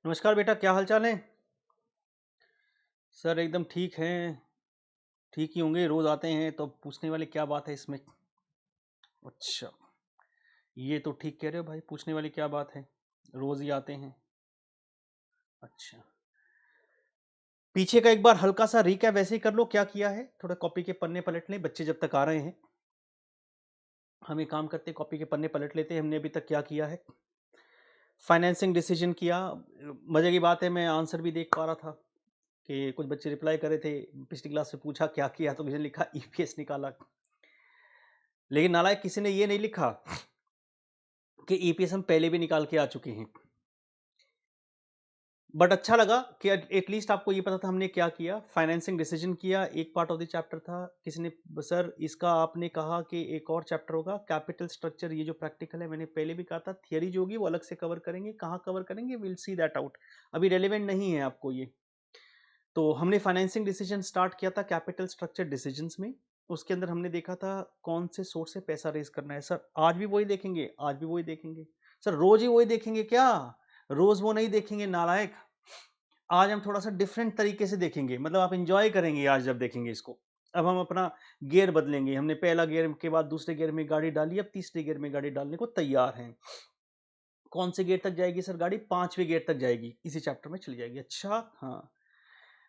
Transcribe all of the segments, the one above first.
नमस्कार बेटा, क्या हाल चाल है? सर एकदम ठीक हैं। ठीक ही होंगे, रोज आते हैं तो पूछने वाले क्या बात है इसमें? अच्छा, ये तो ठीक कह रहे हो भाई, पूछने वाली क्या बात है? रोज ही आते हैं। अच्छा, पीछे का एक बार हल्का सा रिकैप वैसे ही कर लो, क्या किया है? थोड़ा कॉपी के पन्ने पलट लें, बच्चे जब तक आ रहे हैं हम एक काम करते हैं, कॉपी के पन्ने पलट लेते हैं। हमने अभी तक क्या किया है? फाइनेंसिंग डिसीजन किया। मजे की बात है, मैं आंसर भी देख पा रहा था कि कुछ बच्चे रिप्लाई कर रहे थे। पिछली क्लास से पूछा क्या किया, तो किसी ने लिखा ईपीएस निकाला। लेकिन नालायक किसी ने ये नहीं लिखा कि ईपीएस हम पहले भी निकाल के आ चुके हैं। बट अच्छा लगा कि एटलीस्ट आपको ये पता था हमने क्या किया। फाइनेंसिंग डिसीजन किया, एक पार्ट ऑफ द चैप्टर था। किसी ने सर इसका आपने कहा कि एक और चैप्टर होगा कैपिटल स्ट्रक्चर, ये जो प्रैक्टिकल है मैंने पहले भी कहा था, थियरी जो होगी वो अलग से कवर करेंगे। कहाँ कवर करेंगे, विल सी दैट आउट, अभी रेलिवेंट नहीं है आपको ये। तो हमने फाइनेंसिंग डिसीजन स्टार्ट किया था कैपिटल स्ट्रक्चर डिसीजंस में। उसके अंदर हमने देखा था कौन से सोर्स से पैसा रेज करना है। सर आज भी वही देखेंगे, आज भी वही देखेंगे। सर रोज ही वही देखेंगे क्या? रोज वो नहीं देखेंगे नालायक। आज हम थोड़ा सा डिफरेंट तरीके से देखेंगे, मतलब आप इंजॉय करेंगे आज जब देखेंगे इसको। अब हम अपना गियर बदलेंगे। हमने पहला गियर के बाद दूसरे गियर में गाड़ी डाली, अब तीसरे गियर में गाड़ी डालने को तैयार हैं। कौन से गियर तक जाएगी सर गाड़ी? पांचवें गियर तक जाएगी, इसी चैप्टर में चली जाएगी। अच्छा हाँ,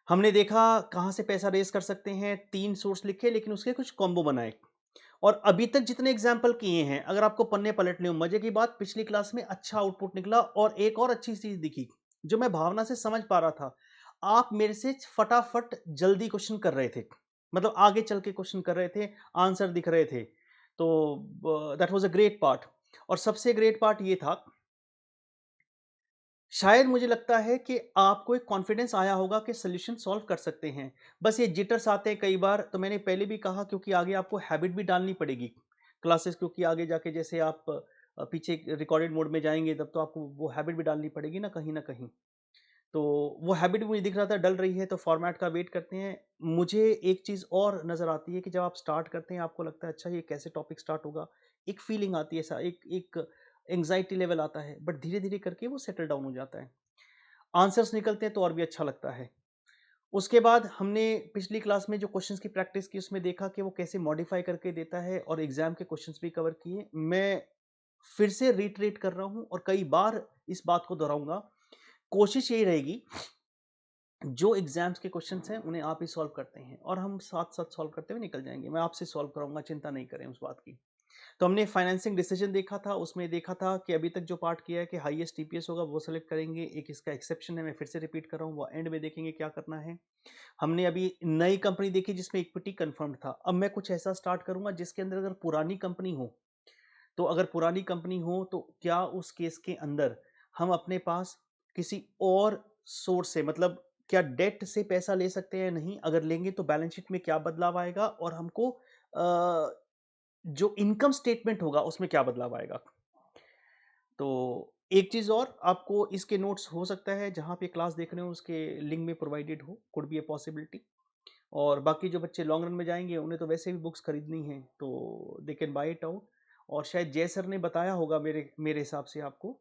हमने देखा कहां से पैसा रेस कर सकते हैं। तीन सोर्स लिखे लेकिन उसके कुछ कॉम्बो बनाए। और अभी तक जितने एग्जाम्पल किए हैं, अगर आपको पन्ने पलटने हो, मजे की बात पिछली क्लास में अच्छा आउटपुट निकला। और एक और अच्छी चीज दिखी जो मैं भावना से समझ पा रहा था, आप मेरे से फटाफट जल्दी क्वेश्चन कर रहे थे, मतलब आगे चल के क्वेश्चन कर रहे थे, आंसर दिख रहे थे। तो that was a great part. और सबसे ग्रेट पार्ट ये था, शायद मुझे लगता है कि आपको एक कॉन्फिडेंस आया होगा कि सॉल्यूशन सॉल्व कर सकते हैं। बस ये जिटर्स आते हैं कई बार, तो मैंने पहले भी कहा क्योंकि आगे आपको हैबिट भी डालनी पड़ेगी क्लासेस, क्योंकि आगे जाके जैसे आप पीछे रिकॉर्डेड मोड में जाएंगे तब तो आपको वो हैबिट भी डालनी पड़ेगी ना कहीं ना कहीं। तो वो हैबिट भी मुझे दिख रहा था डल रही है, तो फॉर्मेट का वेट करते हैं। मुझे एक चीज़ और नज़र आती है कि जब आप स्टार्ट करते हैं आपको लगता है अच्छा ये कैसे टॉपिक स्टार्ट होगा, एक फीलिंग आती है, ऐसा एक एक एंग्जाइटी लेवल आता है, बट धीरे धीरे करके वो सेटल डाउन हो जाता है। आंसर्स निकलते हैं तो और भी अच्छा लगता है। उसके बाद हमने पिछली क्लास में जो क्वेश्चंस की प्रैक्टिस की उसमें देखा कि वो कैसे मॉडिफाई करके देता है, और एग्जाम के क्वेश्चंस भी कवर किए। मैं फिर से रिट्रेट कर रहा हूं और कई बार इस बात को दोहराऊंगा। कोशिश यही रहेगी जो एग्जाम्स के क्वेश्चंस हैं उन्हें आप ही सॉल्व करते हैं और हम साथ साथ सॉल्व करते हुए निकल जाएंगे। मैं आपसे सॉल्व कराऊंगा, चिंता नहीं करें उस बात की। तो हमने फाइनेंसिंग डिसीजन देखा था, उसमें देखा था कि अभी तक जो पार्ट किया है कि हाईएस्ट टीपीएस होगा वो सेलेक्ट करेंगे। एक इसका एक्सेप्शन है, मैं फिर से रिपीट कर रहा हूँ, वो एंड में देखेंगे क्या करना है। हमने अभी नई कंपनी देखी जिसमें इक्विटी कंफर्म था। अब मैं कुछ ऐसा स्टार्ट करूंगा जिसके अंदर अगर पुरानी कंपनी हो, तो अगर पुरानी कंपनी हो तो क्या उस केस के अंदर हम अपने पास किसी और सोर्स से, मतलब क्या डेट से पैसा ले सकते हैं? नहीं, अगर लेंगे तो बैलेंस शीट में क्या बदलाव आएगा, और हमको जो इनकम स्टेटमेंट होगा उसमें क्या बदलाव आएगा। तो एक चीज और, आपको इसके नोट्स हो सकता है जहां पे क्लास देख रहे हो उसके लिंक में प्रोवाइडेड हो, कुड बी ए पॉसिबिलिटी। और बाकी जो बच्चे लॉन्ग रन में जाएंगे उन्हें तो वैसे भी बुक्स खरीदनी है, तो they can buy it out. और शायद जय सर ने बताया होगा मेरे मेरे हिसाब से आपको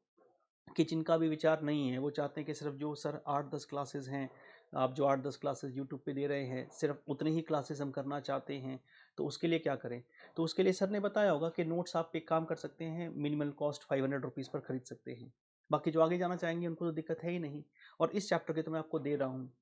कि जिनका भी विचार नहीं है, वो चाहते हैं कि सिर्फ जो सर 8-10 क्लासेस हैं, आप जो 8-10 क्लासेस यूट्यूब पे दे रहे हैं, सिर्फ उतनी ही क्लासेस हम करना चाहते हैं। तो उसके लिए क्या करें? तो उसके लिए सर ने बताया होगा कि नोट्स आप एक काम कर सकते हैं, मिनिमल कॉस्ट 500 रुपीज़ पर खरीद सकते हैं। बाकी जो आगे जाना चाहेंगे उनको तो दिक्कत है ही नहीं। और इस चैप्टर के तो मैं आपको दे रहा हूँ।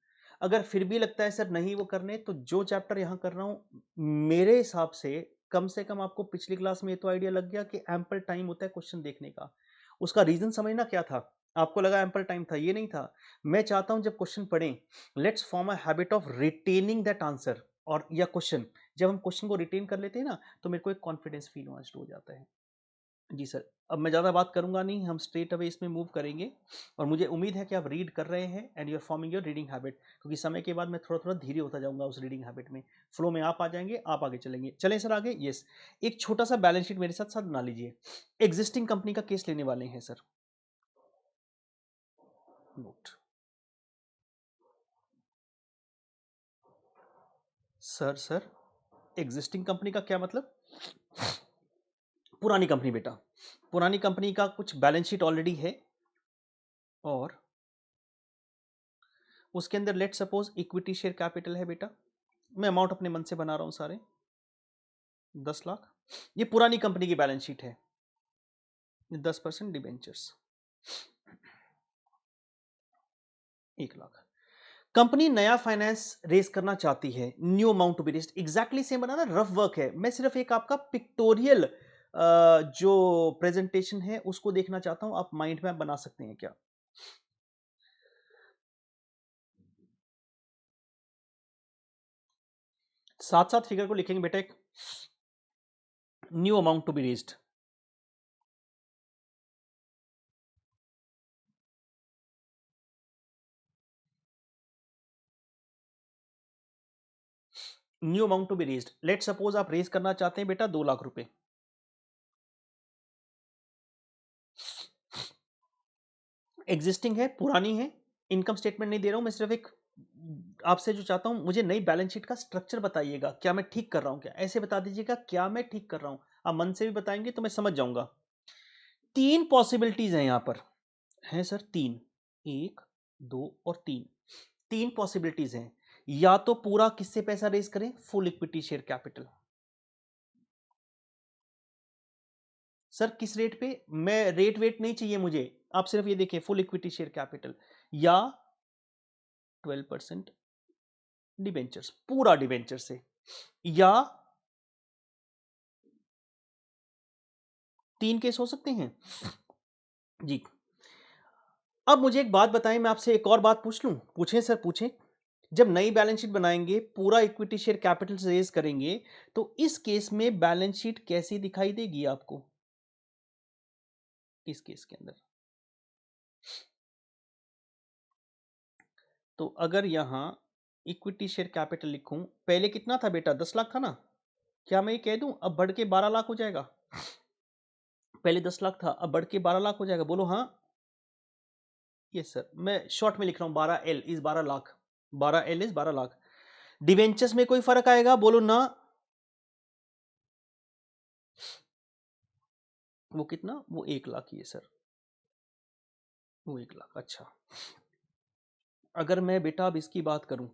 अगर फिर भी लगता है सर नहीं वो करने, तो जो चैप्टर यहाँ कर रहा हूँ मेरे हिसाब से कम आपको पिछली क्लास में ये तो आइडिया लग गया कि एम्पल टाइम होता है क्वेश्चन देखने का। उसका रीजन समझना क्या था? आपको लगा एम्पल टाइम था, ये नहीं था। मैं चाहता हूं जब क्वेश्चन पढ़ें, let's form a habit of retaining that answer और या क्वेश्चन। जब हम क्वेश्चन को रिटेन कर लेते हैं ना, तो मेरे को एक कॉन्फिडेंस फील होना शुरू हो जाता है। जी सर, अब मैं ज़्यादा बात करूंगा नहीं, हम स्ट्रेट अवे इसमें मूव करेंगे। और मुझे उम्मीद है कि आप रीड कर रहे हैं and you are forming your reading habit, क्योंकि समय के बाद मैं थोड़ा थोड़ा धीरे होता जाऊंगा उस रीडिंग हैबिट में। फ्लो में आप आ जाएंगे, आप आगे चलेंगे। चलें सर आगे। यस, एक छोटा सा बैलेंस शीट मेरे साथ साथ बना लीजिए। एग्जिस्टिंग कंपनी का केस लेने वाले हैं sir. Note. Sir existing company का क्या मतलब? पुरानी कंपनी बेटा, पुरानी कंपनी का कुछ बैलेंस शीट ऑलरेडी है, और उसके अंदर let suppose equity share capital है बेटा, मैं अमाउंट अपने मन से बना रहा हूं सारे, 10 लाख। ये पुरानी कंपनी की बैलेंस शीट है, 10% डिबेंचर्स, 1 लाख। कंपनी नया फाइनेंस रेज करना चाहती है, new amount to be raised, exactly same बना ना, रफ वर्क है, मैं सिर्फ एक आपका पिक्टोरियल जो प्रेजेंटेशन है उसको देखना चाहता हूं, आप माइंड मैप बना सकते हैं क्या? साथ साथ फिगर को लिखेंगे बेटा, एक new amount to be raised, new amount to be raised, let suppose आप रेज करना चाहते हैं बेटा 2 लाख रुपए, एग्जिस्टिंग है, पुरानी है, इनकम स्टेटमेंट नहीं दे रहा हूं मैं, सिर्फ एक आपसे जो चाहता हूं, मुझे नई बैलेंस शीट का स्ट्रक्चर बताइएगा, क्या मैं ठीक कर रहा हूं क्या, ऐसे बता दीजिएगा क्या मैं ठीक कर रहा हूं, आप मन से भी बताएंगे तो मैं समझ जाऊंगा। 3 पॉसिबिलिटीज हैं यहां पर, हैं सर 3, 1 2 और 3, 3 पॉसिबिलिटीज हैं, या तो पूरा किससे पैसा रेज करें, full equity share capital. Sir किस रेट पे, मैं रेट वेट नहीं चाहिए मुझे, आप सिर्फ ये देखिए फुल इक्विटी शेयर कैपिटल, या 12% डिबेंचर्स, पूरा डिबेंचर से, या 3 केस हो सकते हैं जी। अब मुझे एक बात बताएं, मैं आपसे एक और बात पूछ लूं, पूछें सर पूछें, जब नई बैलेंस शीट बनाएंगे, पूरा इक्विटी शेयर कैपिटल से रेज करेंगे, तो इस केस में बैलेंस शीट कैसी दिखाई देगी आपको, इस केस के अंदर? तो अगर यहां इक्विटी शेयर कैपिटल लिखूं, पहले कितना था बेटा, 10 लाख था ना, क्या मैं ये कह दूं अब बढ़ के 12 लाख हो जाएगा? पहले 10 लाख था, अब बढ़ के 12 लाख हो जाएगा, बोलो हाँ। यस सर, मैं शॉर्ट में लिख रहा हूं, 12L is 12 lakh, 12L is 12 lakh. Debentures में कोई फर्क आएगा, बोलो ना। वो कितना, वो 1 लाख ही है सर, वो 1 लाख। अच्छा, अगर मैं बेटा अब इसकी बात करूं,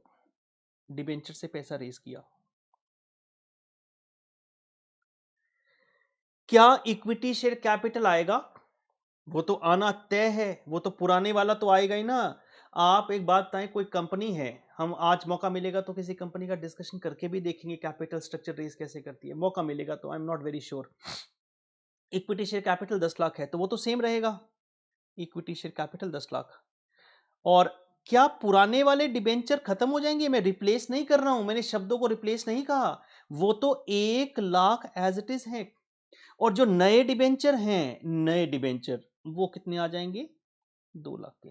डिबेंचर से पैसा रेज किया, क्या इक्विटी शेयर कैपिटल आएगा? वो तो आना तय है, वो तो पुराने वाला तो आएगा ही ना। आप एक बात बताएं, कोई कंपनी है, हम आज मौका मिलेगा तो किसी कंपनी का डिस्कशन करके भी देखेंगे कैपिटल स्ट्रक्चर रेज कैसे करती है, मौका मिलेगा तो, I am not very sure. Equity share capital 10 lakh है तो वो तो सेम रहेगा, इक्विटी शेयर कैपिटल 10 लाख। और क्या पुराने वाले डिबेंचर खत्म हो जाएंगे? मैं रिप्लेस नहीं कर रहा हूं, मैंने शब्दों को रिप्लेस नहीं कहा, वो तो 1 लाख एज इट इज है। और जो नए डिबेंचर हैं, नए डिबेंचर वो कितने आ जाएंगे, 2 लाख के।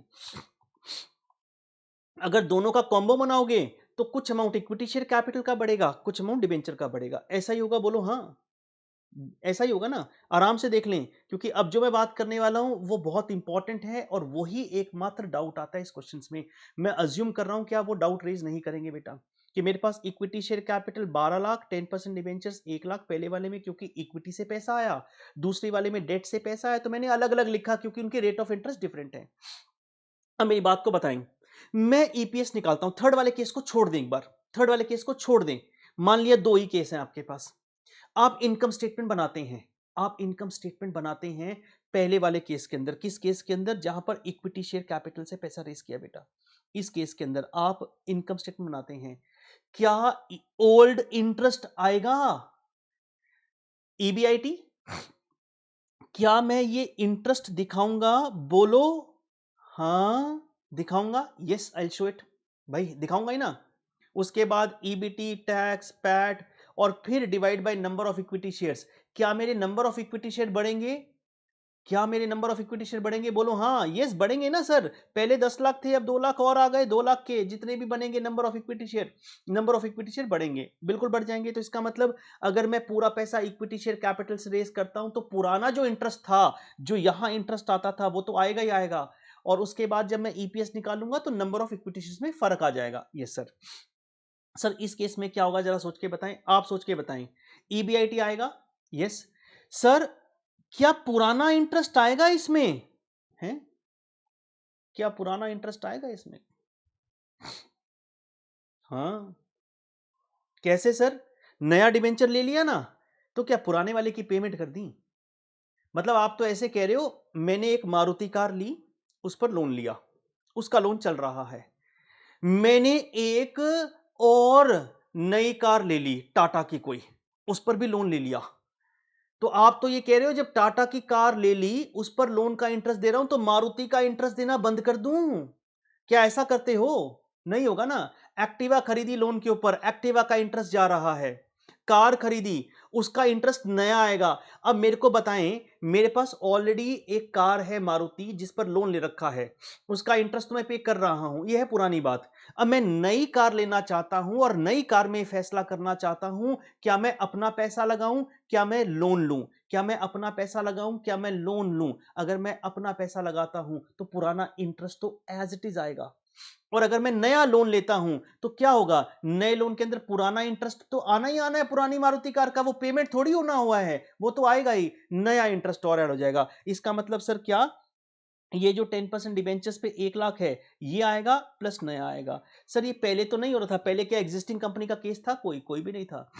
अगर दोनों का कॉम्बो बनाओगे तो कुछ अमाउंट इक्विटी शेयर कैपिटल का बढ़ेगा, कुछ अमाउंट डिबेंचर का बढ़ेगा, ऐसा ही होगा, बोलो हाँ। ऐसा ही होगा ना, आराम से देख लें, क्योंकि अब जो मैं बात करने वाला हूं वो बहुत इंपॉर्टेंट है, और वही एकमात्र डाउट आता है इस क्वेश्चंस में। मैं अज्यूम कर रहा हूं कि आप वो डाउट रेज नहीं करेंगे बेटा, कि मेरे पास equity share capital 12 lakh, 10% debentures 1 lakh, पहले वाले में क्योंकि इक्विटी से पैसा आया, दूसरे वाले में डेट से पैसा आया, तो मैंने अलग अलग लिखा क्योंकि उनके रेट ऑफ इंटरेस्ट डिफरेंट है। अब मेरी बात को बताएं, मैं ईपीएस निकालता हूं, थर्ड वाले केस को छोड़ दें एक बार, थर्ड वाले केस को छोड़ दें, मान लिया 2 ही केस हैं आपके पास, आप इनकम स्टेटमेंट बनाते हैं, आप इनकम स्टेटमेंट बनाते हैं पहले वाले केस के अंदर, किस केस के अंदर, जहां पर इक्विटी शेयर कैपिटल से पैसा रेस किया बेटा, इस केस के अंदर आप इनकम स्टेटमेंट बनाते हैं, क्या ओल्ड इंटरेस्ट आएगा, ईबीआईटी? क्या मैं ये इंटरेस्ट दिखाऊंगा, बोलो हाँ, दिखाऊंगा, यस आई शो इट, भाई दिखाऊंगा ही ना। उसके बाद ईबीटी, टैक्स, पैट, और फिर divide by number of equity shares, क्या मेरे नंबर ऑफ इक्विटी शेयर बढ़ेंगे, क्या मेरे नंबर ऑफ इक्विटी शेयर बढ़ेंगे, बोलो हाँ, यस बढ़ेंगे ना सर, पहले 10 लाख थे, अब 2 लाख और आ गए, 2 लाख के जितने भी बनेंगे number of equity share, number of equity share बढ़ेंगे, बिल्कुल बढ़ जाएंगे। तो इसका मतलब अगर मैं पूरा पैसा इक्विटी शेयर कैपिटल से रेज करता हूं, तो पुराना जो इंटरेस्ट था, जो यहां इंटरेस्ट आता था, वो तो आएगा ही आएगा, और उसके बाद जब मैं ईपीएस निकालूंगा तो नंबर ऑफ इक्विटी शेयर्स में फर्क आ जाएगा। Yes sir. सर इस केस में क्या होगा, जरा सोच के बताएं, आप सोच के बताएं, ईबीआईटी आएगा, यस सर, क्या पुराना इंटरेस्ट आएगा इसमें, है क्या पुराना इंटरेस्ट आएगा इसमें? हाँ, कैसे सर? नया डिबेंचर ले लिया ना, तो क्या पुराने वाले की पेमेंट कर दी? मतलब आप तो ऐसे कह रहे हो, मैंने एक मारुति कार ली, उस पर लोन लिया, उसका लोन चल रहा है। मैंने एक और नई कार ले ली, टाटा की कोई, उस पर भी लोन ले लिया। तो आप तो ये कह रहे हो, जब टाटा की कार ले ली, उस पर लोन का इंटरेस्ट दे रहा हूं, तो मारुति का इंटरेस्ट देना बंद कर दूं? क्या ऐसा करते हो? नहीं होगा ना। एक्टिवा खरीदी लोन के ऊपर, एक्टिवा का इंटरेस्ट जा रहा है। कार खरीदी, उसका इंटरेस्ट नया आएगा। अब मेरे को बताएं, मेरे पास ऑलरेडी एक कार है मारुति, जिस पर लोन ले रखा है, उसका इंटरेस्ट तो मैं पे कर रहा हूं, यह है पुरानी बात। अब मैं नई कार लेना चाहता हूं और नई कार में फैसला करना चाहता हूं, क्या मैं अपना पैसा लगाऊं, क्या मैं लोन लूं? क्या मैं अपना पैसा लगाऊं, क्या मैं लोन लूं? अगर मैं अपना पैसा लगाता हूं तो पुराना इंटरेस्ट तो एज इट इज आएगा, और अगर मैं नया लोन लेता हूं तो क्या होगा? नए लोन के अंदर पुराना इंटरेस्ट तो आना ही आना है। पुरानी मारुति कार का वो पेमेंट थोड़ी होना हुआ है, वो तो आएगा ही, नया इंटरेस्ट और ऐड हो जाएगा। इसका मतलब सर क्या? ये जो 10% डिबेंचर्स पे 1 लाख है, ये आएगा प्लस नया आएगा। सर ये पहले तो नहीं हो रहा था, पहले क्या एग्जिस्टिंग कंपनी का केस था? कोई भी नहीं था।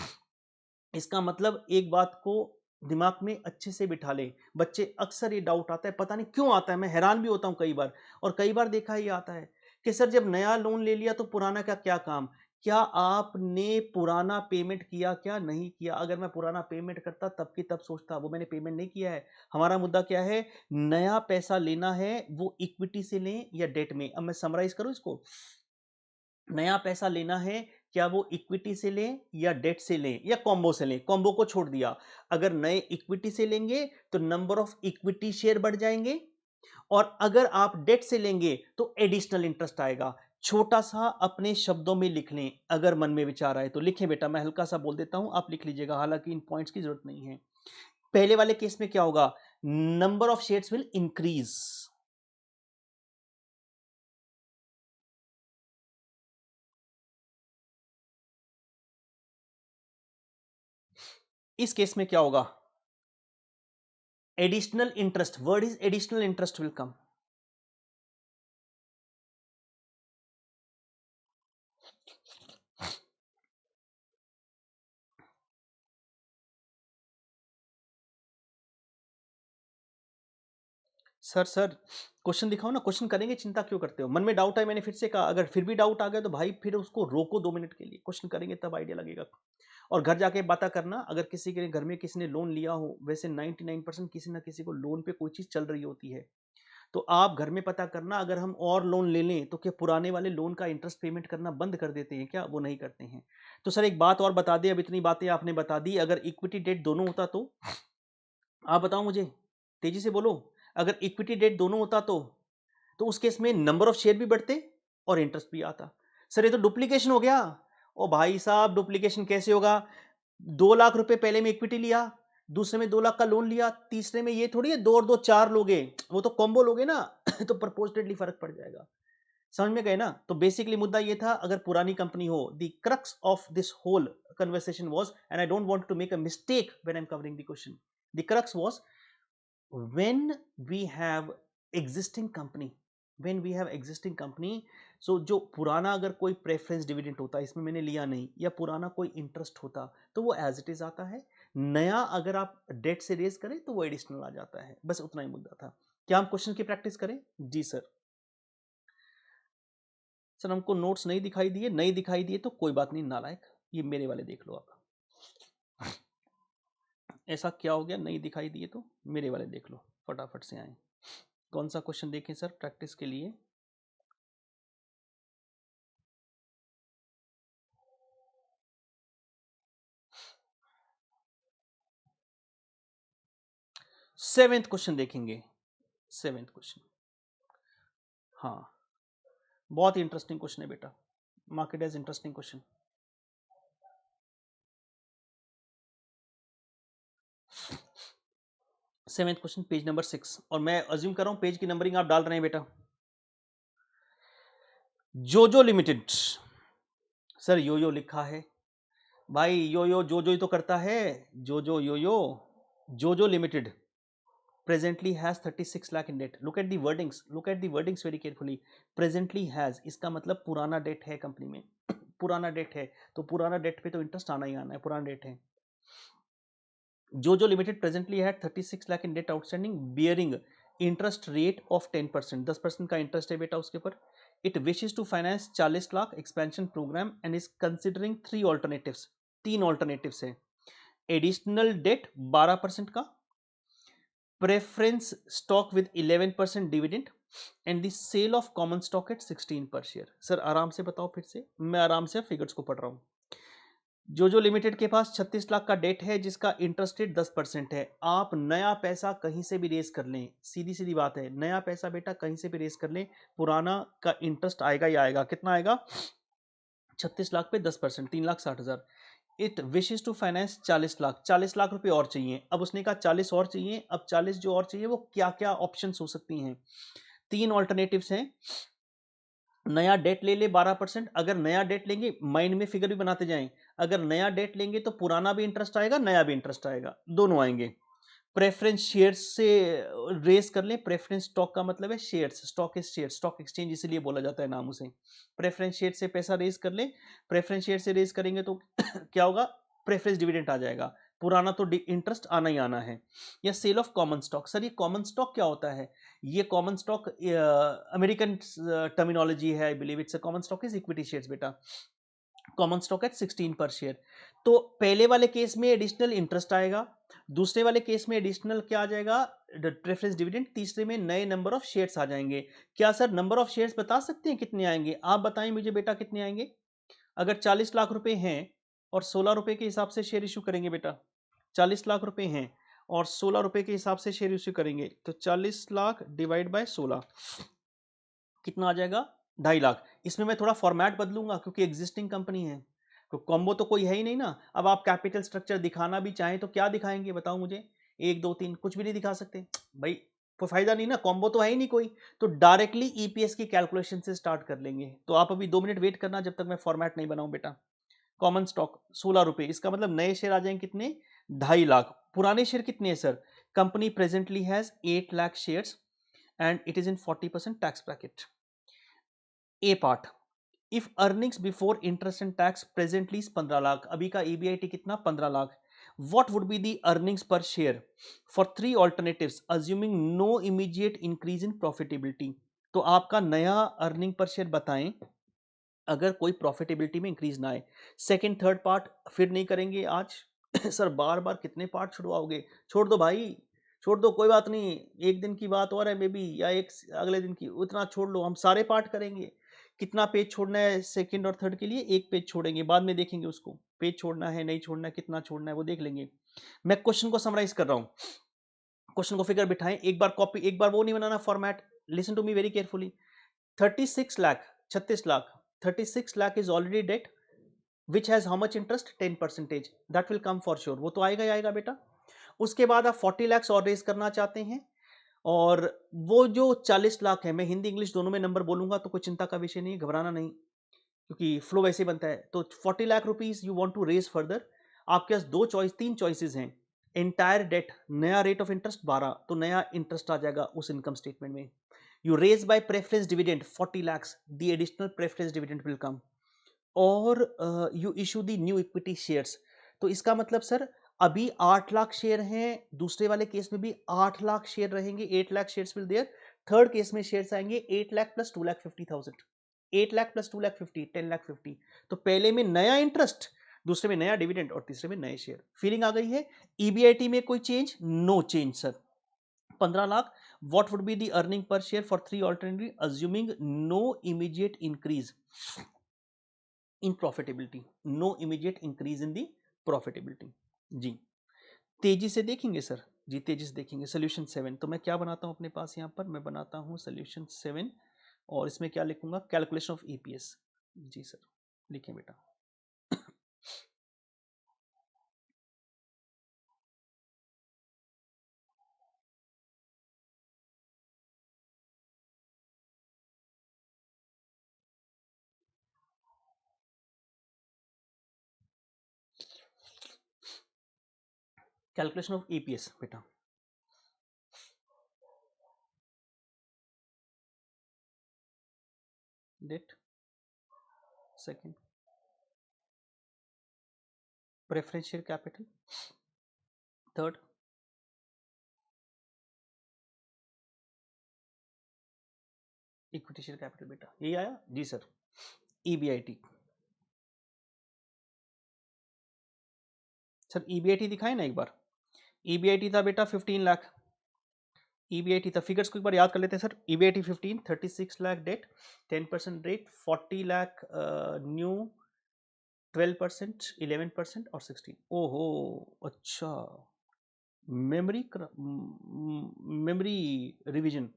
इसका मतलब एक बात को दिमाग में अच्छे से बिठा लें। बच्चे अक्सर ये डाउट आता है, पता नहीं क्यों आता है, मैं हैरान भी होता हूं कई बार, और कई बार देखा ही आता है कि सर जब नया लोन ले लिया तो पुराना का क्या काम? क्या आपने पुराना पेमेंट किया, क्या नहीं किया? अगर मैं पुराना पेमेंट करता तब की तब सोचता, वो मैंने पेमेंट नहीं किया है। हमारा मुद्दा क्या है? नया पैसा लेना है, वो इक्विटी से लें या डेट में। अब मैं समराइज करूं इसको, नया पैसा लेना है, क्या वो इक्विटी से लें या डेट से लें या कॉम्बो से लें? कॉम्बो को छोड़ दिया। अगर नए इक्विटी से लेंगे तो नंबर ऑफ इक्विटी शेयर बढ़ जाएंगे, और अगर आप डेट से लेंगे तो एडिशनल इंटरेस्ट आएगा। छोटा सा अपने शब्दों में लिख लें, अगर मन में विचार आए तो लिखें बेटा, मैं हल्का सा बोल देता हूं, आप लिख लीजिएगा, हालांकि इन पॉइंट्स की जरूरत नहीं है। पहले वाले केस में क्या होगा? Number of shares will increase. इस केस में क्या होगा? Additional interest, word is additional interest will come. Sir question दिखाओ ना, क्वेश्चन करेंगे, चिंता क्यों करते हो? मन में डाउट है, मैंने फिर से कहा, अगर फिर भी डाउट आ गया तो भाई फिर उसको रोको 2 मिनट के लिए, क्वेश्चन करेंगे तब आइडिया लगेगा। और घर जाके बात करना, अगर किसी के घर में किसी ने लोन लिया हो, वैसे 99% किसी ना किसी को लोन पे कोई चीज चल रही होती है, तो आप घर में पता करना, अगर हम और लोन ले लें तो क्या पुराने वाले लोन का इंटरेस्ट पेमेंट करना बंद कर देते हैं क्या? वो नहीं करते हैं। तो सर एक बात और बता दें, अब इतनी बातें आपने बता दी, अगर इक्विटी डेट दोनों होता तो? आप बताओ मुझे, तेजी से बोलो। अगर इक्विटी डेट दोनों होता तो उस केस में नंबर ऑफ शेयर भी बढ़ते और इंटरेस्ट भी आता। सर ये तो डुप्लीकेशन हो गया। ओ भाई साहब, डुप्लीकेशन कैसे होगा? 2 लाख रुपए पहले में इक्विटी लिया, दूसरे में 2 लाख का लोन लिया, तीसरे में ये थोड़ी है 2 और 2 4 लोगे, वो तो कॉम्बो लोगे ना तो प्रपोर्शनेटली फर्क पड़ जाएगा। समझ में गए ना? तो बेसिकली मुद्दा ये था, अगर पुरानी कंपनी हो, the crux of this whole conversation was, and I don't want to make a mistake when I'm covering the question, the crux was, when we have existing company, when we have existing company, so जो पुराना अगर कोई preference dividend होता, इसमें मैंने लिया नहीं, या पुराना कोई इंटरेस्ट होता, तो वो एज इट इज आता है। नया अगर आप डेट से रेज करें तो वो एडिशनल आ जाता है। बस उतना ही मुद्दा था। क्या हम क्वेश्चन की प्रैक्टिस करें? जी सर। सर हमको नोट्स नहीं दिखाई दिए, नहीं दिखाई दिए तो कोई बात नहीं नालायक, ये मेरे वाले देख लो आप। ऐसा क्या हो गया, नहीं दिखाई दिए तो मेरे वाले देख लो, फटाफट से आए। कौन सा क्वेश्चन देखें सर प्रैक्टिस के लिए? सेवेंथ क्वेश्चन देखेंगे। सेवेंथ क्वेश्चन, हाँ, बहुत इंटरेस्टिंग क्वेश्चन है बेटा, market as interesting question. Seventh question, page number 6, और मैं अज्यूम कर रहा हूं पेज की नंबरिंग आप डाल रहे हैं बेटा। जोजो लिमिटेड, सर योयो लिखा है भाई, योयो जो जो ही तो करता है, जोजो योयो, जोजो limited, presently has 36 lakh in debt. Look at the wordings very carefully. Presently has, इसका मतलब पुराना डेट है कंपनी में, पुराना डेट है, तो पुराना डेट पे तो इंटरेस्ट आना ही आना है, पुराना डेट है। जो लिमिटेड प्रेजेंटली है 36 lakh in debt outstanding bearing interest rate of 10%, 10% का इंटरेस्ट है बेटा उसके ऊपर। It wishes to finance 40 lakh expansion program and is considering 3 alternatives, 3 alternatives है। एडिशनल डेट 12% का, preference stock with 11% dividend and the sale of common stock at 16 per share. Sir आराम से बताओ फिर से, मैं आराम से फिगर्स को पढ़ रहा हूं। जो लिमिटेड के पास 36 लाख का डेट है जिसका इंटरेस्ट रेट 10% है। आप नया पैसा कहीं से भी रेस कर लें, सीधी सीधी बात है, नया पैसा बेटा कहीं से भी रेस कर लें, पुराना का इंटरेस्ट आएगा ही आएगा। कितना आएगा? 36 लाख पे 10%, 3,60,000। It wishes to finance 40 lakh, 40 lakh रुपए और चाहिए। अब उसने कहा 40 और चाहिए। अब 40 जो और चाहिए वो क्या क्या ऑप्शन हो सकती हैं? 3 ऑल्टरनेटिव्स हैं। नया डेट ले ले 12%, अगर नया डेट लेंगे, माइंड में फिगर भी बनाते जाएं, अगर नया डेट लेंगे तो पुराना भी इंटरेस्ट आएगा, नया भी इंटरेस्ट आएगा, दोनों आएंगे। प्रेफरेंस शेयर्स से रेस कर लें, प्रेफरेंस स्टॉक का मतलब है shares, stock is share, stock exchange इसलिए बोला जाता है नाम उसे। प्रेफरेंस शेयर से पैसा रेस कर लें, प्रेफरेंस शेयर से रेस करेंगे तो क्या होगा? प्रेफरेंस डिविडेंड आ जाएगा, पुराना तो इंटरेस्ट आना ही आना है। या sale of common stock. Sir ये कॉमन स्टॉक क्या होता है? ये कॉमन स्टॉक अमेरिकन टर्मिनोलॉजी है, I believe it's a common stock is equity shares बेटा। Common stock at 16 per share. तो पहले वाले केस में एडिशनल इंटरेस्ट आएगा, दूसरे वाले केस में एडिशनल क्या आ जाएगा? प्रेफरेंस डिविडेंड, तीसरे में नए नंबर ऑफ शेयर्स आ जाएंगे। क्या सर नंबर ऑफ शेयर्स बता सकते हैं कितने आएंगे? आप बताएं मुझे बेटा कितने आएंगे? अगर 40 लाख रुपए हैं और 16 रुपए के हिसाब से शेयर इश्यू करेंगे बेटा, 40 लाख रुपए हैं और 16 रुपए के हिसाब से शेयर इश्यू करेंगे तो 40 लाख डिवाइड बाय 16 कितना आ जाएगा? 2.5 लाख। इसमें मैं थोड़ा फॉर्मेट बदलूंगा क्योंकि एग्जिस्टिंग कंपनी है, तो कॉम्बो तो कोई है ही नहीं ना। अब आप कैपिटल स्ट्रक्चर दिखाना भी चाहें तो क्या दिखाएंगे बताओ मुझे? 1 2 3 कुछ भी नहीं दिखा सकते भाई, कोई फायदा नहीं ना, कॉम्बो तो है ही नहीं कोई। तो डायरेक्टली ईपीएस की कैलकुलेशन से स्टार्ट कर लेंगे। तो आप अभी 2 मिनट वेट करना जब तक मैं फॉर्मेट नहीं बनाऊं बेटा। कॉमन स्टॉक 16 रुपए, इसका मतलब नए शेयर आ जाएंगे कितने? 2.5 लाख। पुराने शेयर कितने हैं sir? Company presently has 8 lakh shares and it is in 40% tax bracket. A part, if earnings before interest and tax presently 15 lakh, अभी का ईबीआईटी कितना? 15 lakh. What would be the earnings per share for 3 alternatives assuming no immediate increase in profitability. तो आपका नया earning per share बताएं अगर कोई profitability में इंक्रीज ना आए। सेकंड थर्ड पार्ट फिर नहीं करेंगे आज। सर बार बार कितने पार्ट छुड़वाओगे? छोड़ दो भाई, छोड़ दो, कोई बात नहीं, एक दिन की बात और है मे बी, या एक अगले दिन की, उतना छोड़ लो, हम सारे पार्ट करेंगे। कितना पेज छोड़ना है सेकंड और थर्ड के लिए? 1 पेज छोड़ेंगे, बाद में देखेंगे उसको, पेज छोड़ना है नहीं छोड़ना है, कितना छोड़ना है वो देख लेंगे। मैं क्वेश्चन को समराइज कर रहा हूँ, क्वेश्चन को फिगर बिठाएं, एक बार कॉपी, एक बार वो नहीं बनाना format. Listen to me very carefully. 36 lakh, 36 lakh, 36 lakh is already debt which has how much interest? 10%, that will come for sure, वो तो आएगा ही आएगा बेटा। उसके बाद आप 40 lakhs और रेस करना चाहते हैं, और वो जो 40 लाख है, मैं हिंदी इंग्लिश दोनों में नंबर बोलूंगा तो कोई चिंता का विषय नहीं, घबराना नहीं, क्योंकि फ्लो वैसे ही बनता है। तो 40 lakh rupees you want to raise further, आपके पास 3 चॉइसेस हैं। एंटायर डेट, नया रेट ऑफ इंटरेस्ट 12, तो नया इंटरेस्ट आ जाएगा उस इनकम स्टेटमेंट में। You raise by preference dividend 40 lakhs, the additional preference dividend will come, और you issue the new equity shares. तो इसका मतलब सर अभी 8 लाख शेयर हैं, दूसरे वाले केस में भी 8 लाख शेयर रहेंगे, 8 lakh shares will there. Third case में शेयर्स आएंगे 8 लाख प्लस 2,50,000, 8 लाख प्लस 2,50,000, 10,50,000। तो पहले में नया इंटरेस्ट, दूसरे में नया डिविडेंड और तीसरे में नए शेयर। फीलिंग आ गई है? ईबीआईटी में कोई change? No change sir. 15 lakh. What would be the earning per share for 3 alternative assuming no immediate increase in profitability, no immediate increase in the profitability. जी तेजी से देखेंगे सर, जी तेजी से देखेंगे। सोल्यूशन 7, तो मैं क्या बनाता हूं अपने पास यहां पर? मैं बनाता हूं सोल्यूशन 7 और इसमें क्या लिखूंगा? Calculation of EPS. जी सर लिखें बेटा। कैलकुलेशन ऑफ ईपीएस बेटा, debt, second preference share capital, third equity share capital. बेटा यही आया जी सर। ईबीआईटी सर, ईबीआईटी दिखाए ना एक बार। ईबीआईटी था बेटा 15 लाख। ईबीआईटी था, फिगर्स को एक बार याद कर लेते हैं sir. EBIT 15, 36 lakh debt, 10% rate, 40 lakh new, 12%, 11% और 16। ओहो अच्छा, मेमोरी मेमोरी रिवीजन,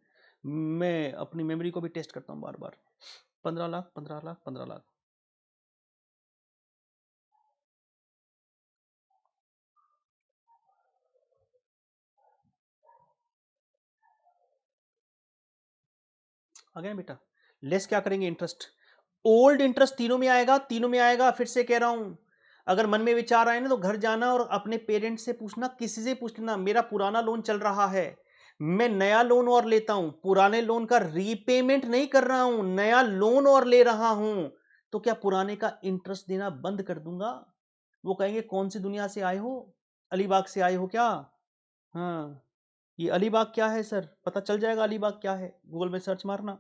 मैं अपनी मेमोरी को भी टेस्ट करता हूँ बार बार। 15 लाख 15 लाख 15 लाख। आ गया बेटा। लेस क्या करेंगे, इंटरेस्ट। ओल्ड इंटरेस्ट तीनों में आएगा, तीनों में आएगा। फिर से कह रहा हूं, अगर मन में विचार आए ना तो घर जाना और अपने पेरेंट्स से पूछना, किसी से पूछ लेना, मेरा पुराना लोन चल रहा है, मैं नया लोन और लेता हूं, पुराने लोन का रीपेमेंट नहीं कर रहा हूं, नया लोन और ले रहा हूं, तो क्या पुराने का इंटरेस्ट देना बंद कर दूंगा? वो कहेंगे कौन सी दुनिया से आए हो, अलीबाग से आए हो क्या? हाँ, ये अलीबाग क्या है सर? पता चल जाएगा अलीबाग क्या है, गूगल में सर्च मारना।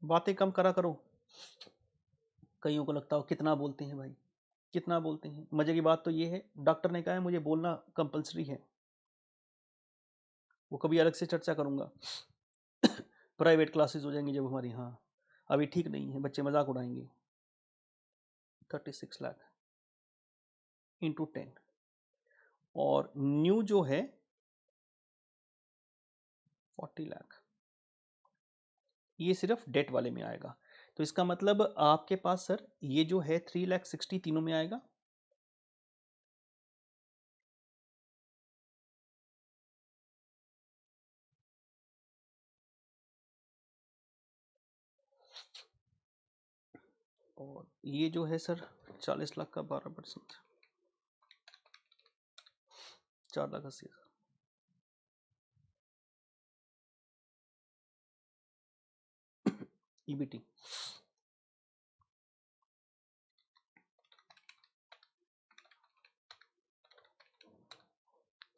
बातें कम करा करो। कईयों को लगता हो कितना बोलते हैं भाई, कितना बोलते हैं। मजे की बात तो ये है, डॉक्टर ने कहा है मुझे बोलना कंपलसरी है, वो कभी अलग से चर्चा करूंगा। प्राइवेट क्लासेस हो जाएंगी जब हमारी। हाँ, अभी ठीक नहीं है, बच्चे मजाक उड़ाएंगे। 36 लाख इंटू 10, और न्यू जो है 40 लाख, ये सिर्फ डेट वाले में आएगा। तो इसका मतलब आपके पास सर ये जो है 3,60,000 तीनों में आएगा। और ये जो है सर 40 लाख का 12%, 4,80,000। EBT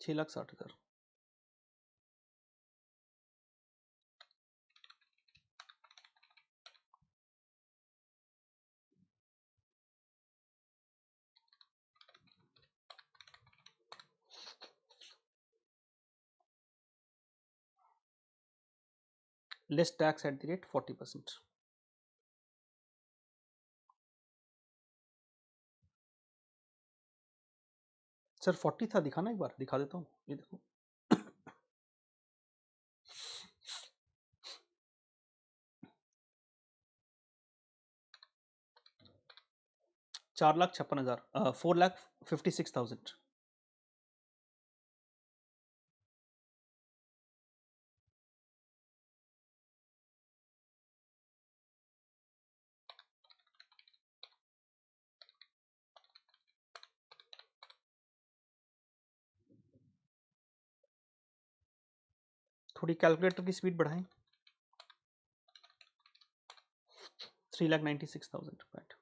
6,60,000। Less tax at the rate 40%। Sir 40 था, दिखाना एक बार, दिखा देता हूँ, ये देखो। 4,56,000, 4,56,000। थोड़ी कैलकुलेटर की स्पीड बढ़ाएं। 3,96,000।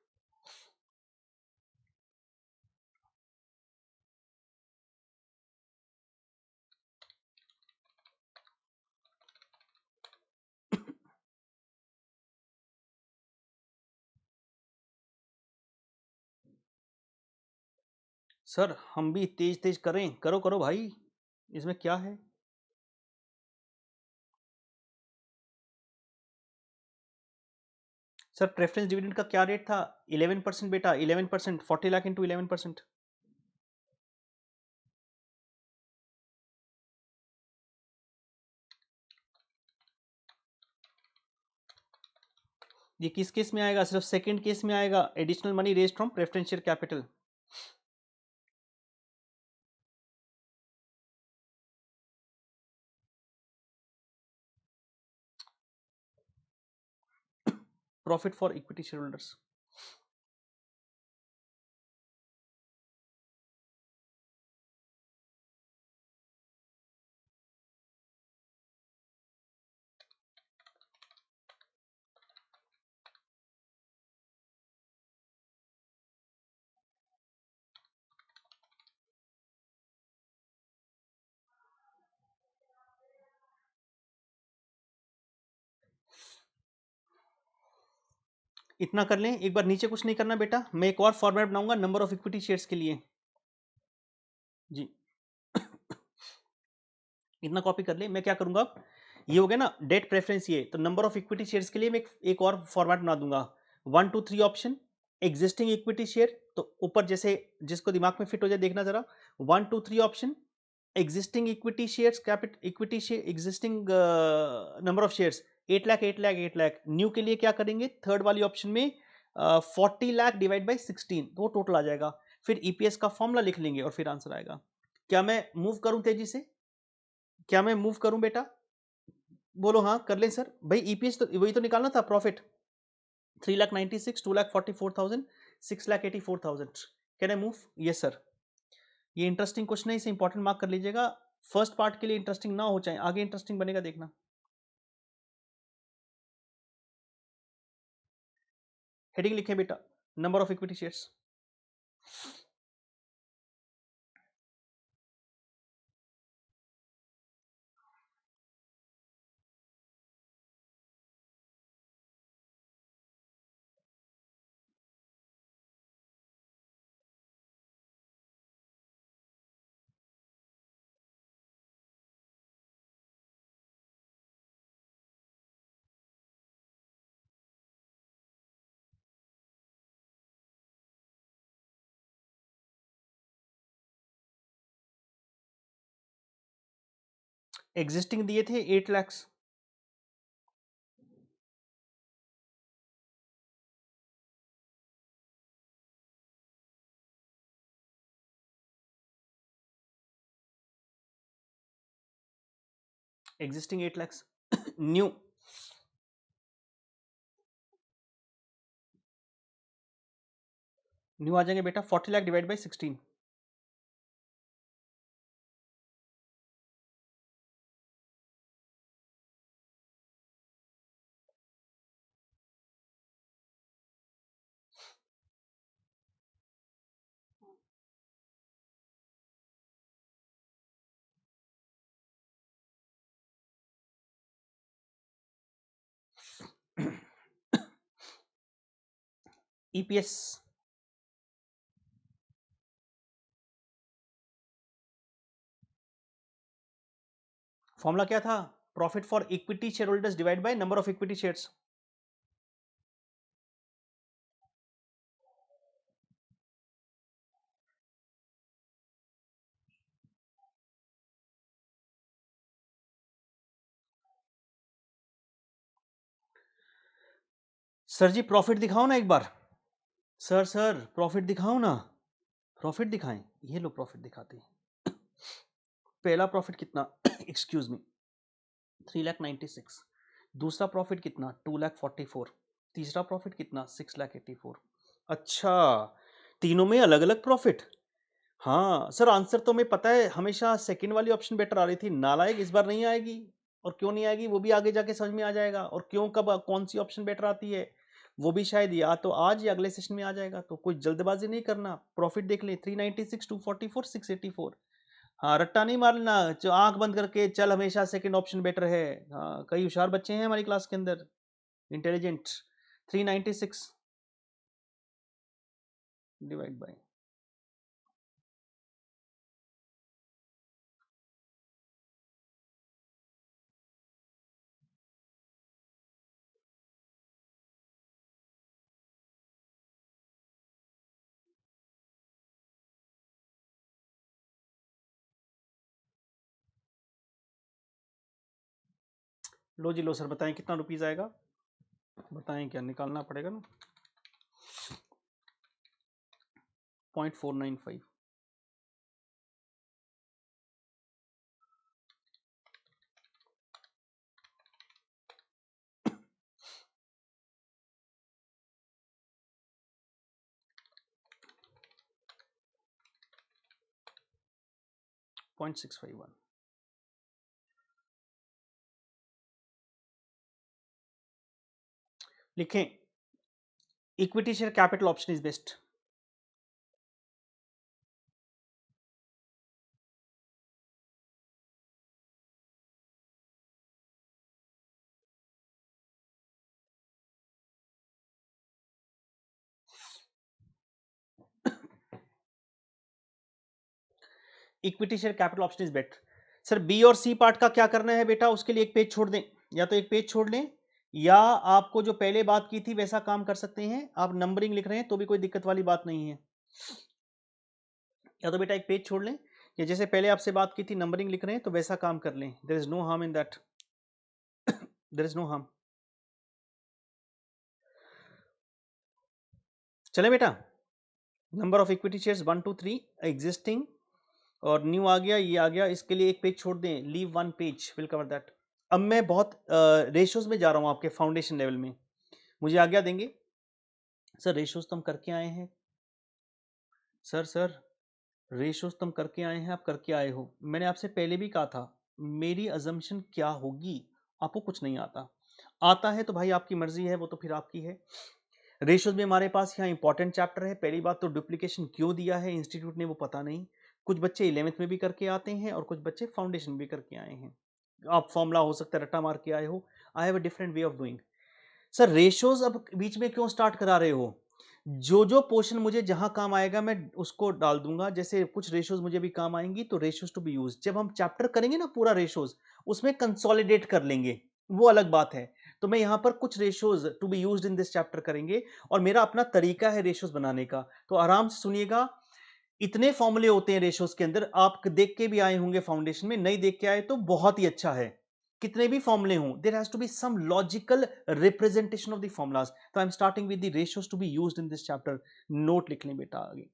सर हम भी तेज तेज करें, करो करो भाई, इसमें क्या है। सर प्रेफरेंस डिविडेंड का क्या रेट था? 11% बेटा, 11%, 40 लाख इंटू 11%। ये किस केस में आएगा? सिर्फ सेकंड केस में आएगा, additional money raised from preference share capital. Profit for equity share holders. इतना कर लें, एक बार नीचे कुछ नहीं करना बेटा, मैं एक और फॉर्मेट बनाऊंगा नंबर ऑफ इक्विटी शेयर्स के लिए जी। इतना कॉपी कर ले, मैं क्या करूंगा अब, ये हो गया ना डेट प्रेफरेंस, ये तो नंबर ऑफ इक्विटी शेयर्स के लिए मैं एक और फॉर्मेट बना दूंगा, 1 2 3 ऑप्शन एग्जिस्टिंग इक्विटी शेयर, तो ऊपर जैसे जिसको दिमाग में फिट हो जाए देखना जरा, 1 2 3 option existing equity shares, capital equity share existing number of shares 8 lakh 8 lakh 8 lakh, new के लिए क्या करेंगे थर्ड वाली ऑप्शन में 40 लाख डिवाइड बाई 16, तो वो टोटल आ जाएगा, फिर ईपीएस का फॉर्मूला लिख लेंगे और फिर आंसर आएगा। क्या मैं मूव करूं तेजी से, क्या मैं मूव करूं बेटा, बोलो हाँ कर लें सर, भाई ईपीएस तो वही तो निकालना था, profit 3,96,000, 2,44,000, 6,84,000, can I move, yes sir. ये इंटरेस्टिंग क्वेश्चन है, इसे इंपॉर्टेंट मार्क कर लीजिएगा, फर्स्ट पार्ट के लिए इंटरेस्टिंग ना हो चाहे आगे इंटरेस्टिंग बनेगा देखना। हेडिंग लिखे बेटा, number of equity shares. Existing दिए थे 8 lakh, existing 8 lakh, new new आ जाएंगे बेटा 40 lakh divide by 16, EPS formula क्या था, profit for equity share holders divide by number of equity shares. Sir जी प्रॉफिट दिखाओ ना एक बार, सर प्रॉफिट दिखाओ ना, प्रॉफिट दिखाएं, ये लो प्रॉफिट दिखाते हैं। पहला प्रॉफिट कितना एक्सक्यूज मी 3,96,000, दूसरा प्रॉफिट कितना 2,44,000, तीसरा प्रॉफिट कितना 6,84,000। अच्छा, तीनों में अलग अलग प्रॉफिट। हाँ सर आंसर तो हमें पता है, हमेशा सेकंड वाली ऑप्शन बेटर आ रही थी, नालायक इस बार नहीं आएगी, और क्यों नहीं आएगी वो भी आगे जाके समझ में आ जाएगा, और क्यों कब कौन सी ऑप्शन बेटर आती है वो भी शायद या तो आज या अगले सेशन में आ जाएगा, तो कोई जल्दबाजी नहीं करना, प्रॉफिट देख ले 396, 244, 684। हाँ रट्टा नहीं मारना, जो आंख बंद करके चल हमेशा सेकंड ऑप्शन बेटर है। हाँ कई होशियार बच्चे हैं हमारी क्लास के अंदर, इंटेलिजेंट। 396 डिवाइड बाय, लो जी लो सर, बताएं कितना रुपीज आएगा, बताएं क्या निकालना पड़ेगा ना, 0.495, 0.651। लिखें equity share capital option is best. Equity share capital option is better. Sir B और सी पार्ट का क्या करना है बेटा, उसके लिए एक पेज छोड़ दें, या तो एक पेज छोड़ लें, या आपको जो पहले बात की थी वैसा काम कर सकते हैं। आप नंबरिंग लिख रहे हैं तो भी कोई दिक्कत वाली बात नहीं है, या तो बेटा एक पेज छोड़ लें, या जैसे पहले आपसे बात की थी नंबरिंग लिख रहे हैं तो वैसा काम कर लें। There is no harm in that, there is no harm. चले बेटा, number of equity shares 1 2 3 existing और न्यू आ गया, ये आ गया, इसके लिए एक पेज छोड़ दें, leave one page, will cover that. अब मैं बहुत रेशियोज में जा रहा हूं आपके फाउंडेशन लेवल में, मुझे आज्ञा देंगे। सर रेशियोज तो हम करके आए हैं, सर रेशियोज तुम करके आए हैं, आप करके आए हो, मैंने आपसे पहले भी कहा था मेरी अजम्पशन क्या होगी, आपको कुछ नहीं आता, आता है तो भाई आपकी मर्जी है, वो तो फिर आपकी है। रेशियोज में हमारे पास यहाँ इंपॉर्टेंट चैप्टर है। पहली बात तो डुप्लीकेशन क्यों दिया है इंस्टीट्यूट ने वो पता नहीं, कुछ बच्चे 11th में भी करके आते हैं और कुछ बच्चे फाउंडेशन भी करके आए हैं। आप फॉर्मूला हो सकता है रट्टा मार के आए हो, I have a different way of doing. Sir ratios अब बीच में क्यों स्टार्ट करा रहे हो, जो जो पोर्शन मुझे जहां काम आएगा मैं उसको डाल दूंगा, जैसे कुछ रेशियोज मुझे भी काम आएंगी तो रेशियोज टू बी यूज जब हम चैप्टर करेंगे ना पूरा रेशियोज, उसमें कंसोलिडेट कर लेंगे, वो अलग बात है। तो मैं यहां पर कुछ ratios to be used in this chapter करेंगे, और मेरा अपना तरीका है रेशियोज बनाने का, तो आराम से सुनिएगा। इतने फॉर्मूले होते हैं रेशियोज के अंदर, आप देख के भी आए होंगे फाउंडेशन में, नहीं देख के आए तो बहुत ही अच्छा है। कितने भी फॉर्मूले हों, there has to be some logical representation of the formulas. तो I am starting with the ratios to be used in this chapter. Note लिख लें बेटा आगे,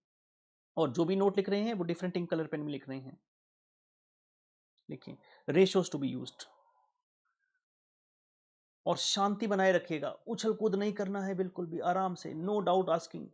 और जो भी नोट लिख रहे हैं वो डिफरेंट इंक कलर पेन में लिख रहे हैं, लिखिए रेशियोज टू बी यूज्ड, और शांति बनाए रखिएगा, उछल कूद नहीं करना है बिल्कुल भी, आराम से, नो डाउट आस्किंग,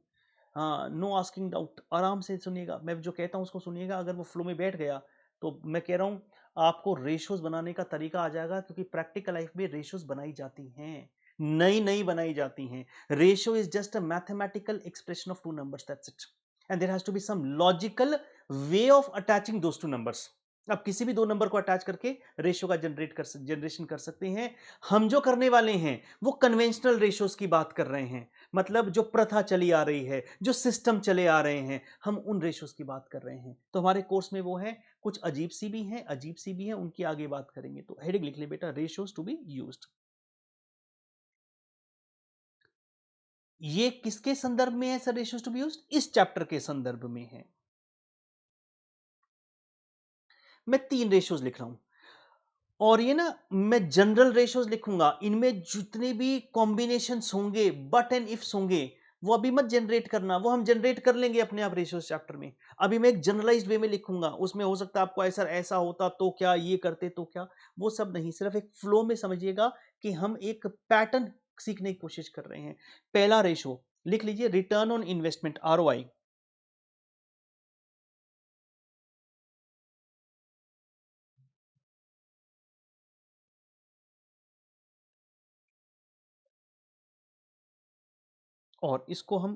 हाँ नो आस्किंग डाउट, आराम से सुनिएगा, मैं जो कहता हूँ उसको सुनिएगा। अगर वो फ्लो में बैठ गया तो मैं कह रहा हूँ आपको रेशियोज बनाने का तरीका आ जाएगा, क्योंकि प्रैक्टिकल लाइफ में रेशियोज बनाई जाती हैं, नई नई बनाई जाती हैं। Ratio is just a mathematical expression of two numbers, that's it, and there has to be some logical way of attaching those two numbers. आप किसी भी दो नंबर को अटैच करके रेशियो का जनरेशन कर सकते हैं। हम जो करने वाले हैं वो कन्वेंशनल रेशियोज की बात कर रहे हैं, मतलब जो प्रथा चली आ रही है, जो सिस्टम चले आ रहे हैं, हम उन रेशियोज की बात कर रहे हैं। तो हमारे कोर्स में वो है, कुछ अजीब सी भी हैं, अजीब सी भी हैं, उनकी आगे बात करेंगे। तो हेडिंग लिख ले बेटा, रेशियोज टू बी यूज्ड। ये किसके संदर्भ में है sir, ratios to be used? इस चैप्टर के संदर्भ में है। मैं 3 रेशियोज लिख रहा हूं, और ये ना मैं जनरल रेशियोज लिखूंगा, इनमें जितने भी कॉम्बिनेशंस होंगे, बट एंड इफ्स होंगे, वो अभी मत जनरेट करना, वो हम जनरेट कर लेंगे अपने आप रेशियोज चैप्टर में। अभी मैं एक जनरलाइज्ड वे में लिखूंगा, उसमें हो सकता है आपको ऐसा ऐसा होता तो क्या, ये करते तो क्या, वो सब नहीं, सिर्फ एक फ्लो में समझिएगा कि हम एक पैटर्न सीखने की कोशिश कर रहे हैं। पहला रेशियो लिख लीजिए, रिटर्न ऑन इन्वेस्टमेंट, ROI, और इसको हम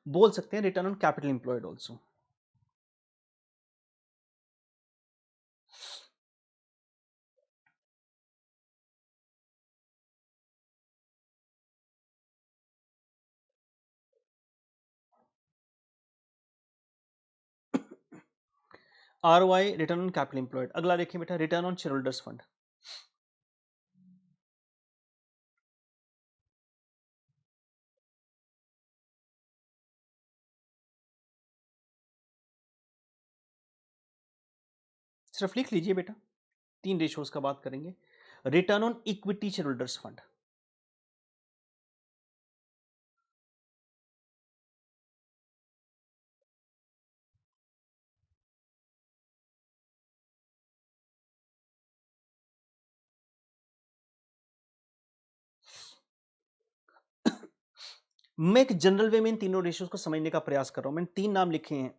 बोल सकते हैं return on capital employed also. ROI, return on capital employed. अगला देखिए बेटा, return on share holders fund. सिर्फ लिख लीजिए बेटा, 3 रेशियोज का बात करेंगे। Return on equity share holders fund, मैं एक जनरल वे में इन तीनों रेशियोज को समझने का प्रयास कर रहा हूं। मैंने 3 नाम लिखे हैं,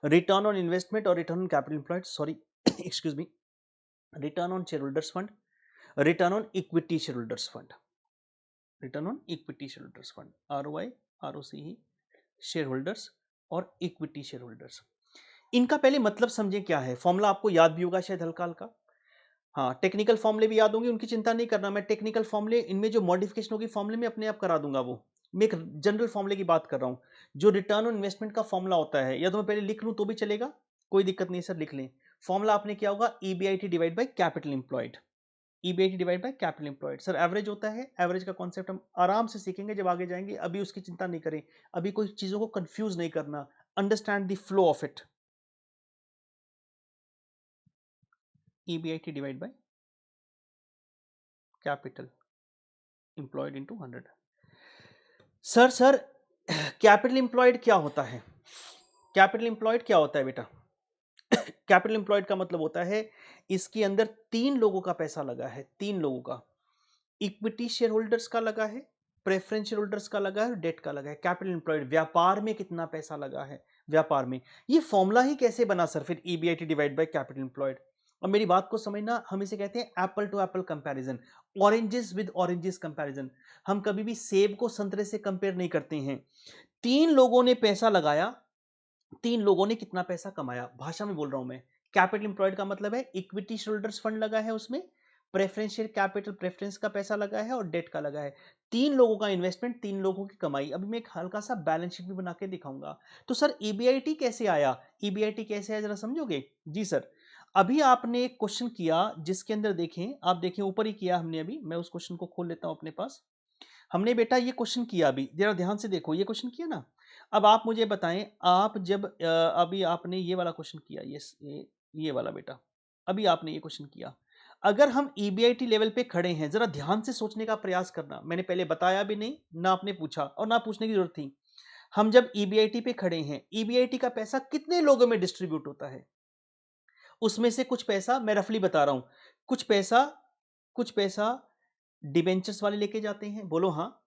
रिटर्न ऑन इन्वेस्टमेंट और return on capital employed, sorry excuse me, return on share holders fund, return on equity share holders fund, return on equity share holders fund, ROI, ROCE, share holders और equity share holders. इनका पहले मतलब समझें क्या है। Formula आपको याद भी होगा शायद हल्का हल्का, हाँ टेक्निकल फॉर्मूले भी याद होंगे, उनकी चिंता नहीं करना, मैं टेक्निकल फॉर्मूले इनमें जो मॉडिफिकेशन होगी फॉर्मूले में अपने आप करा दूंगा। वो मैं एक जनरल फॉर्मूले की बात कर रहा हूं, जो रिटर्न ऑन इन्वेस्टमेंट का फॉर्मूला होता है, या तो मैं पहले लिख लूं तो भी चलेगा, कोई दिक्कत नहीं सर, लिख लें। फॉर्मूला आपने क्या होगा, EBIT divide by capital employed, EBIT divide by capital employed. Sir average होता है, एवरेज का कॉन्सेप्ट हम आराम से सीखेंगे जब आगे जाएंगे, अभी उसकी चिंता नहीं करें, अभी कोई चीजों को कंफ्यूज नहीं करना, understand the flow of it. EBIT divide by capital employed into 100। Sir capital employed क्या होता है, कैपिटल एम्प्लॉयड क्या होता है बेटा? कैपिटल एम्प्लॉयड का मतलब होता है इसके अंदर 3 लोगों का पैसा लगा है, 3 लोगों का, इक्विटी शेयर होल्डर्स का लगा है, प्रेफरेंस शेयर होल्डर्स का लगा है, डेट का लगा है। कैपिटल एम्प्लॉयड, व्यापार में कितना पैसा लगा है, व्यापार में। ये फॉर्मूला ही कैसे बना सर फिर, EBIT divide by capital employed? और मेरी बात को समझना, हम इसे कहते हैं apple to apple comparison, oranges with oranges comparison. हम कभी भी सेब को संतरे से कंपेयर नहीं करते हैं। 3 लोगों ने पैसा लगाया, 3 लोगों ने कितना पैसा कमाया, भाषा में बोल रहा हूं मैं। कैपिटल एम्प्लॉयड का मतलब है इक्विटी शेयरहोल्डर्स फंड लगा है उसमें, प्रेफरेंस शेयर कैपिटल प्रेफरेंस का पैसा लगा है और डेट का लगा है। 3 लोगों का इन्वेस्टमेंट, 3 लोगों की कमाई। अभी मैं एक हल्का सा बैलेंस शीट भी बना के दिखाऊंगा। तो सर ईबीआईटी कैसे आया, ईबीआईटी कैसे आया जरा समझोगे? जी सर, अभी आपने एक क्वेश्चन किया जिसके अंदर देखें, आप देखें ऊपर ही किया हमने, अभी मैं उस क्वेश्चन को खोल लेता हूं अपने पास। हमने बेटा ये क्वेश्चन किया, अभी जरा ध्यान से देखो, ये क्वेश्चन किया ना। अब आप मुझे बताएं, आप जब अभी आपने ये वाला क्वेश्चन किया, ये वाला बेटा, अभी आपने ये क्वेश्चन किया। अगर हम ईबीआईटी लेवल पे खड़े हैं, जरा ध्यान से सोचने का प्रयास करना, मैंने पहले बताया भी नहीं ना, आपने पूछा और ना पूछने की जरूरत थी। हम जब ईबीआईटी पे खड़े हैं, ईबीआईटी का पैसा कितने लोगों में डिस्ट्रीब्यूट होता है? उसमें से कुछ पैसा मैं रफली बता रहा हूं, कुछ पैसा डिबेंचर्स वाले लेके जाते हैं, बोलो हाँ।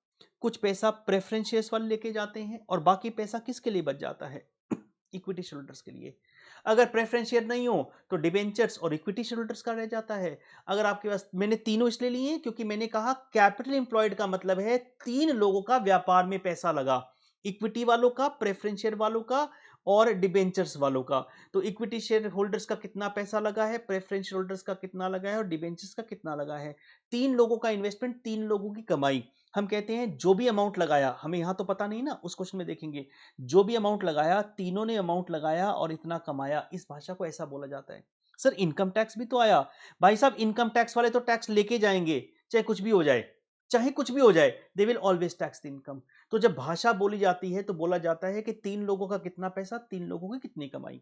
कुछ पैसा प्रेफरेंस शेयर्स वाले लेके जाते हैं और बाकी पैसा किसके लिए बच जाता है? इक्विटी शेयरहोल्डर्स के लिए। अगर प्रेफरेंस शेयर नहीं हो तो डिबेंचर्स और इक्विटी शेयरहोल्डर्स का रह जाता है। अगर आपके पास, मैंने तीनों इसलिए लिए हैं क्योंकि मैंने कहा कैपिटल एम्प्लॉयड का मतलब है 3 लोगों का व्यापार में पैसा लगा, इक्विटी वालों का, प्रेफरेंस शेयर वालों का और डिबेंचर्स वालों का। तो इक्विटी शेयर होल्डर्स का कितना पैसा लगा है, प्रेफरेंस शेयर होल्डर्स का कितना लगा है और डिबेंचर्स का कितना लगा है। 3 लोगों का इन्वेस्टमेंट, 3 लोगों की कमाई। हम कहते हैं जो भी अमाउंट लगाया, हमें यहां तो पता नहीं ना, उस क्वेश्चन में देखेंगे, जो भी अमाउंट लगाया, तीनों ने अमाउंट लगाया और इतना कमाया, इस भाषा को ऐसा बोला जाता है। सर इनकम टैक्स भी तो आया, भाई साहब इनकम टैक्स वाले तो टैक्स लेके जाएंगे, चाहे कुछ भी हो जाए, चाहे कुछ भी हो जाए, they will always tax the income. तो जब भाषा बोली जाती है तो बोला जाता है कि 3 लोगों का कितना पैसा, 3 लोगों की कितनी कमाई।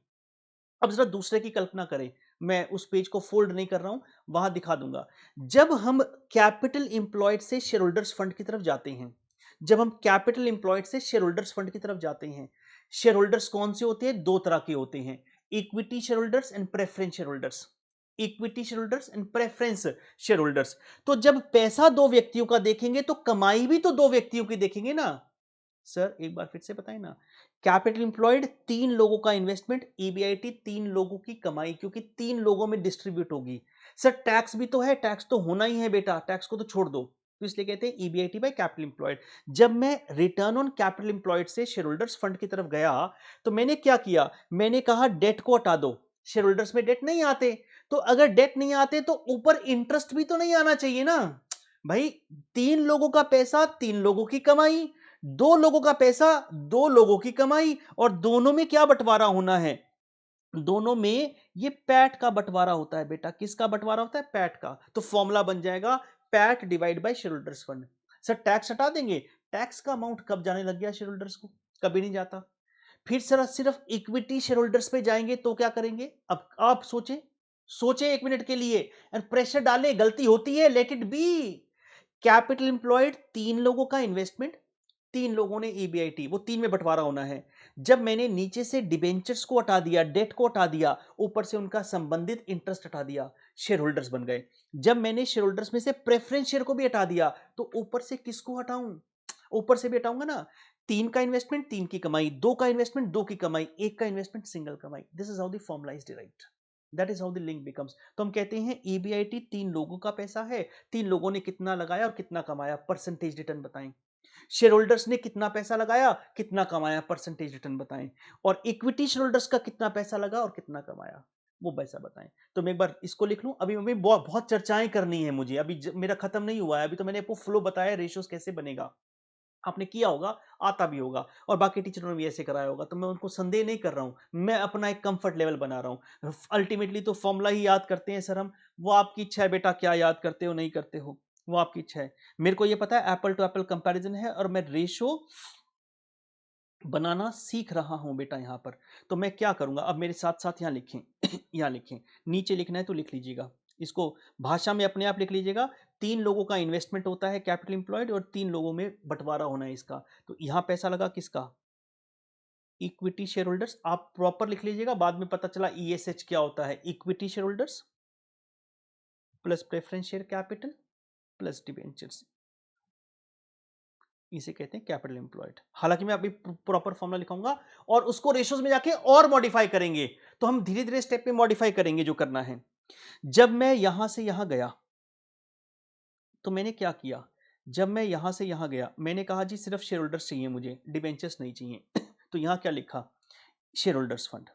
अब जरा दूसरे की कल्पना करें, मैं उस पेज को फोल्ड नहीं कर रहा हूं, वहां दिखा दूंगा। जब हम कैपिटल एम्प्लॉयड से शेयर होल्डर्स फंड की तरफ जाते हैं, जब हम कैपिटल एम्प्लॉयड से शेयर होल्डर्स फंड की तरफ जाते हैं, शेयर होल्डर्स कौन से होते हैं? 2 तरह के होते हैं, equity share holders and preference share holders, equity share holders and preference share holders. तो जब पैसा 2 व्यक्तियों का देखेंगे तो कमाई भी तो 2 व्यक्तियों की देखेंगे ना। सर एक बार फिर से बताएं ना, कैपिटल इंप्लॉयड 3 लोगों का इन्वेस्टमेंट, ईबीआईटी 3 लोगों की कमाई, क्योंकि 3 लोगों में डिस्ट्रीब्यूट होगी। सर टैक्स भी तो है, टैक्स तो होना ही है बेटा, टैक्स को तो छोड़ दो, तो इसलिए कहते हैं ईबीआईटी बाय कैपिटल इंप्लॉयड। जब मैं रिटर्न ऑन कैपिटल इंप्लॉयड से शेयर होल्डर्स फंड की तरफ गया तो मैंने क्या किया, मैंने कहा डेट को हटा दो, शेयर होल्डर्स में डेट नहीं आते, तो अगर डेट नहीं आते तो ऊपर इंटरेस्ट भी तो नहीं आना चाहिए ना भाई। 3 लोगों का पैसा, 3 लोगों की कमाई, 2 लोगों का पैसा, 2 लोगों की कमाई, और दोनों में क्या बंटवारा होना है? दोनों में ये पैट का बंटवारा होता है बेटा। किसका बंटवारा होता है? पैट का। तो फॉर्मूला बन जाएगा PAT divide by share holders fund. Sir tax हटा देंगे, टैक्स का अमाउंट कब जाने लग गया शेयर होल्डर्स को? कभी नहीं जाता। फिर सर सिर्फ इक्विटी शेयर होल्डर्स पे जाएंगे तो क्या करेंगे? अब आप सोचें, सोचें 1 मिनट के लिए और प्रेशर डालें, गलती होती है, let it be. Capital employed 3 लोगों का इन्वेस्टमेंट, 3 लोगों ने ईबीआईटी, वो 3 में बंटवारा होना है। जब मैंने नीचे से डिबेंचर्स को हटा दिया, डेट को हटा दिया, ऊपर से उनका संबंधित इंटरेस्ट हटा दिया, शेयर होल्डर्स बन गए। जब मैंने शेयर होल्डर्स में से प्रेफरेंस शेयर को भी हटा दिया तो ऊपर से किसको हटाऊं? ऊपर से भी हटाऊंगा ना। 3 का इन्वेस्टमेंट 3 की कमाई, 2 का इन्वेस्टमेंट 2 की कमाई, 1 का इन्वेस्टमेंट सिंगल कमाई। This is how the formula is derived, that is how the link becomes. तो हम कहते हैं ईबीआईटी 3 लोगों का पैसा है, 3 लोगों ने कितना लगाया और कितना कमाया, परसेंटेज रिटर्न बताएं। शेयर होल्डर्स ने कितना पैसा लगाया, कितना कमाया, परसेंटेज रिटर्न बताएं। और इक्विटी शेयर होल्डर्स का कितना पैसा लगा और कितना कमाया, वो पैसा बताएं। तो मैं एक बार इसको लिख लूं, अभी अभी बहुत बहुत चर्चाएं करनी है मुझे, अभी मेरा खत्म नहीं हुआ है, अभी तो मैंने आपको फ्लो बताया रेशियोज कैसे बनेगा। आपने किया होगा, आता भी होगा, और बाकी टीचरों ने भी ऐसे कराया होगा, तो मैं उनको संदेह नहीं कर रहा हूं, मैं अपना एक कंफर्ट लेवल बना रहा हूं। अल्टीमेटली तो फॉर्मूला ही याद करते हैं सर हम, वो आपकी इच्छा है बेटा, क्या याद करते हो नहीं करते हो, वो आपकी इच्छा है। मेरे को ये पता है एप्पल टू एप्पल कंपैरिजन है, और मैं रेशो बनाना सीख रहा हूं बेटा यहां पर। तो मैं क्या करूंगा, अब मेरे साथ साथ यहां लिखें यहां लिखें, नीचे लिखना है तो लिख लीजिएगा, इसको भाषा में अपने आप लिख लीजिएगा। 3 लोगों का इन्वेस्टमेंट होता है कैपिटल एम्प्लॉयड, और 3 लोगों में बंटवारा होना है इसका। तो यहां पैसा लगा किसका, इक्विटी शेयर होल्डर्स। आप प्रॉपर लिख लीजिएगा, बाद में पता चला ईएसएच क्या होता है, equity share holders plus preference share capital plus debentures, इसे कहते हैं कैपिटल एम्प्लॉयड। हालांकि मैं अभी प्रॉपर फॉर्मूला लिखाऊंगा, और उसको रेशोज में जाके और मॉडिफाई करेंगे, तो हम धीरे धीरे स्टेप में मॉडिफाई करेंगे जो करना है। जब मैं यहां से यहां गया तो मैंने क्या किया, जब मैं यहां से यहां गया मैंने कहा जी सिर्फ शेयर होल्डर्स चाहिए मुझे, डिबेंचर्स नहीं चाहिए तो यहां क्या लिखा, शेयर होल्डर्स फंड।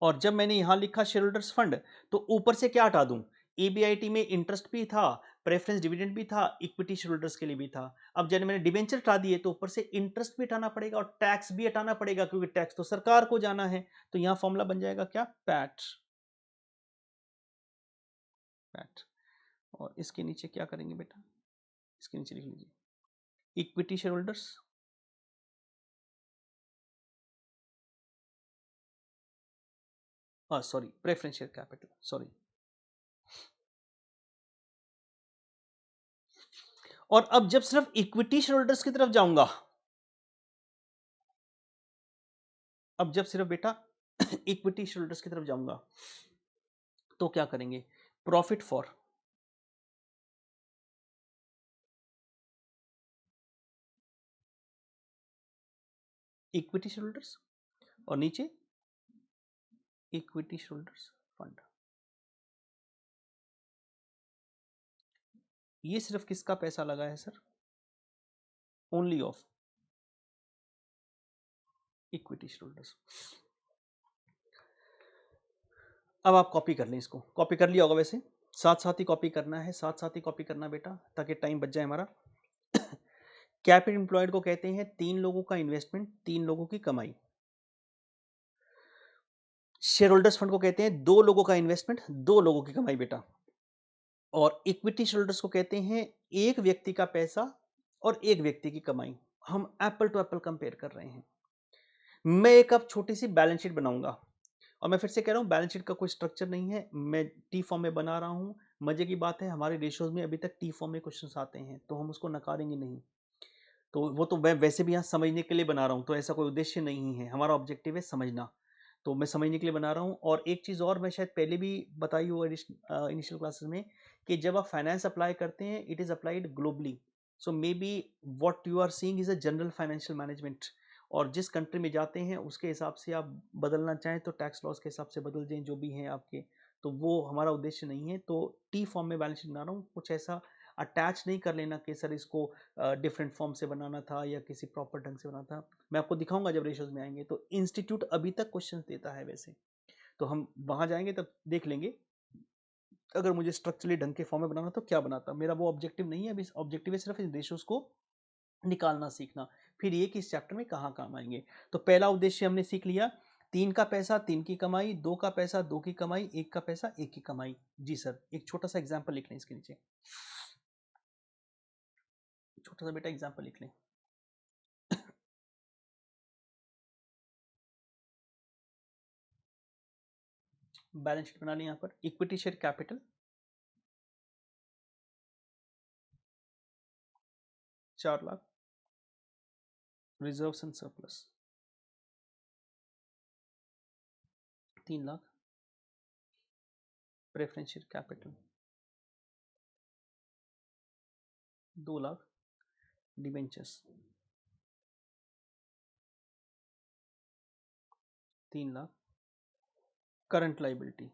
और जब मैंने यहां लिखा शेयर होल्डर्स फंड, तो ऊपर से क्या हटा दूं, एबीआईटी में इंटरेस्ट भी था, प्रेफरेंस डिविडेंड भी था, इक्विटी शेयर होल्डर्स के लिए भी था। अब जब मैंने डिबेंचर हटा दिए तो ऊपर से इंटरेस्ट भी हटाना पड़ेगा और टैक्स भी हटाना पड़ेगा, क्योंकि टैक्स तो सरकार को जाना है। तो यहां फॉर्मूला बन जाएगा क्या, पैट। पैट। और इसके नीचे क्या करेंगे बेटा, इसके नीचे लिख लीजिए equity share holders sorry preference share capital, sorry. और अब जब सिर्फ इक्विटी शेयर होल्डर्स की तरफ जाऊंगा, अब जब सिर्फ बेटा इक्विटी शेयर होल्डर्स की तरफ जाऊंगा तो क्या करेंगे, profit for equity share holders, और नीचे इक्विटी शेयर होल्डर्स फंड। ये सिर्फ किसका पैसा लगा है sir, only of equity share holders. अब आप कॉपी कर लें, इसको कॉपी कर लिया होगा वैसे, साथ साथ ही कॉपी करना है, साथ साथ ही कॉपी करना बेटा, ताकि टाइम बच जाए हमारा। कैपिटल एम्प्लॉयड को कहते हैं 3 लोगों का इन्वेस्टमेंट, 3 लोगों की कमाई। शेयर होल्डर्स फंड को कहते हैं 2 लोगों का इन्वेस्टमेंट, 2 लोगों की कमाई बेटा। और इक्विटी शेयर होल्डर्स को कहते हैं एक व्यक्ति का पैसा और एक व्यक्ति की कमाई। हम एप्पल टू एप्पल कंपेयर कर रहे हैं। मैं एक अब छोटी सी बैलेंस शीट बनाऊंगा, और मैं फिर से कह रहा हूं बैलेंस शीट का कोई स्ट्रक्चर नहीं है, मैं टी फॉर्म में बना रहा हूं। मजे की बात है हमारे रेशियोज में अभी तक टी फॉर्म में क्वेश्चंस आते हैं, तो हम उसको नकारेंगे नहीं। तो वो तो मैं वैसे भी यहाँ समझने के लिए बना रहा हूँ, तो ऐसा कोई उद्देश्य नहीं है, हमारा ऑब्जेक्टिव है समझना। तो मैं समझने के लिए बना रहा हूँ। और एक चीज़ और मैं शायद पहले भी बताई हो इनिशियल क्लासेस में, कि जब आप फाइनेंस अप्लाई करते हैं it is applied globally. So may be what you are seeing is a general financial management, और जिस कंट्री में जाते हैं उसके हिसाब से आप बदलना चाहें तो टैक्स लॉस के हिसाब से बदल दें जो भी हैं आपके। तो वो हमारा उद्देश्य नहीं है। तो टी फॉर्म में बैलेंस शीट बना रहा हूँ, कुछ ऐसा अटैच नहीं कर लेना कि सर इसको डिफरेंट फॉर्म से बनाना था या किसी प्रॉपर ढंग से बनाना था। मैं आपको दिखाऊंगा जब रेशियोज में आएंगे। तो इंस्टीट्यूट अभी तक क्वेश्चंस देता है वैसे, तो हम वहां जाएंगे तब देख लेंगे अगर मुझे स्ट्रक्चरली ढंग के फॉर्म में बनाना तो क्या बनाता। मेरा वो ऑब्जेक्टिव नहीं है, अभी ऑब्जेक्टिव है सिर्फ इन रेशियोज को निकालना सीखना, फिर ये कि इस चैप्टर में कहाँ काम आएंगे। तो पहला उद्देश्य हमने सीख लिया, 3 का पैसा 3 की कमाई, 2 का पैसा 2 की कमाई, 1 का पैसा 1 की कमाई। जी सर, एक छोटा सा एग्जाम्पल लिख लें इसके नीचे, छोटा सा बेटा एग्जाम्पल लिख लें। बैलेंस शीट बना लें, यहाँ पर equity share capital 4 lakh, reserves and surplus 3 lakh, preference share capital 2 lakh, debentures 3 lakh, current liability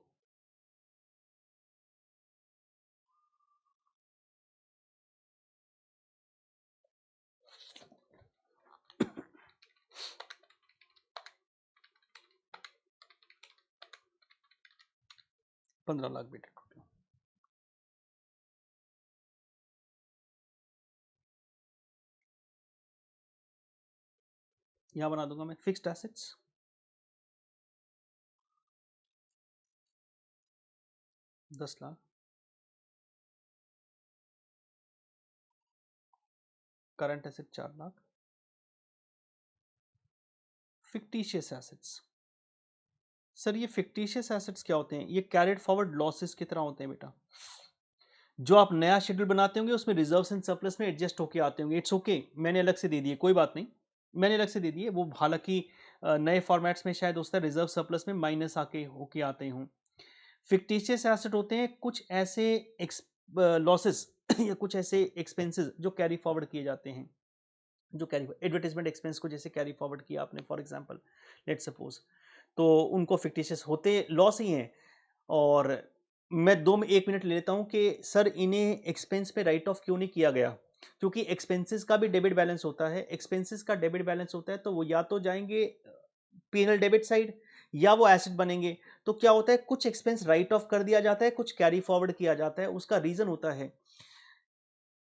15 lakh बेटा। यहां बना दूंगा मैं fixed assets, ₹10,00,000, current asset 4,00,000, fictitious assets. Sir ये फिक्टिशियस एसेट्स क्या होते हैं? ये कैरिड फॉरवर्ड लॉसेस की तरह होते हैं बेटा। जो आप नया शेड्यूल बनाते होंगे उसमें रिजर्व्स एंड सरप्लस में एडजस्ट होके आते होंगे। इट्स ओके, मैंने अलग से दे दिए, कोई बात नहीं, मैंने अलग से दे दिए वो। हालांकि नए फॉर्मेट्स में शायद उसका रिजर्व सरप्लस में माइनस आके होके आते हूँ। फिक्टिशियस एसेट होते हैं कुछ ऐसे लॉसेस या कुछ ऐसे एक्सपेंसेस जो कैरी फॉरवर्ड किए जाते हैं, जो कैरी एडवर्टाइजमेंट एक्सपेंस को जैसे कैरी फॉरवर्ड किया आपने फॉर एग्जांपल, लेट सपोज, तो उनको फिक्टिशियस होते लॉस ही हैं। और मैं 1 मिनट ले लेता हूं कि सर इन्हें एक्सपेंस पे राइट ऑफ क्यों नहीं किया गया, क्योंकि एक्सपेंसेस का भी डेबिट बैलेंस होता है। एक्सपेंसेस का डेबिट बैलेंस होता है तो वो या तो जाएंगे पीएनएल डेबिट साइड या वो एसेट बनेंगे। तो क्या होता है, कुछ एक्सपेंस राइट ऑफ कर दिया जाता है, कुछ कैरी फॉरवर्ड किया जाता है। उसका रीजन होता है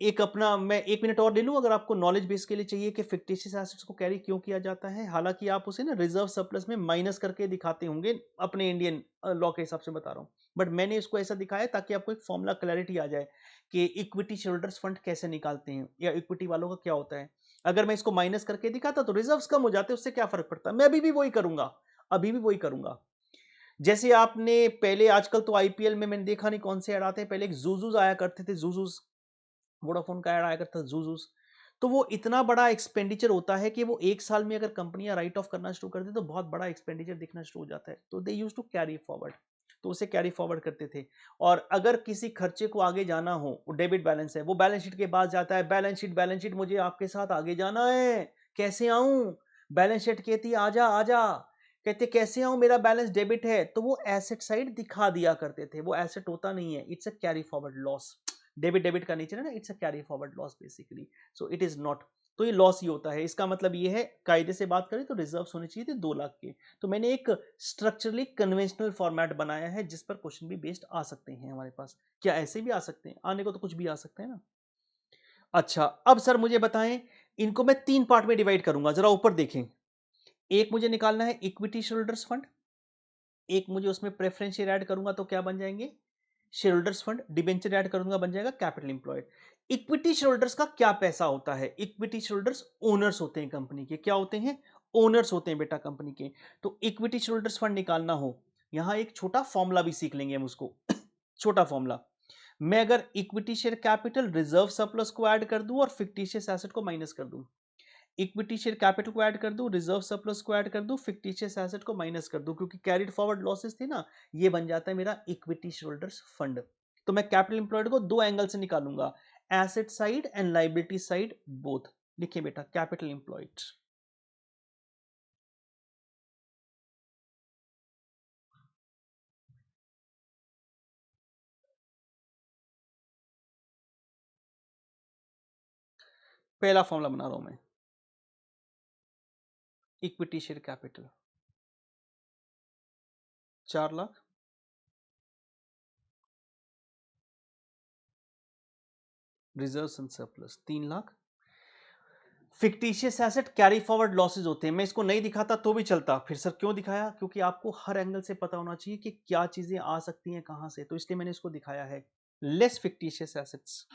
एक अपना, मैं 1 मिनट और ले लूं अगर आपको नॉलेज बेस के लिए चाहिए कि फिक्टिशियस एसेट्स को कैरी क्यों किया जाता है। हालांकि आप उसे ना रिजर्व सरप्लस में माइनस करके दिखाते होंगे, अपने इंडियन लॉ के हिसाब से बता रहा हूं, बट मैंने इसको ऐसा दिखाया ताकि आपको एक फॉर्मूला क्लैरिटी आ जाए कि इक्विटी शेयरहोल्डर्स फंड कैसे निकालते हैं या इक्विटी वालों का क्या होता है। अगर मैं इसको माइनस करके दिखाता तो रिजर्व्स कम हो जाते, उससे क्या फर्क पड़ता है। मैं अभी भी वही करूंगा, अभी भी वही करूंगा। जैसे आपने पहले, आजकल तो आईपीएल में मैंने देखा नहीं कौन से ऐड आते हैं, पहले एक जूजूस आया करते थे, जूजूस, वोडाफोन का ऐड आया करता था जूजूस। तो वो इतना बड़ा एक्सपेंडिचर होता है कि वो एक साल में अगर कंपनियां राइट ऑफ करना शुरू कर दे तो बहुत बड़ा एक्सपेंडिचर दिखना शुरू हो जाता है। तो दे यूज टू कैरी फॉरवर्ड, तो उसे कैरी फॉरवर्ड करते थे। और अगर किसी खर्चे को आगे जाना हो, वो डेबिट बैलेंस है, वो बैलेंस शीट के बाद जाता है, बैलेंस शीट, बैलेंस शीट, मुझे आपके साथ आगे जाना है, कैसे आऊं? बैलेंस शीट कहती है आजा आजा, कहते कैसे आऊं, मेरा बैलेंस डेबिट है, तो वो एसेट साइड दिखा दिया करते थे। वो एसेट होता नहीं है, it's a carry forward loss. Debit debit का नेचर है ना, it's a carry forward loss basically, so it is not. तो ये लॉस ही होता है। इसका मतलब ये है, कायदे से बात करें तो रिजर्व्स होने चाहिए थे 2 लाख के। तो मैंने एक स्ट्रक्चरली कन्वेंशनल फॉर्मेट बनाया है जिस पर क्वेश्चन भी बेस्ड आ सकते हैं हमारे पास। क्या ऐसे भी आ सकते हैं? आने को तो कुछ भी आ सकते हैं ना। अच्छा, अब सर मुझे बताएं, इनको मैं 3 पार्ट में डिवाइड करूंगा, जरा ऊपर देखें। एक मुझे निकालना है इक्विटी शेयरहोल्डर्स फंड, एक मुझे उसमें प्रेफरेंस शेयर ऐड करूंगा तो क्या बन जाएंगे, शेयरहोल्डर्स फंड। डिबेंचर ऐड करूंगा बन जाएगा कैपिटल एम्प्लॉयड। इक्विटी शेयरहोल्डर्स का क्या पैसा होता है? इक्विटी शेयरहोल्डर्स ओनर्स होते हैं कंपनी के। क्या होते हैं? ओनर्स होते हैं बेटा कंपनी के। तो इक्विटी शेयरहोल्डर्स फंड निकालना हो, यहां एक छोटा फॉर्मूला भी सीख लेंगे हम उसको छोटा फॉर्मूला। मैं अगर equity share capital reserve surplus को ऐड कर दूं और फिक्टिशियस एसेट को माइनस कर दूं, इक्विटी शेयर कैपिटल को ऐड कर दूं, रिजर्व सरप्लस को ऐड कर दूं, फिक्टिशियस एसेट को माइनस कर दूं, क्योंकि कैरिड फॉरवर्ड लॉसेस थे ना, ये बन जाता है मेरा इक्विटी शेयरहोल्डर्स फंड। तो मैं कैपिटल एम्प्लॉयड को 2 एंगल से निकालूंगा, asset side and liability side both. लिखिए बेटा कैपिटल एम्प्लॉयड, पहला फॉर्मूला बना रहा हूं मैं, equity share capital 4 lakh, reserve and surplus 3 lakh, fictitious asset carry forward losses होते हैं। मैं इसको नहीं दिखाता तो भी चलता, फिर सर क्यों दिखाया? क्योंकि आपको हर एंगल से पता होना चाहिए कि क्या चीजें आ सकती हैं कहां से, तो इसलिए मैंने इसको दिखाया है। लेस फिक्टिशियस एसेट्स,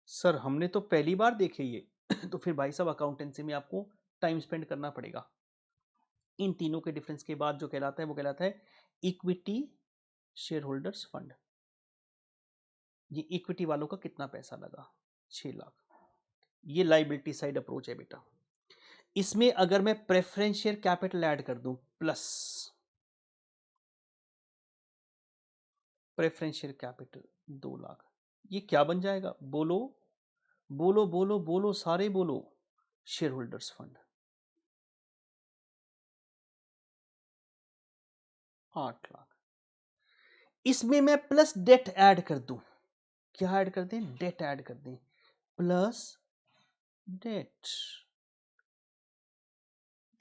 सर हमने तो पहली बार देखे ये तो फिर भाई साहब अकाउंटेंसी में आपको टाइम स्पेंड करना पड़ेगा। इन तीनों के डिफरेंस के बाद जो कहलाता है वो कहलाता है इक्विटी शेयर होल्डर्स फंड। ये इक्विटी वालों का कितना पैसा लगा, 6 लाख। ये लाइबिलिटी साइड अप्रोच है बेटा। इसमें अगर मैं प्रेफरेंस शेयर कैपिटल ऐड कर दूं plus preference share capital 2 lakh, ये क्या बन जाएगा? बोलो बोलो बोलो बोलो, सारे बोलो। Share holders fund 8 lakh. इसमें मैं प्लस डेट ऐड कर दूं, क्या ऐड कर दें? डेट ऐड कर दें, प्लस डेट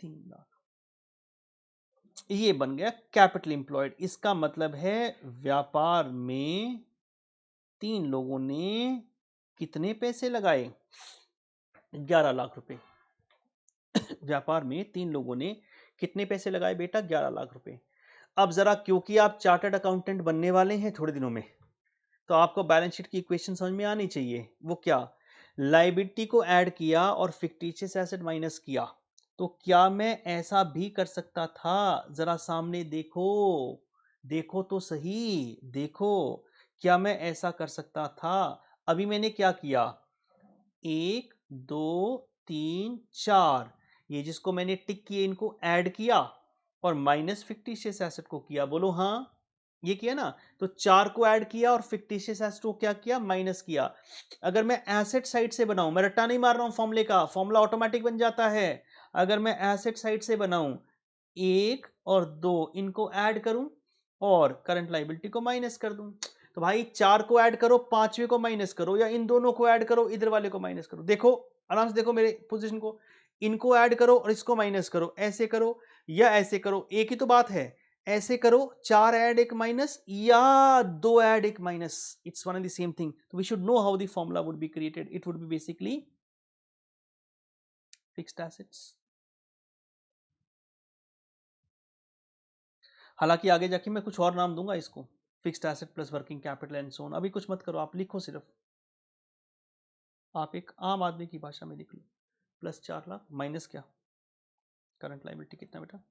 3 लाख। ये बन गया कैपिटल एम्प्लॉयड। इसका मतलब है व्यापार में 3 लोगों ने कितने पैसे लगाए? 11 लाख रुपए। व्यापार में 3 लोगों ने कितने पैसे लगाए बेटा? 11 लाख रुपए। अब जरा, क्योंकि आप चार्टर्ड अकाउंटेंट बनने वाले हैं थोड़े दिनों में, तो आपको बैलेंस शीट की इक्वेशन समझ में आनी चाहिए। वो क्या? लायबिलिटी को ऐड किया और फिक्टिशियस एसेट माइनस किया। तो क्या मैं ऐसा भी कर सकता था? जरा सामने देखो, देखो तो सही, देखो। क्या मैं ऐसा कर सकता था? अभी मैंने क्या किया? 1 2 3 4, ये जिसको मैंने टिक किए इनको ऐड किया और माइनस फिक्टिशियस एसेट को किया। बोलो हाँ, ये किया ना। तो 4 को ऐड किया और फिक्टिशियस एसेट को क्या किया? माइनस किया। अगर मैं एसेट साइड से बनाऊं, मैं रट्टा नहीं मार रहा हूं फॉर्मूले का, फॉर्मूला ऑटोमेटिक बन जाता है। अगर मैं एसेट साइड से बनाऊं, 1 और 2 इनको ऐड करूं और करंट लायबिलिटी को माइनस कर दूं, तो भाई 4 को ऐड करो, 5वें को माइनस करो, या इन दोनों को ऐड करो, इधर वाले को माइनस करो। देखो आराम से, देखो मेरे पोजीशन को, इनको ऐड करो और इसको माइनस करो, ऐसे करो या ऐसे करो, एक ही तो बात है। ऐसे करो, 4 ऐड 1 माइनस, या 2 add 1 minus, it's one and the same thing. We should know how the formula would be created. It would be basically fixed assets. हालांकि आगे जाके मैं कुछ और नाम दूंगा इसको, fixed asset plus working capital and so on. अभी कुछ मत करो, आप लिखो सिर्फ, आप एक आम आदमी की भाषा में लिख लो। प्लस 4 लाख माइनस क्या? करंट लायबिलिटी कितना बेटा?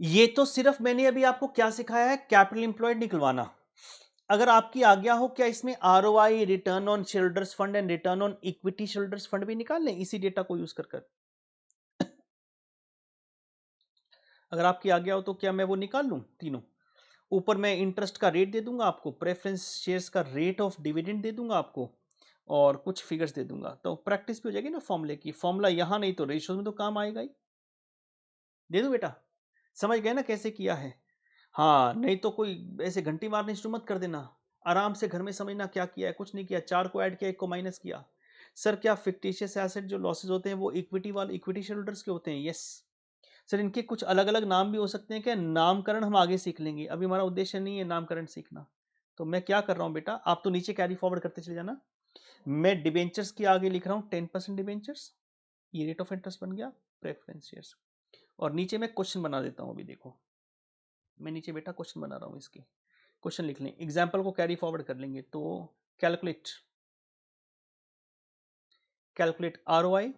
ये तो सिर्फ मैंने अभी आपको क्या सिखाया है? कैपिटल इंप्लॉयड निकलवाना। अगर आपकी आज्ञा हो, क्या इसमें ROI, return on shareholders fund and return on equity shareholders fund भी निकाल लें इसी डेटा को यूज कर? अगर आपकी आज्ञा हो तो क्या मैं वो निकाल लूं तीनों? ऊपर मैं इंटरेस्ट का रेट दे दूंगा आपको, प्रेफरेंस शेयर्स का रेट ऑफ डिविडेंड दे दूंगा आपको, और कुछ फिगर्स दे दूंगा, तो प्रैक्टिस भी हो जाएगी ना फॉर्मूले की। फॉर्मूला यहां नहीं तो रेशियोज में तो काम आएगा ही। दे दूं बेटा? समझ गए ना कैसे किया है? हाँ, नहीं तो कोई ऐसे घंटी मारने शुरू मत कर देना। आराम से घर में समझना क्या किया है। कुछ नहीं किया, 4 को ऐड किया, 1 को माइनस किया। सर क्या फिक्टिशियस एसेट जो लॉसेज होते हैं वो इक्विटी वाले, इक्विटी शेयर होल्डर्स के होते हैं? Yes sir. इनके कुछ अलग अलग नाम भी हो सकते हैं क्या? नामकरण हम आगे सीख लेंगे, अभी हमारा उद्देश्य नहीं है नामकरण सीखना। तो मैं क्या कर रहा हूं बेटा, आप तो नीचे कैरी फॉरवर्ड करते चले जाना। मैं डिबेंचर्स के आगे लिख रहा हूं 10% डिबेंचर्स, ये रेट ऑफ इंटरेस्ट बन गया प्रेफरेंस शेयर्स। और नीचे मैं क्वेश्चन बना देता हूं। अभी देखो, मैं नीचे बेटा क्वेश्चन बना रहा हूं, इसके क्वेश्चन लिख लें, एग्जाम्पल को कैरी फॉरवर्ड कर लेंगे। तो कैलकुलेट, कैलकुलेट आरओआई,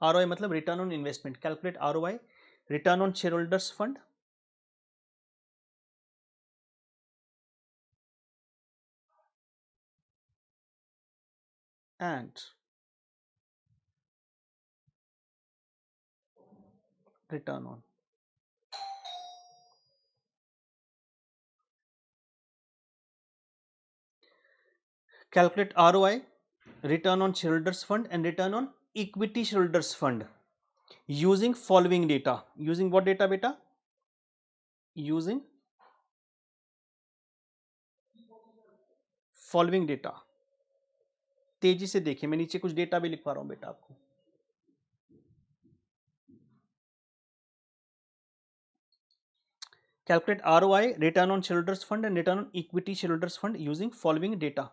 आरओआई मतलब return on investment. Calculate ROI, return on share holders fund and return on, calculate ROI, return on shareholders fund and return on equity shareholders fund using following data. Using what data beta? Using following data. तेजी से देखिए, मैं नीचे कुछ data भी लिखवा रहा हूं बेटा आपको। Calculate ROI, return on shareholders fund and return on equity shareholders fund using following data.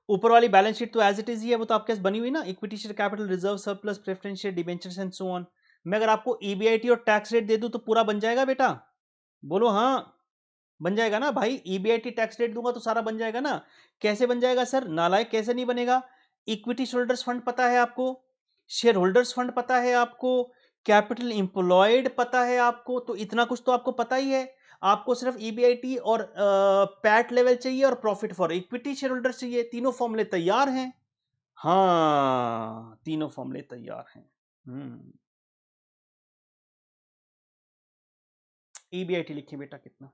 ऊपर वाली बैलेंस शीट तो एज इट इज ही है, वो तो आपके पास बनी हुई ना, equity share capital reserve surplus preference share debentures and so on. मैं अगर आपको ईबीआईटी और टैक्स रेट दे दूं तो पूरा बन जाएगा बेटा? बोलो हाँ, बन जाएगा ना भाई। ईबीआईटी टैक्स रेट दूंगा तो सारा बन जाएगा ना। कैसे बन जाएगा सर? नालायक, कैसे नहीं बनेगा? इक्विटी होल्डर्स फंड पता है आपको, शेयर होल्डर्स फंड पता है आपको, कैपिटल इंप्लॉयड पता है आपको, तो इतना कुछ तो आपको पता ही है। आपको सिर्फ ईबीआईटी और पैट लेवल चाहिए और profit for equity share holders चाहिए। तीनों फॉर्मूले तैयार हैं। हाँ, तीनों फॉर्मूले तैयार हैं। ईबीआईटी लिखिए बेटा कितना?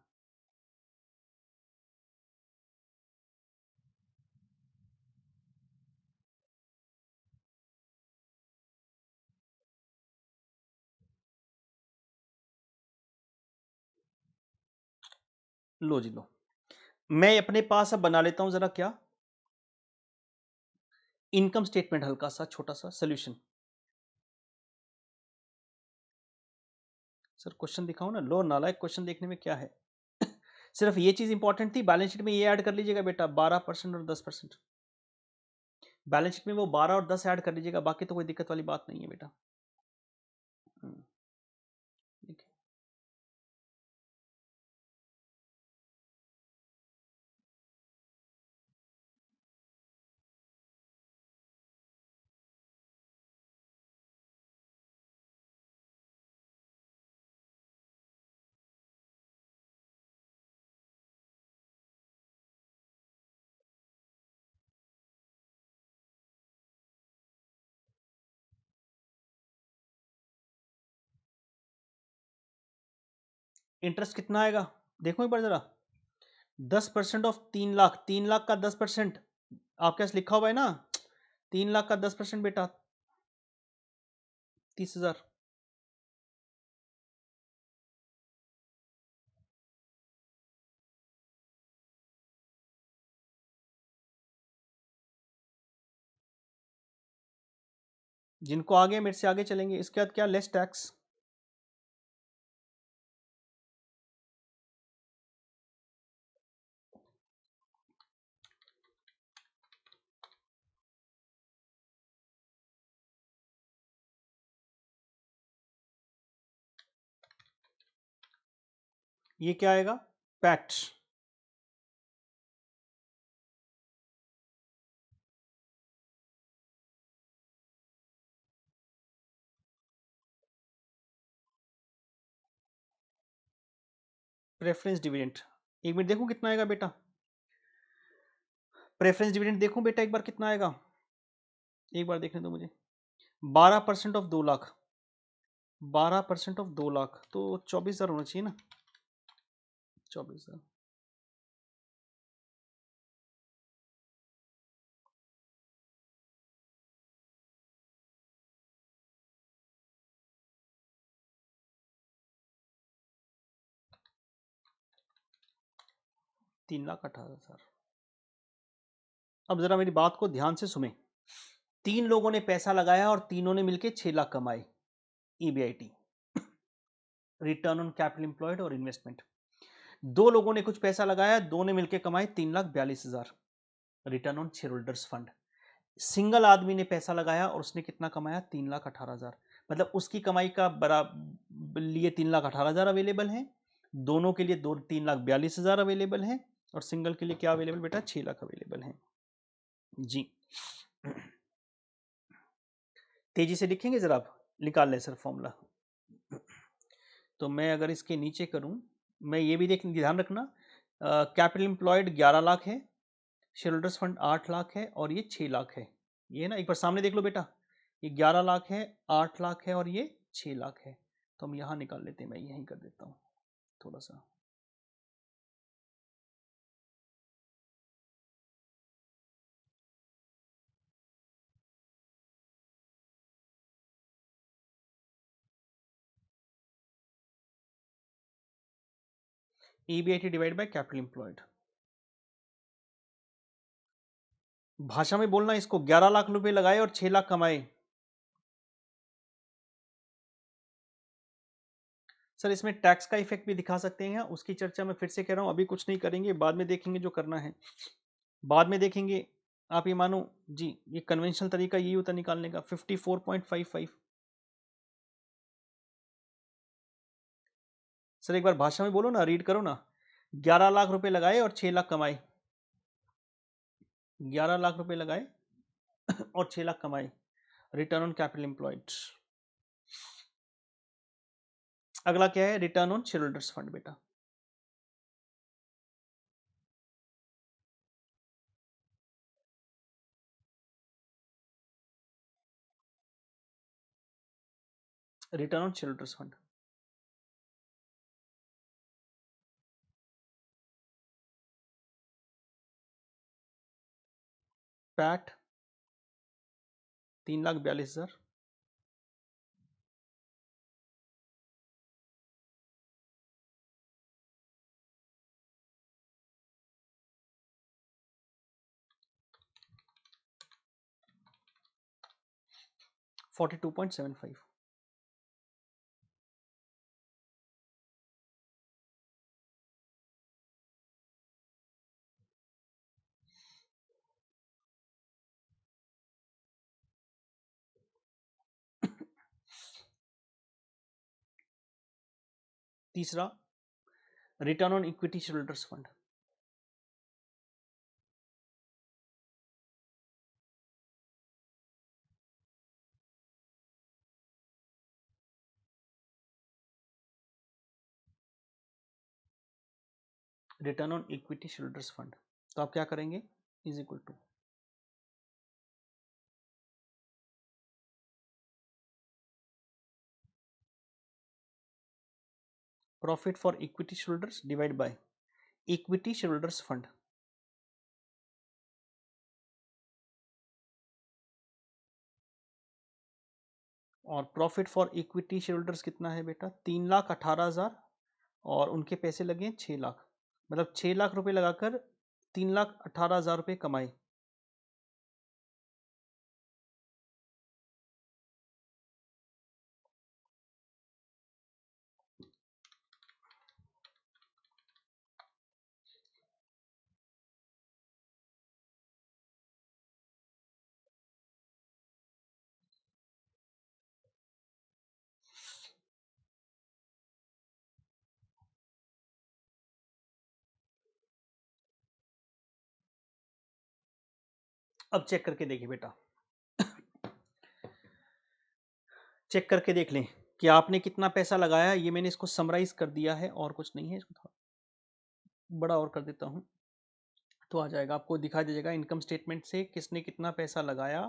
लो जी लो, मैं अपने पास अब बना लेता हूं जरा, क्या इनकम स्टेटमेंट हल्का सा छोटा सा सोल्यूशन। सर क्वेश्चन दिखाओ ना, लो नालायक, क्वेश्चन देखने में क्या है। सिर्फ ये चीज इंपॉर्टेंट थी, बैलेंस शीट में ये ऐड कर लीजिएगा बेटा 12% और 10%। बैलेंस शीट में वो 12 और 10 ऐड कर लीजिएगा, बाकी तो कोई दिक्कत वाली बात नहीं है बेटा। ठीक है। इंटरेस्ट कितना आएगा देखो एक बार जरा। 10% ऑफ 3 लाख, 3 लाख का 10%, आपके पास लिखा हुआ है ना, 3 लाख का 10% बेटा 30,000। जिनको आगे मेरे से आगे चलेंगे, इसके बाद क्या, लेस टैक्स। ये क्या आएगा, पैट। प्रेफरेंस डिविडेंड, एक मिनट देखूं कितना आएगा बेटा। प्रेफरेंस डिविडेंड देखूं बेटा एक बार कितना आएगा, एक बार देखने दो मुझे। 12% ऑफ 2 लाख, 12% ऑफ 2 लाख तो 24,000 होना चाहिए ना, 24,000। 3,18,000। अब जरा मेरी बात को ध्यान से सुने। 3 लोगों ने पैसा लगाया और तीनों ने मिलकर 6 लाख कमाए, EBIT, return on capital employed और इन्वेस्टमेंट। 2 लोगों ने कुछ पैसा लगाया, दो ने मिलकर कमाए 3,42,000, return on share holders fund. Single आदमी ने पैसा लगाया और उसने कितना कमाया, 3,18,000। मतलब उसकी कमाई का बराबर लिए 3,18,000 अवेलेबल हैं, दोनों के लिए 3,42,000 अवेलेबल हैं, और सिंगल के लिए क्या अवेलेबल बेटा, 6 लाख अवेलेबल हैं जी। तेजी से लिखेंगे जरा, आप निकाल लें सर फॉर्मूला। तो मैं अगर इसके नीचे करूं, मैं ये भी ध्यान रखना, कैपिटल एम्प्लॉयड 11 लाख है, शेयर होल्डर्स फंड 8 लाख है, और ये 6 लाख है। ये ना एक बार सामने देख लो बेटा, ये 11 लाख है, 8 लाख है, और ये 6 लाख है। तो हम यहां निकाल लेते हैं, मैं यहीं कर देता हूं थोड़ा सा। EBIT divide by capital employed. भाषा में बोलना इसको, 11 लाख रुपए लगाए और 6 लाख कमाए। सर इसमें टैक्स का इफेक्ट भी दिखा सकते हैं, उसकी चर्चा मैं फिर से कह रहा हूं, अभी कुछ नहीं करेंगे, बाद में देखेंगे जो करना है, बाद में देखेंगे। आप ये मानो जी, ये कन्वेंशनल तरीका यही होता निकालने का, 54.55। सर एक बार भाषा में बोलो ना, रीड करो ना, 11 लाख रुपए लगाए और 6 लाख कमाए, 11 लाख रुपए लगाए और 6 लाख कमाए, रिटर्न ऑन कैपिटल एम्प्लॉयड। अगला क्या है, return on share holders fund बेटा। Return on share holders fund, PAT 3,42,000, 42.75। तीसरा, return on equity shareholders fund. Return on equity shareholders fund, तो आप क्या करेंगे, is equal to profit for equity shareholders divide by equity shareholders fund. और profit for equity shareholders कितना है बेटा, 3,18,000, और उनके पैसे लगे 6 लाख, मतलब 6 लाख रुपए लगाकर 3,18,000 रुपये कमाए। अब चेक करके देखिए बेटा, चेक करके देख लें कि आपने कितना पैसा लगाया। ये मैंने इसको समराइज कर दिया है और कुछ नहीं है, इसको थोड़ा बड़ा और कर देता हूं तो आ जाएगा, आपको दिखा दीजिएगा इनकम स्टेटमेंट से किसने कितना पैसा लगाया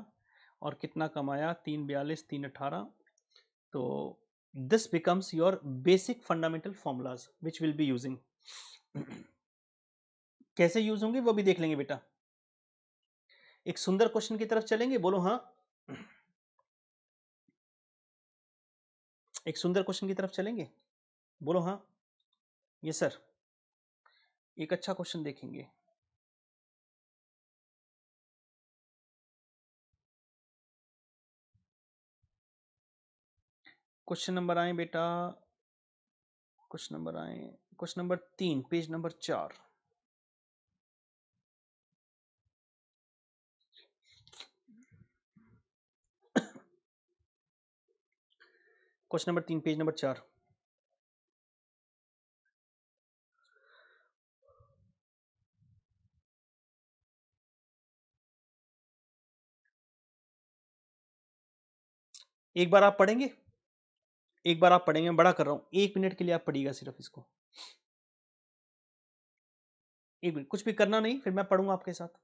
और कितना कमाया, 342 318। तो this becomes your basic fundamental formulas which will be using. कैसे यूज होंगे वो भी देख लेंगे बेटा। एक सुंदर क्वेश्चन की तरफ चलेंगे, बोलो हाँ। एक सुंदर क्वेश्चन की तरफ चलेंगे, बोलो हाँ। यस सर, एक अच्छा क्वेश्चन देखेंगे। क्वेश्चन नंबर आए बेटा, क्वेश्चन नंबर आए, question number 3 page number 4। Question number 3 page number 4। एक बार आप पढ़ेंगे, एक बार आप पढ़ेंगे, मैं बड़ा कर रहा हूं, 1 मिनट के लिए आप पढ़िएगा सिर्फ इसको, 1 मिनट, कुछ भी करना नहीं, फिर मैं पढ़ूंगा आपके साथ।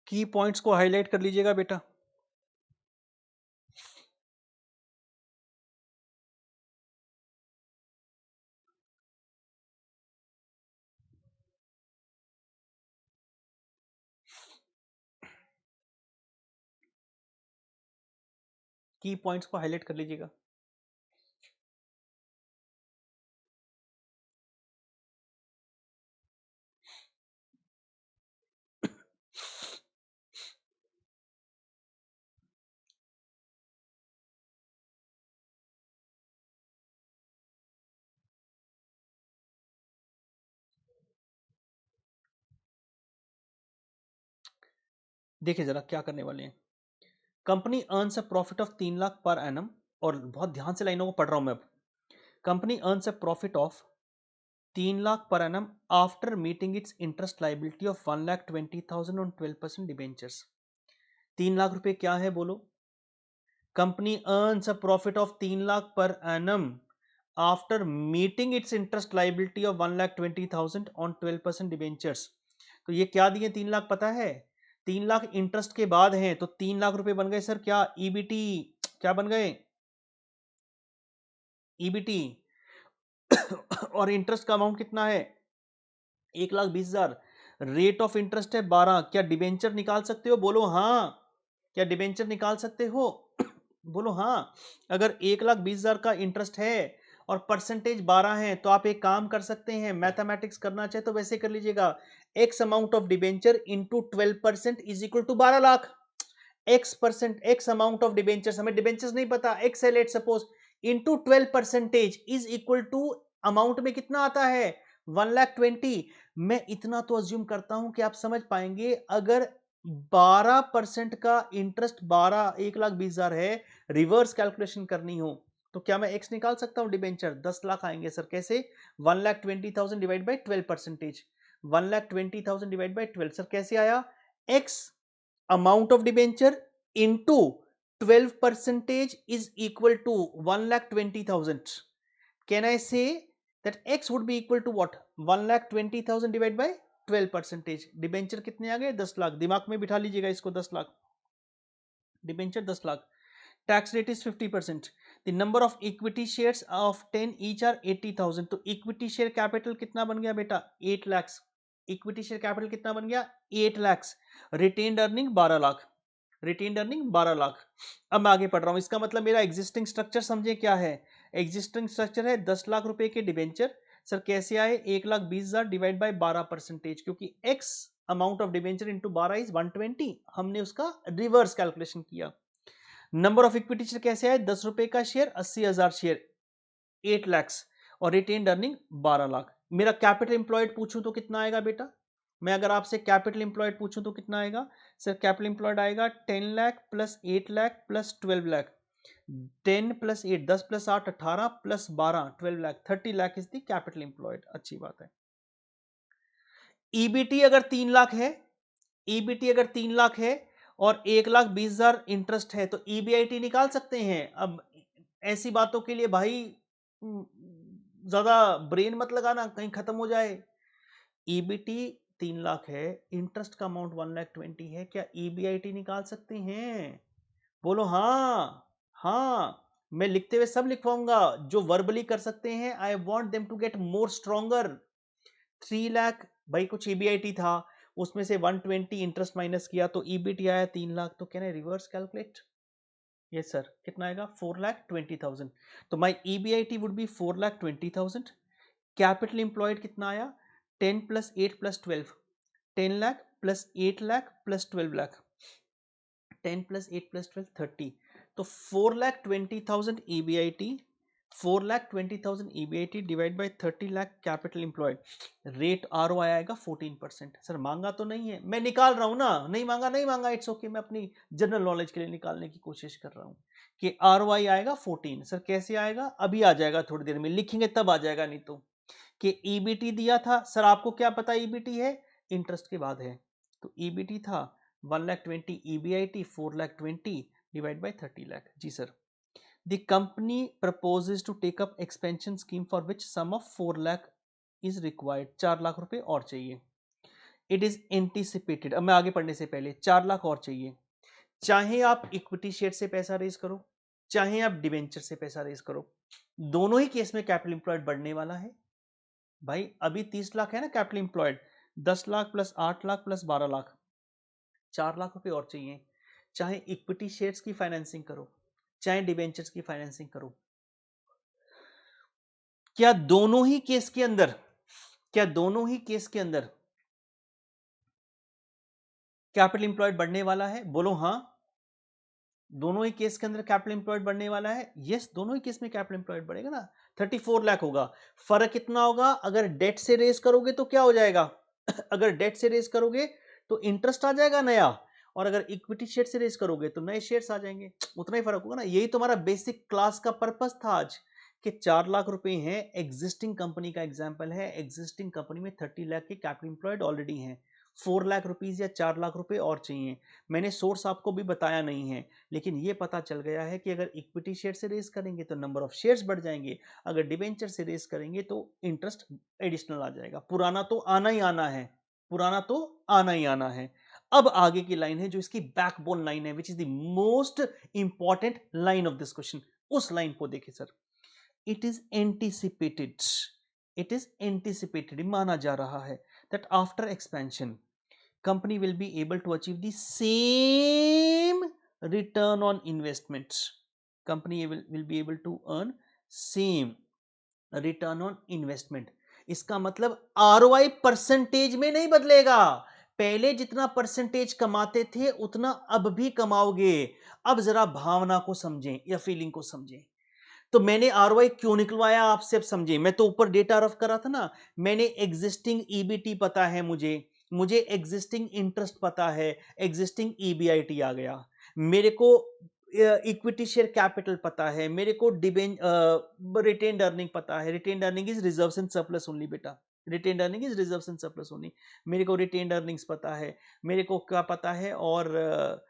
की पॉइंट्स को हाईलाइट कर लीजिएगा बेटा। की पॉइंट्स को हाईलाइट कर लीजिएगा। देखिए जरा क्या करने वाले हैं। Company earns a profit of 3 lakh per annum, और बहुत ध्यान से लाइनों को पढ़ रहा हूं मैं अब। Company earns a profit of 3 lakh per annum after meeting it's interest liability of 1,20,000 on 12% debentures. 3 lakh रुपए क्या है बोलो। Company earns a profit of 3 lakh per annum after meeting it's interest liability of 1,20,000 on 12% debentures. तो ये क्या दिए 3 लाख पता है, 3 लाख इंटरेस्ट के बाद हैं, तो 3 लाख रुपए बन गए सर क्या, ईबीटी। क्या बन गए, ईबीटी। और इंटरेस्ट का अमाउंट कितना है 1,20,000। रेट ऑफ इंटरेस्ट है 12। क्या डिबेंचर निकाल सकते हो? बोलो हाँ। क्या डिबेंचर निकाल सकते हो? बोलो हाँ। अगर 1,20,000 का इंटरेस्ट है और परसेंटेज 12 है तो आप एक काम कर सकते हैं, मैथमेटिक्स करना चाहे तो वैसे कर लीजिएगा, X amount of debenture into 12% is equal to 12 lakh. X%, X amount of debentures, हमें डिबेंचर्स नहीं पता, एक्स है let suppose, into 12% is equal to amount में कितना आता है 1,20,000। मैं इतना तो अज्यूम करता हूं कि आप समझ पाएंगे, अगर 12% का इंटरेस्ट 1,20,000 है, रिवर्स कैलकुलेशन करनी हो तो क्या मैं एक्स निकाल सकता हूं? डिबेंचर 10 लाख आएंगे सर, कैसे? 1,20,000 divide by 12%, 1,20,000 divide by 12 sir कैसे आया? X amount of debenture into 12% is equal to 1,20,000. Can I say that x would be equal to what? 1,20,000 divided by 12%. Debenture कितने आ गए? 10 लाख। दिमाग में बिठा लीजिएगा इसको, 10 lakh debenture 10 lakh. Tax rate is 50%। The number of equity shares of 10 each are 80,000। तो equity share capital कितना बन गया बेटा? 8 लाख। इक्विटी शेयर कैपिटल कितना बन गया? 8 lakh. Retained earning 12 lakh. Retained earning 12 lakh. अब मैं आगे पढ़ रहा हूं, इसका मतलब मेरा एग्जिस्टिंग स्ट्रक्चर समझे क्या है। एग्जिस्टिंग स्ट्रक्चर है 10 लाख रुपए के डिबेंचर। सर कैसे आए? 1,20,000 डिवाइड बाय 12%, क्योंकि x amount of debenture into 12 is 120। हमने उसका रिवर्स कैलकुलेशन किया। नंबर ऑफ इक्विटी शेयर कैसे आए? 10 रुपए का शेयर 80,000 शेयर 8 लाख और रिटेन्ड अर्निंग 12 लाख। मेरा कैपिटल एम्प्लॉयड पूछूं तो कितना आएगा बेटा? मैं अगर आपसे कैपिटल एम्प्लॉयड पूछूं तो कितना आएगा? सर कैपिटल एम्प्लॉयड आएगा 10 lakh plus 8 lakh plus 12 lakh. 10 plus 8 10 plus 8 18 plus 12 12 lakh, 30 lakh is the capital employed. अच्छी बात है। ईबीटी अगर 3 लाख है, ईबीटी अगर 3 लाख है और 1,20,000 इंटरेस्ट है तो ईबीआईटी निकाल सकते हैं। अब ऐसी बातों के लिए भाई ज्यादा ब्रेन मत लगाना, कहीं खत्म हो जाए। ईबीटी 3 लाख है, इंटरेस्ट का अमाउंट 1,20,000 है, क्या ईबीआईटी निकाल सकते हैं? बोलो हाँ। हाँ, मैं लिखते हुए सब लिखवाऊंगा, जो वर्बली कर सकते हैं I want them to get more stronger. 3 lakh भाई कुछ ईबीआईटी था, उसमें से 120 इंटरेस्ट माइनस किया तो ईबीटी आया 3 लाख। तो can I reverse calculate? Yes sir. कितना आएगा? 4,20,000। तो my EBIT would be 4,20,000। Capital employed कितना आया? 10 plus 8 plus 12, 10 lakh plus 8 lakh plus 12 lakh, 10 plus 8 plus 12 30। तो 4,20,000 EBIT, 4,20,000 EBIT divide by 30 lakh capital employed. Rate ROI आएगा 14%। सर मांगा तो नहीं है, मैं निकाल रहा हूं ना, नहीं मांगा नहीं मांगा, इट्स ओके, मैं अपनी जनरल नॉलेज के लिए निकालने की कोशिश कर रहा हूं कि आरओआई आएगा 14। सर कैसे आएगा? अभी आ जाएगा, थोड़ी देर में लिखेंगे तब आ जाएगा, नहीं तो कि ईबीटी दिया था। सर आपको क्या पता ईबीटी है? इंटरेस्ट के बाद है, तो ईबीटी था 1,20,000, ईबीआईटी 4,20,000 डिवाइड बाय 30 लाख। जी sir. The company proposes to take up expansion scheme for which some of 4 lakh is required. 4 lakh रुपए और चाहिए। इट इज एंटीसिपेटेड, अब मैं आगे पढ़ने से पहले 4 लाख और चाहिए। चाहे आप इक्विटी शेयर से पैसा रेज करो, चाहे आप डिवेंचर से पैसा रेज करो, दोनों ही केस में कैपिटल इंप्लॉयड बढ़ने वाला है। भाई अभी 30 लाख है ना capital employed, 10 lakh plus 8 lakh plus 12 lakh, 4 lakh रुपए और चाहिए। चाहे इक्विटी शेयर्स की फाइनेंसिंग करो, चाहे डिबेंचर्स की फाइनेंसिंग करो, क्या दोनों ही केस के अंदर, क्या दोनों ही केस के अंदर कैपिटल इंप्लॉयड बढ़ने वाला है? बोलो हाँ। दोनों ही केस के अंदर कैपिटल इंप्लॉयड बढ़ने वाला है। यस, दोनों ही केस में कैपिटल इंप्लॉयड बढ़ेगा ना। 34 लाख होगा। फर्क कितना होगा? अगर डेट से रेज करोगे तो क्या हो जाएगा? अगर डेट से रेज करोगे तो इंटरेस्ट आ जाएगा नया, और अगर इक्विटी शेयर से रेज करोगे तो नए शेयर्स आ जाएंगे। उतना ही फर्क होगा ना। यही तुम्हारा बेसिक क्लास का पर्पस था आज, कि 4 लाख रुपए हैं, एग्जिस्टिंग कंपनी का एग्जांपल है। एग्जिस्टिंग कंपनी में 30 लाख के कैपिटल इंप्लॉयड ऑलरेडी हैं, 4 लाख रुपीज या 4 लाख रुपए और चाहिए। मैंने सोर्स आपको भी बताया नहीं है, लेकिन ये पता चल गया है कि अगर इक्विटी शेयर से रेस करेंगे तो नंबर ऑफ शेयर्स बढ़ जाएंगे, अगर डिबेंचर से रेस करेंगे तो इंटरेस्ट एडिशनल आ जाएगा। पुराना तो आना ही आना है, पुराना तो आना ही आना है। अब आगे की लाइन है जो इसकी बैकबोन लाइन है, which is the most important line of this question. उस लाइन को देखिए sir. It is anticipated, it is anticipated, माना जा रहा है that after expansion company will be able to achieve the same return on investments, company will be able to earn same return on investment। इसका मतलब ROI percentage में नहीं बदलेगा, पहले जितना परसेंटेज कमाते थे उतना अब भी कमाओगे। अब जरा भावना को समझें या फीलिंग को समझें। तो मैंने आरओआई क्यों निकलवाया आपसे, अब समझे। मैं तो ऊपर डेटा रफ कर रहा था ना, मैंने एग्जिस्टिंग ईबीटी पता है मुझे, मुझे एग्जिस्टिंग इंटरेस्ट पता है, एग्जिस्टिंग ईबीआईटी आ गया, मेरे को इक्विटी शेयर कैपिटल पता है, मेरे को डिबेंच रिटेन्ड अर्निंग पता है, retained earning is reserves and surplus only बेटा, retained earning is reserves and surplus only, मेरे को रिटेन्ड अर्निंग्स पता है, मेरे को क्या पता है, और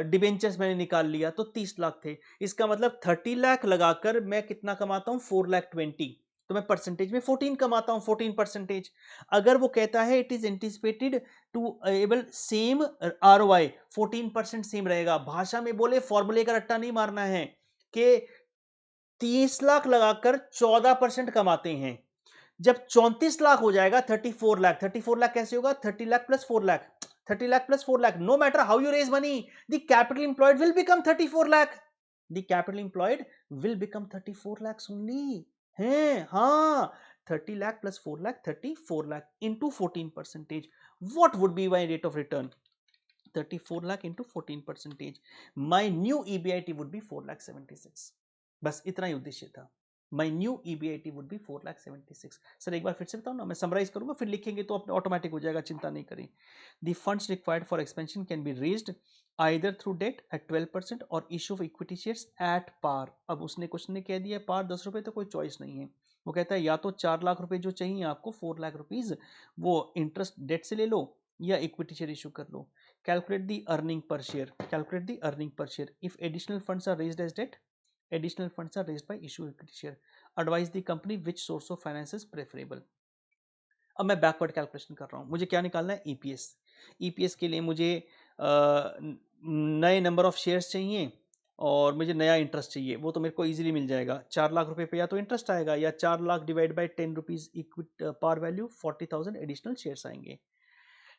डिबेंचर्स मैंने निकाल लिया तो 30 लाख थे। इसका मतलब 30 लाख लगाकर मैं कितना कमाता हूं, 4,20,000, तो मैं परसेंटेज में 14 कमाता हूं, 14%। अगर वो कहता है it is anticipated to able same ROI, 14% same रहेगा। भाषा में बोले, फॉर्मूले का रट्टा नहीं मारना है कि 30 लाख लगाकर 14% कमाते हैं, जब 34 लाख हो जाएगा, 34 लाख, 34 लाख कैसे होगा, 30 lakh plus 4 lakh, 30 lakh plus 4 lakh, no matter how you raise money, the capital employed will become 34 lakh, the capital employed will become 34 lakhs only है। हाँ, 30 lakh plus 4 lakh, 34 lakh into 14 percentage, what would be my rate of return, 34 lakh into 14 percentage, my new EBIT would be 4 lakh 76। बस इतना ही उद्देश्य था। My new EBIT would be 4 lakh 76। Sir एक बार फिर से बताओ ना, मैं समराइज करूंगा फिर लिखेंगे तो ऑटोमेटिक हो जाएगा, चिंता नहीं करें। The funds required for expansion can be raised either through debt at 12% or issue of equity shares at par। अब उसने कुछ ने कह दिया पार 10 रुपए, तो कोई चॉइस नहीं है। वो कहता है या तो 4 लाख रुपए जो चाहिए आपको, 4 लाख रुपीज, वो इंटरेस्ट डेट से ले लो या इक्विटी शेयर इशू कर लो। Calculate the earning per share, calculate the earning per share if additional funds are raised as debt, additional funds are raised by issue equity share, advise the company which source of finance is preferable। अब मैं backward calculation कर रहा हूं, मुझे क्या निकालना है, EPS. EPS के लिए मुझे नए नंबर ऑफ शेयर्स चाहिए और मुझे नया इंटरेस्ट चाहिए, वो तो मेरे को इजीली मिल जाएगा। 4 लाख रुपए पे या तो इंटरेस्ट आएगा या 4 lakh divide by 10 rupees equity par value, 40,000 additional shares आएंगे।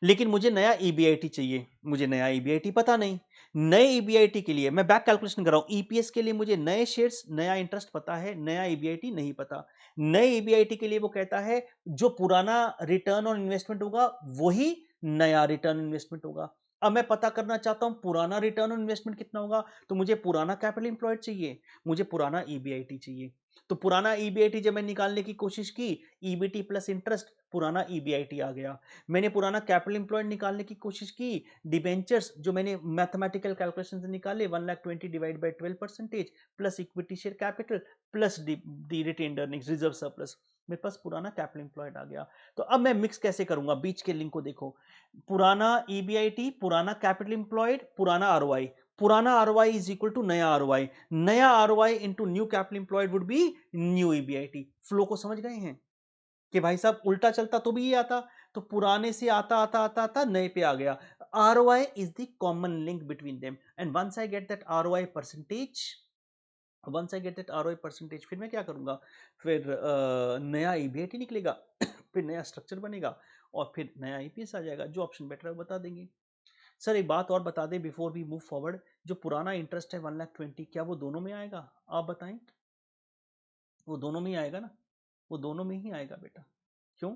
लेकिन मुझे नया ईबीआईटी चाहिए, मुझे नया ईबीआईटी पता नहीं। नए ईबीआईटी के लिए मैं बैक कैलकुलेशन कर रहा हूं, ईपीएस के लिए मुझे नए शेयर्स, नया इंटरेस्ट पता है, नया ईबीआईटी नहीं पता। नए ईबीआईटी के लिए वो कहता है जो पुराना रिटर्न ऑन इन्वेस्टमेंट होगा वही नया रिटर्न इन्वेस्टमेंट होगा। अब मैं पता करना चाहता हूं पुराना रिटर्न ऑन इन्वेस्टमेंट कितना होगा, तो मुझे पुराना कैपिटल इंप्लॉयड चाहिए, मुझे पुराना ईबीआईटी चाहिए। तो पुराना ईबीआईटी जब मैं निकालने की कोशिश की, ईबीटी प्लस इंटरेस्ट, पुराना ईबीआईटी आ गया। मैंने पुराना कैपिटल इंप्लॉयड निकालने की कोशिश की, डिबेंचर्स जो मैंने मैथमेटिकल कैलकुलेशन से निकाले, 1,20,000 divide by 12% plus equity share capital plus the retained earnings reserve surplus, मेरे पास पुराना कैपिटल इंप्लॉयड आ गया। तो अब मैं मिक्स कैसे करूंगा, बीच के लिंक को देखो, पुराना ईबीआईटी, पुराना कैपिटल इंप्लॉयड, पुराना आरओआई, पुराना आरओआई इज इक्वल टू नया आरओआई, नया ROI into new capital employed would be new EBIT. Flow को समझ गए हैं कि भाई साहब उल्टा चलता तो भी ये आता, तो पुराने से आता आता आता आता नए पे आ गया। ROI is the common link between them, and once I get that ROI percentage, once I get that ROI percentage, फिर मैं क्या करूंगा, फिर नया ईबीआईटी निकलेगा फिर नया स्ट्रक्चर बनेगा और फिर नया ईपीएस आ जाएगा। जो ऑप्शन बेटर है वो बता देंगे। सर एक बात और बता दें बिफोर वी मूव फॉरवर्ड, जो पुराना इंटरेस्ट है 1,20,000, क्या वो दोनों में आएगा, आप बताएं। वो दोनों में ही आएगा ना, वो दोनों में ही आएगा बेटा। क्यों,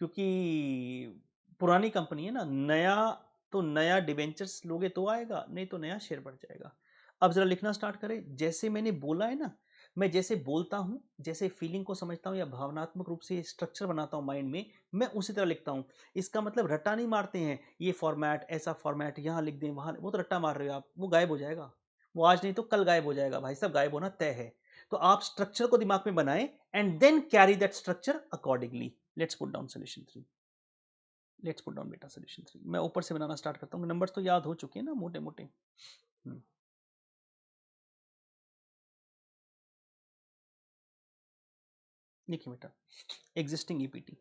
क्योंकि पुरानी कंपनी है ना, नया तो नया डिबेंचर्स लोगे तो आएगा, नहीं तो नया शेयर बढ़ जाएगा। अब जरा लिखना स्टार्ट करें, जैसे मैंने बोला है ना, मैं जैसे बोलता हूं, जैसे फीलिंग को समझता हूं या भावनात्मक रूप से स्ट्रक्चर बनाता हूं माइंड में, मैं उसी तरह लिखता हूं। इसका मतलब रट्टा नहीं मारते हैं, ये फॉर्मेट ऐसा फॉर्मेट यहां लिख दें वहां, वो तो रट्टा मार रहे हो आप, वो गायब हो जाएगा, वो आज नहीं तो कल गायब हो जाएगा भाई साहब, गायब होना तय है। तो आप स्ट्रक्चर को दिमाग में बनाएं and then carry that structure accordingly. Let's put down solution 3, let's put down बेटा सोल्यूशन 3। मैं ऊपर से बनाना स्टार्ट करता हूँ, नंबर्स तो याद हो चुके हैं ना मोटे मोटे। देखिए बेटा, एग्जिस्टिंग ईपीटी,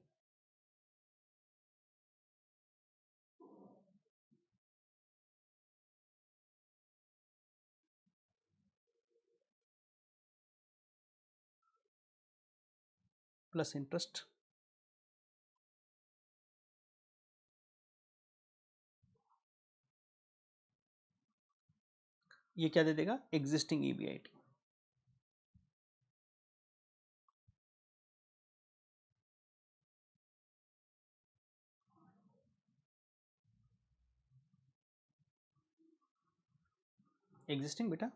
प्लस इंटरेस्ट, ये क्या दे देगा, एग्जिस्टिंग ईबीआईटी। एग्जिस्टिंग बेटा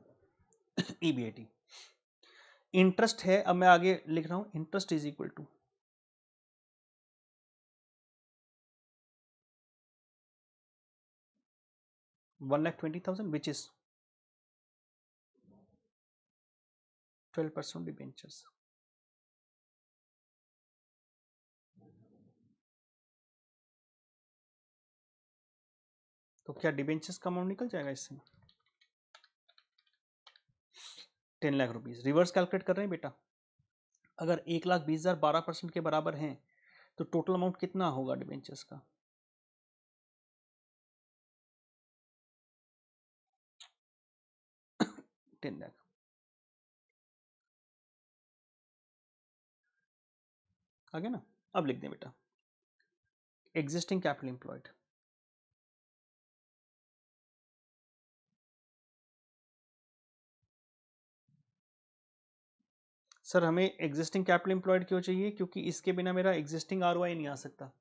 ईबीआईटी। इंटरेस्ट है, अब मैं आगे लिख रहा हूं, interest is equal to 1,20,000 which is 12% debentures. तो क्या डिबेंचर्स का अमाउंट निकल जाएगा इससे, 10 लाख रुपीज। रिवर्स कैलकुलेट कर रहे हैं बेटा, अगर 1,20,000 12% के बराबर हैं तो टोटल अमाउंट कितना होगा डिबेंचर्स का, 10 लाख। आगे ना, अब लिख दें बेटा एग्जिस्टिंग कैपिटल एम्प्लॉयड, सर हमें एग्जिस्टिंग कैपिटल एम्प्लॉयड क्यों चाहिए, क्योंकि इसके बिना मेरा एग्जिस्टिंग आरओआई नहीं आ सकता,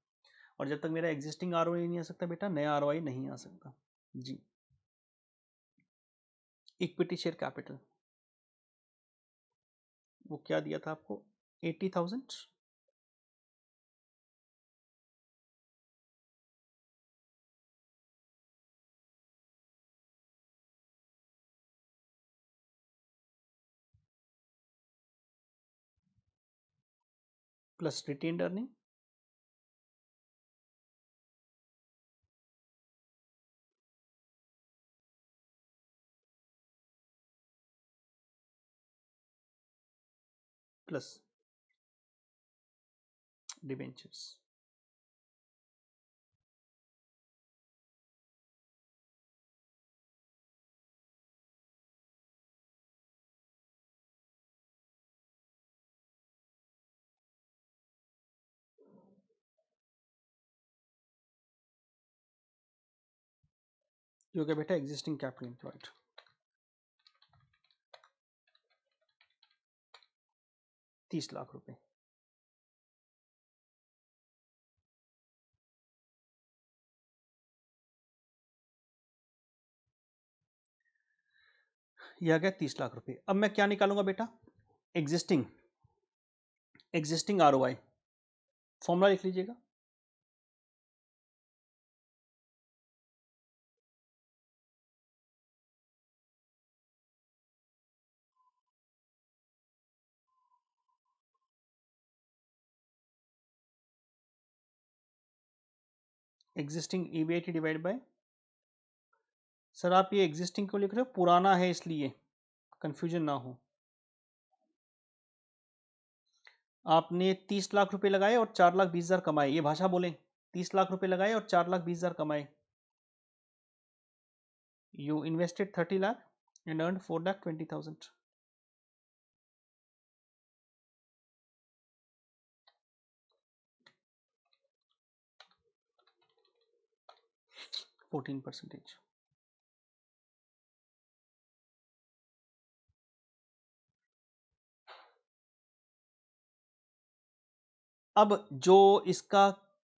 और जब तक मेरा एग्जिस्टिंग आरओआई नहीं आ सकता बेटा, नया आरओआई नहीं आ सकता जी। इक्विटी शेयर कैपिटल, वो क्या दिया था आपको, 80,000 plus retained earning plus debentures. जो क्या बेटा एग्जिस्टिंग कैपिटल एम्प्लॉयड 30 लाख रुपए। यह आ गया 30 लाख रुपए। अब मैं क्या निकालूंगा बेटा, एग्जिस्टिंग आरओआई, फॉर्मूला लिख लीजिएगा, existing EBIT divide bye, sir आप ये एग्जिस्टिंग क्यों लिख रहे हो, पुराना है इसलिए कंफ्यूजन ना हो। आपने 30 लाख रुपए लगाए और 4,20,000 कमाए, ये भाषा बोलें, 30 लाख रुपए लगाए और 4,20,000 कमाए। You invested 30 lakh and earn 4,20,000। 14%। अब जो इसका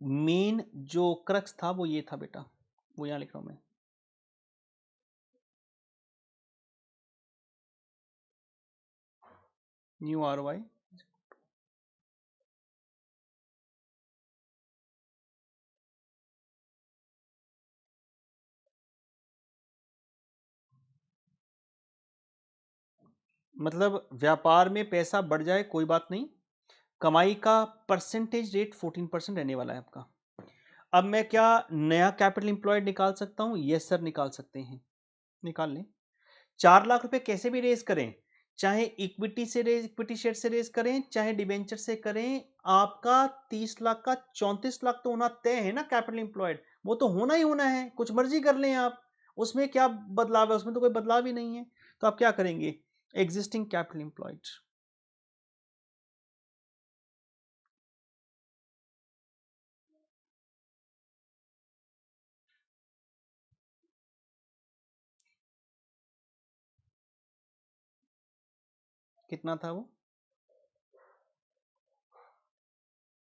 मेन जो क्रक्स था वो ये था बेटा, वो यहां लिख रहा हूं मैं, न्यू आरओआई मतलब व्यापार में पैसा बढ़ जाए कोई बात नहीं, कमाई का परसेंटेज रेट 14% रहने वाला है आपका। अब मैं क्या नया कैपिटल इंप्लॉयड निकाल सकता हूं, यस सर निकाल सकते हैं, निकाल लें। 4 लाख रुपए कैसे भी रेज करें, चाहे इक्विटी से रेज, इक्विटी शेयर से रेज करें, चाहे डिबेंचर से करें, आपका 30 लाख का 34 लाख तो होना तय है ना कैपिटल इंप्लॉयड, वो तो होना ही होना है, कुछ मर्जी कर लें आप, उसमें क्या बदलाव है, उसमें तो कोई बदलाव ही नहीं है। तो आप क्या करेंगे, एग्जिस्टिंग कैपिटल इंप्लॉयड कितना था वो?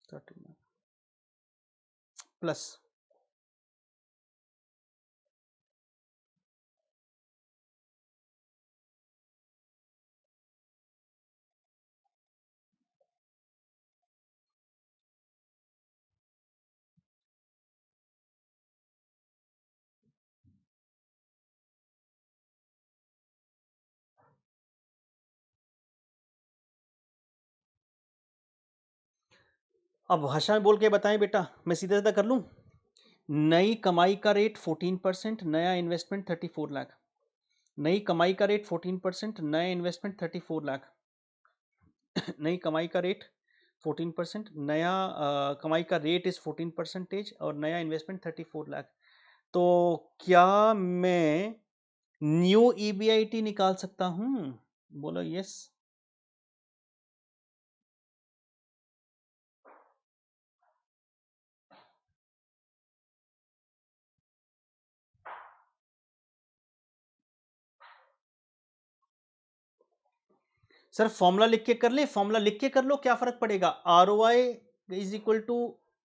39 प्लस। अब भाषा में बोल के बताएं बेटा, मैं सीधा सीधा कर लूं। नई कमाई का रेट 14%, नया इन्वेस्टमेंट 34 लाख। नई कमाई का रेट 14%, नया इन्वेस्टमेंट 34 लाख। नई कमाई का रेट 14%, नया कमाई का रेट इज 14% और नया इन्वेस्टमेंट 34 लाख। तो क्या मैं न्यू ईबीआईटी निकाल सकता हूं? बोलो यस। सर फॉर्मूला लिख के कर ले, फॉर्मूला लिख के कर लो, क्या फर्क पड़ेगा? R O I is equal to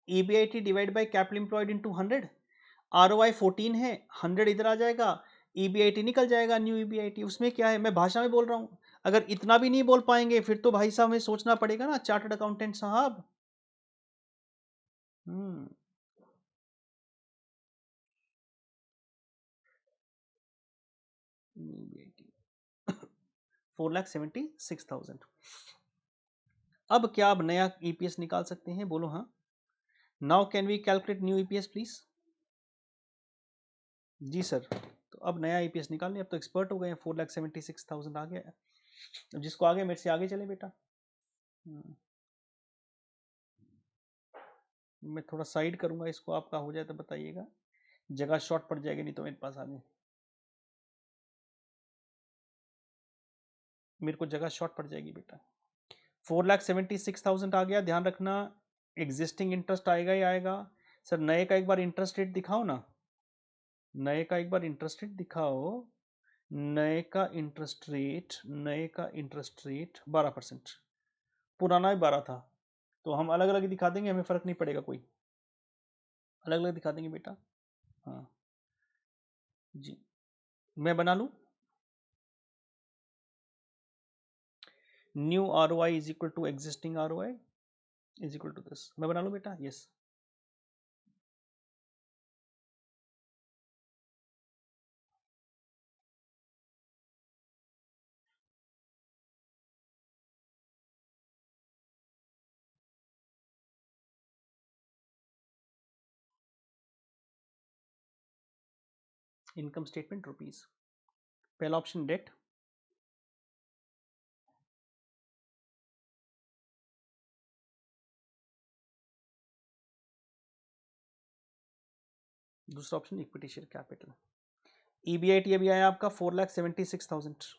EBIT divide by capital employed into 100। R O I 14 है, 100 इधर आ जाएगा, ईबीआईटी निकल जाएगा, न्यू ईबीआईटी। उसमें क्या है, मैं भाषा में बोल रहा हूँ। अगर इतना भी नहीं बोल पाएंगे फिर तो भाई साहब हमें सोचना पड़ेगा ना, चार्टर्ड अकाउंटेंट साहब। हम्म। 4,76,000। अब क्या आप नया ईपीएस निकाल सकते हैं? बोलो हाँ। Now can we calculate new EPS please? जी सर। तो अब नया ईपीएस निकालने, अब तो एक्सपर्ट हो गए हैं। 4,76,000 आ गया। अब जिसको आगे मेरे से आगे चले बेटा। मैं थोड़ा साइड करूंगा इसको, आपका हो जाए तो बताइएगा, जगह शॉर्ट पड़ जाएगी नहीं तो मेरे पास आगे। मेरे को जगह शॉर्ट पड़ जाएगी बेटा। 4,76,000 आ गया, ध्यान रखना। एग्जिस्टिंग इंटरेस्ट आएगा ही आएगा। सर नए का एक बार इंटरेस्ट रेट दिखाओ ना, नए का एक बार इंटरेस्ट रेट दिखाओ। नए का इंटरेस्ट रेट 12%। पुराना भी 12 था, तो हम अलग अलग दिखा देंगे, हमें फर्क नहीं पड़ेगा कोई, अलग अलग दिखा देंगे बेटा। हाँ जी, मैं बना लूँ। New R O I is equal to existing R O I is equal to this, मैं बना लूँ बेटा? यस। इनकम स्टेटमेंट रुपीज, पहला ऑप्शन डेट, दूसरा option equity share capital. EBIT अभी आया आपका 4,76,000।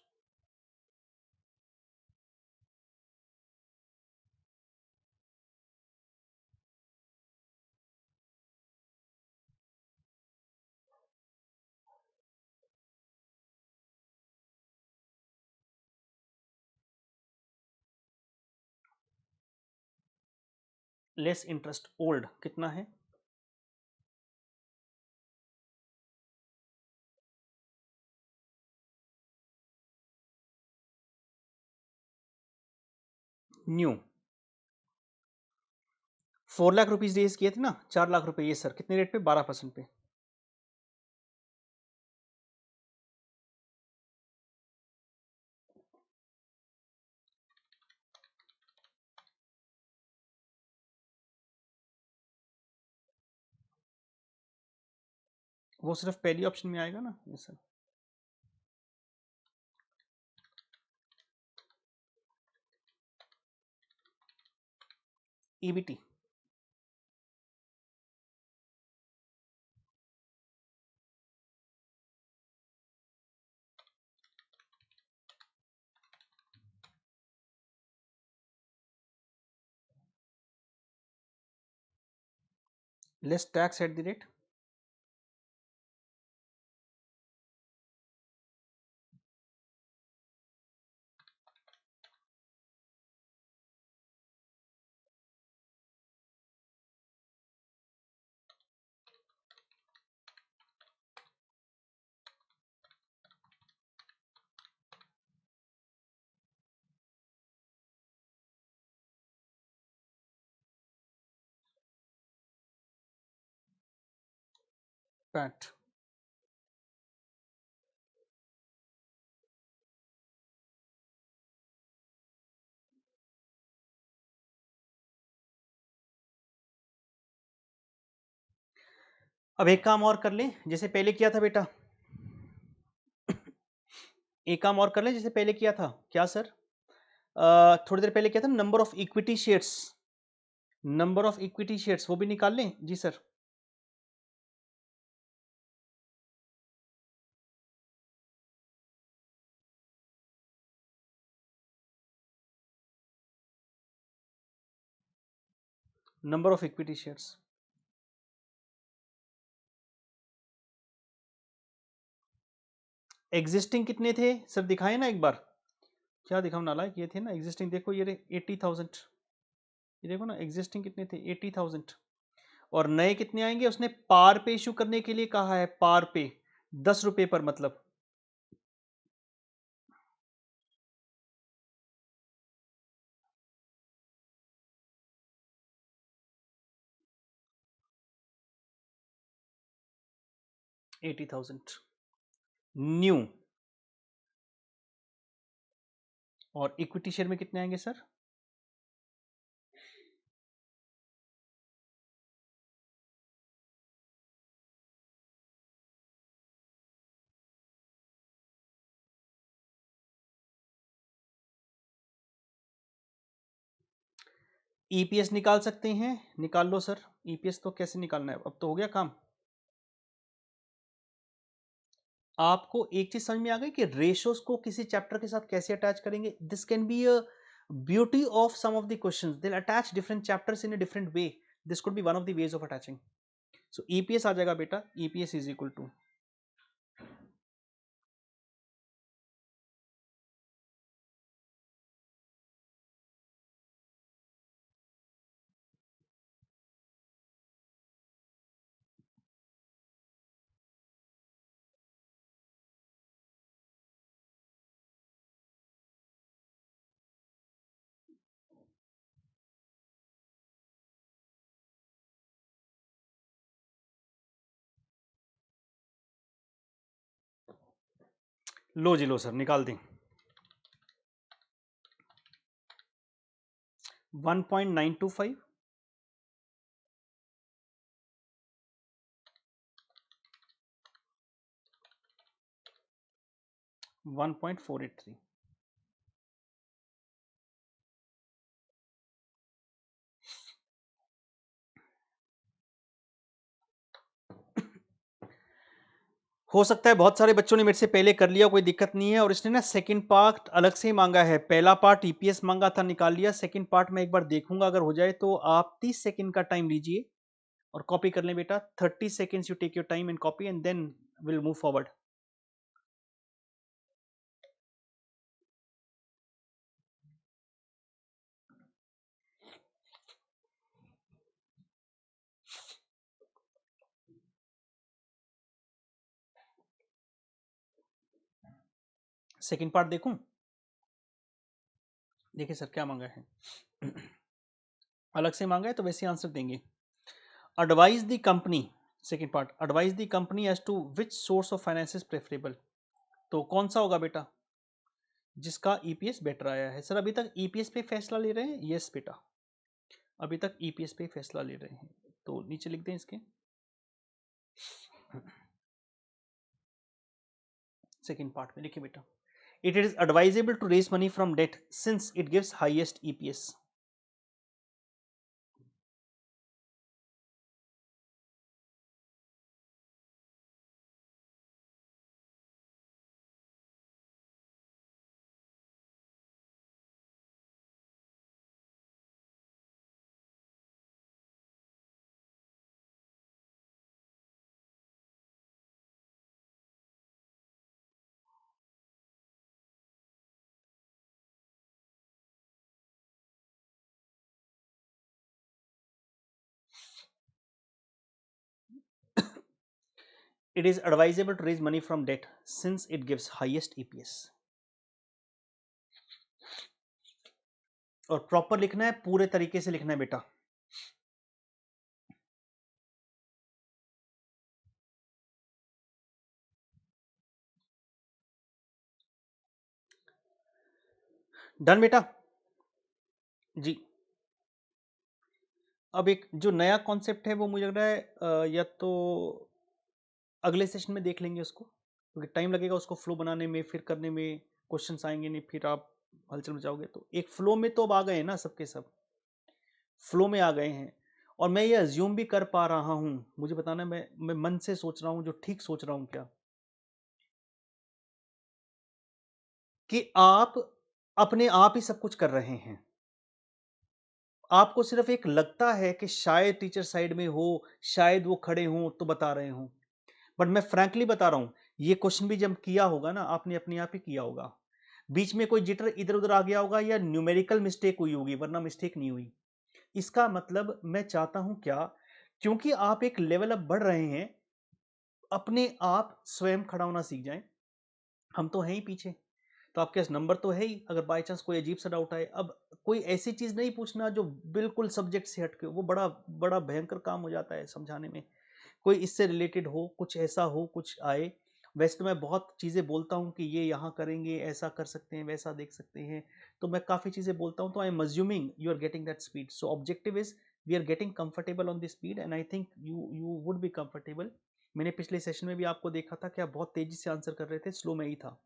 लेस इंटरेस्ट ओल्ड कितना है? न्यू 4 लाख रुपीज रेज किए थे ना, 4 लाख रुपए, ये सर कितने रेट पे? 12% पे। वो सिर्फ पहली ऑप्शन में आएगा ना, ये sir. EBT less tax at the rate, PAT. अब एक काम और कर लें जैसे पहले किया था बेटा, एक काम और कर लें जैसे पहले किया था। क्या सर? थोड़ी देर पहले किया था number of equity shares, number of equity shares वो भी निकाल लें। जी sir. Number of equity shares existing कितने थे सर? दिखाए ना एक बार। क्या दिखाऊं नालायक? ये थे ना एग्जिस्टिंग, देखो ये 80,000। ये देखो ना एग्जिस्टिंग कितने थे? 80,000। और नए कितने आएंगे? उसने पार पे इशू करने के लिए कहा है, पार पे 10 रुपए पर, मतलब 80,000 न्यू। और इक्विटी शेयर में कितने आएंगे सर? ईपीएस निकाल सकते हैं? निकाल लो सर। ईपीएस तो कैसे निकालना है, अब तो हो गया काम। आपको एक चीज समझ में आ गई कि रेशोस को किसी चैप्टर के साथ कैसे अटैच करेंगे? This can be a beauty of some of the questions, they will attach different chapters in a different way. This could be one of the ways of attaching. So EPS आ जाएगा बेटा, EPS is equal to, लो जी लो sir, निकाल दें। 1.925, 1.483। हो सकता है बहुत सारे बच्चों ने मेरे से पहले कर लिया, कोई दिक्कत नहीं है। और इसने ना सेकंड पार्ट अलग से ही मांगा है। पहला पार्ट ईपीएस मांगा था, निकाल लिया। सेकंड पार्ट मैं एक बार देखूंगा, अगर हो जाए तो आप 30 सेकंड का टाइम लीजिए और कॉपी कर लें बेटा। 30 seconds you take your time and copy and then will move forward. Second part देखूं? देखिए सर क्या मांगा है। अलग से मांगा है तो वैसे आंसर देंगे। Advise the company, second part, advise the company as to which source of finance is preferable. तो कौन सा होगा बेटा? जिसका ईपीएस बेटर आया है। सर अभी तक ईपीएस पे फैसला ले रहे हैं? यस बेटा, अभी तक ईपीएस पे फैसला ले रहे हैं। तो नीचे लिख दें इसके। सेकंड पार्ट में लिखिए बेटा, it is advisable to raise money from debt since it gives highest EPS. It is advisable to raise money from debt since it gives highest EPS. और प्रॉपर लिखना है, पूरे तरीके से लिखना है बेटा। डन बेटा जी। अब एक जो नया कॉन्सेप्ट है वो मुझे लग रहा है या तो अगले सेशन में देख लेंगे उसको, क्योंकि टाइम लगेगा उसको फ्लो बनाने में, फिर करने में, क्वेश्चंस आएंगे नहीं, फिर आप हलचल मचाओगे। तो एक फ्लो में तो अब आ गए हैं ना, सबके सब फ्लो में आ गए हैं। और मैं ये अज्यूम भी कर पा रहा हूं, मुझे बताना, मैं मन से सोच रहा हूं जो ठीक सोच रहा हूं क्या, कि आप अपने आप ही सब कुछ कर रहे हैं। आपको सिर्फ एक लगता है कि शायद टीचर साइड में हो, शायद वो खड़े हों तो बता रहे हों, बट मैं फ्रैंकली बता रहा हूं, ये क्वेश्चन भी जब किया होगा ना आपने, अपने आप ही किया होगा। बीच में कोई जिटर इधर उधर आ गया होगा या न्यूमेरिकल मिस्टेक हुई होगी, वरना मिस्टेक नहीं हुई। इसका मतलब मैं चाहता हूं क्या, क्योंकि आप एक लेवल अप बढ़ रहे हैं, अपने आप स्वयं खड़ा होना सीख जाएं। हम तो हैं ही पीछे, तो आपके पास नंबर तो है ही, अगर बाय चांस कोई अजीब सा डाउट आए। अब कोई ऐसी चीज नहीं पूछना जो बिल्कुल सब्जेक्ट से हटके, वो बड़ा बड़ा भयंकर काम हो जाता है समझाने में। कोई इससे रिलेटेड हो, कुछ ऐसा हो, कुछ आए। वैसे तो मैं बहुत चीज़ें बोलता हूँ कि ये यहाँ करेंगे, ऐसा कर सकते हैं, वैसा देख सकते हैं, तो मैं काफ़ी चीज़ें बोलता हूँ। तो I am assuming you are getting that speed, so objective is we are getting comfortable on the speed, and I think you would be comfortable. मैंने पिछले सेशन में भी आपको देखा था कि आप बहुत तेजी से आंसर कर रहे थे, स्लो में ही था,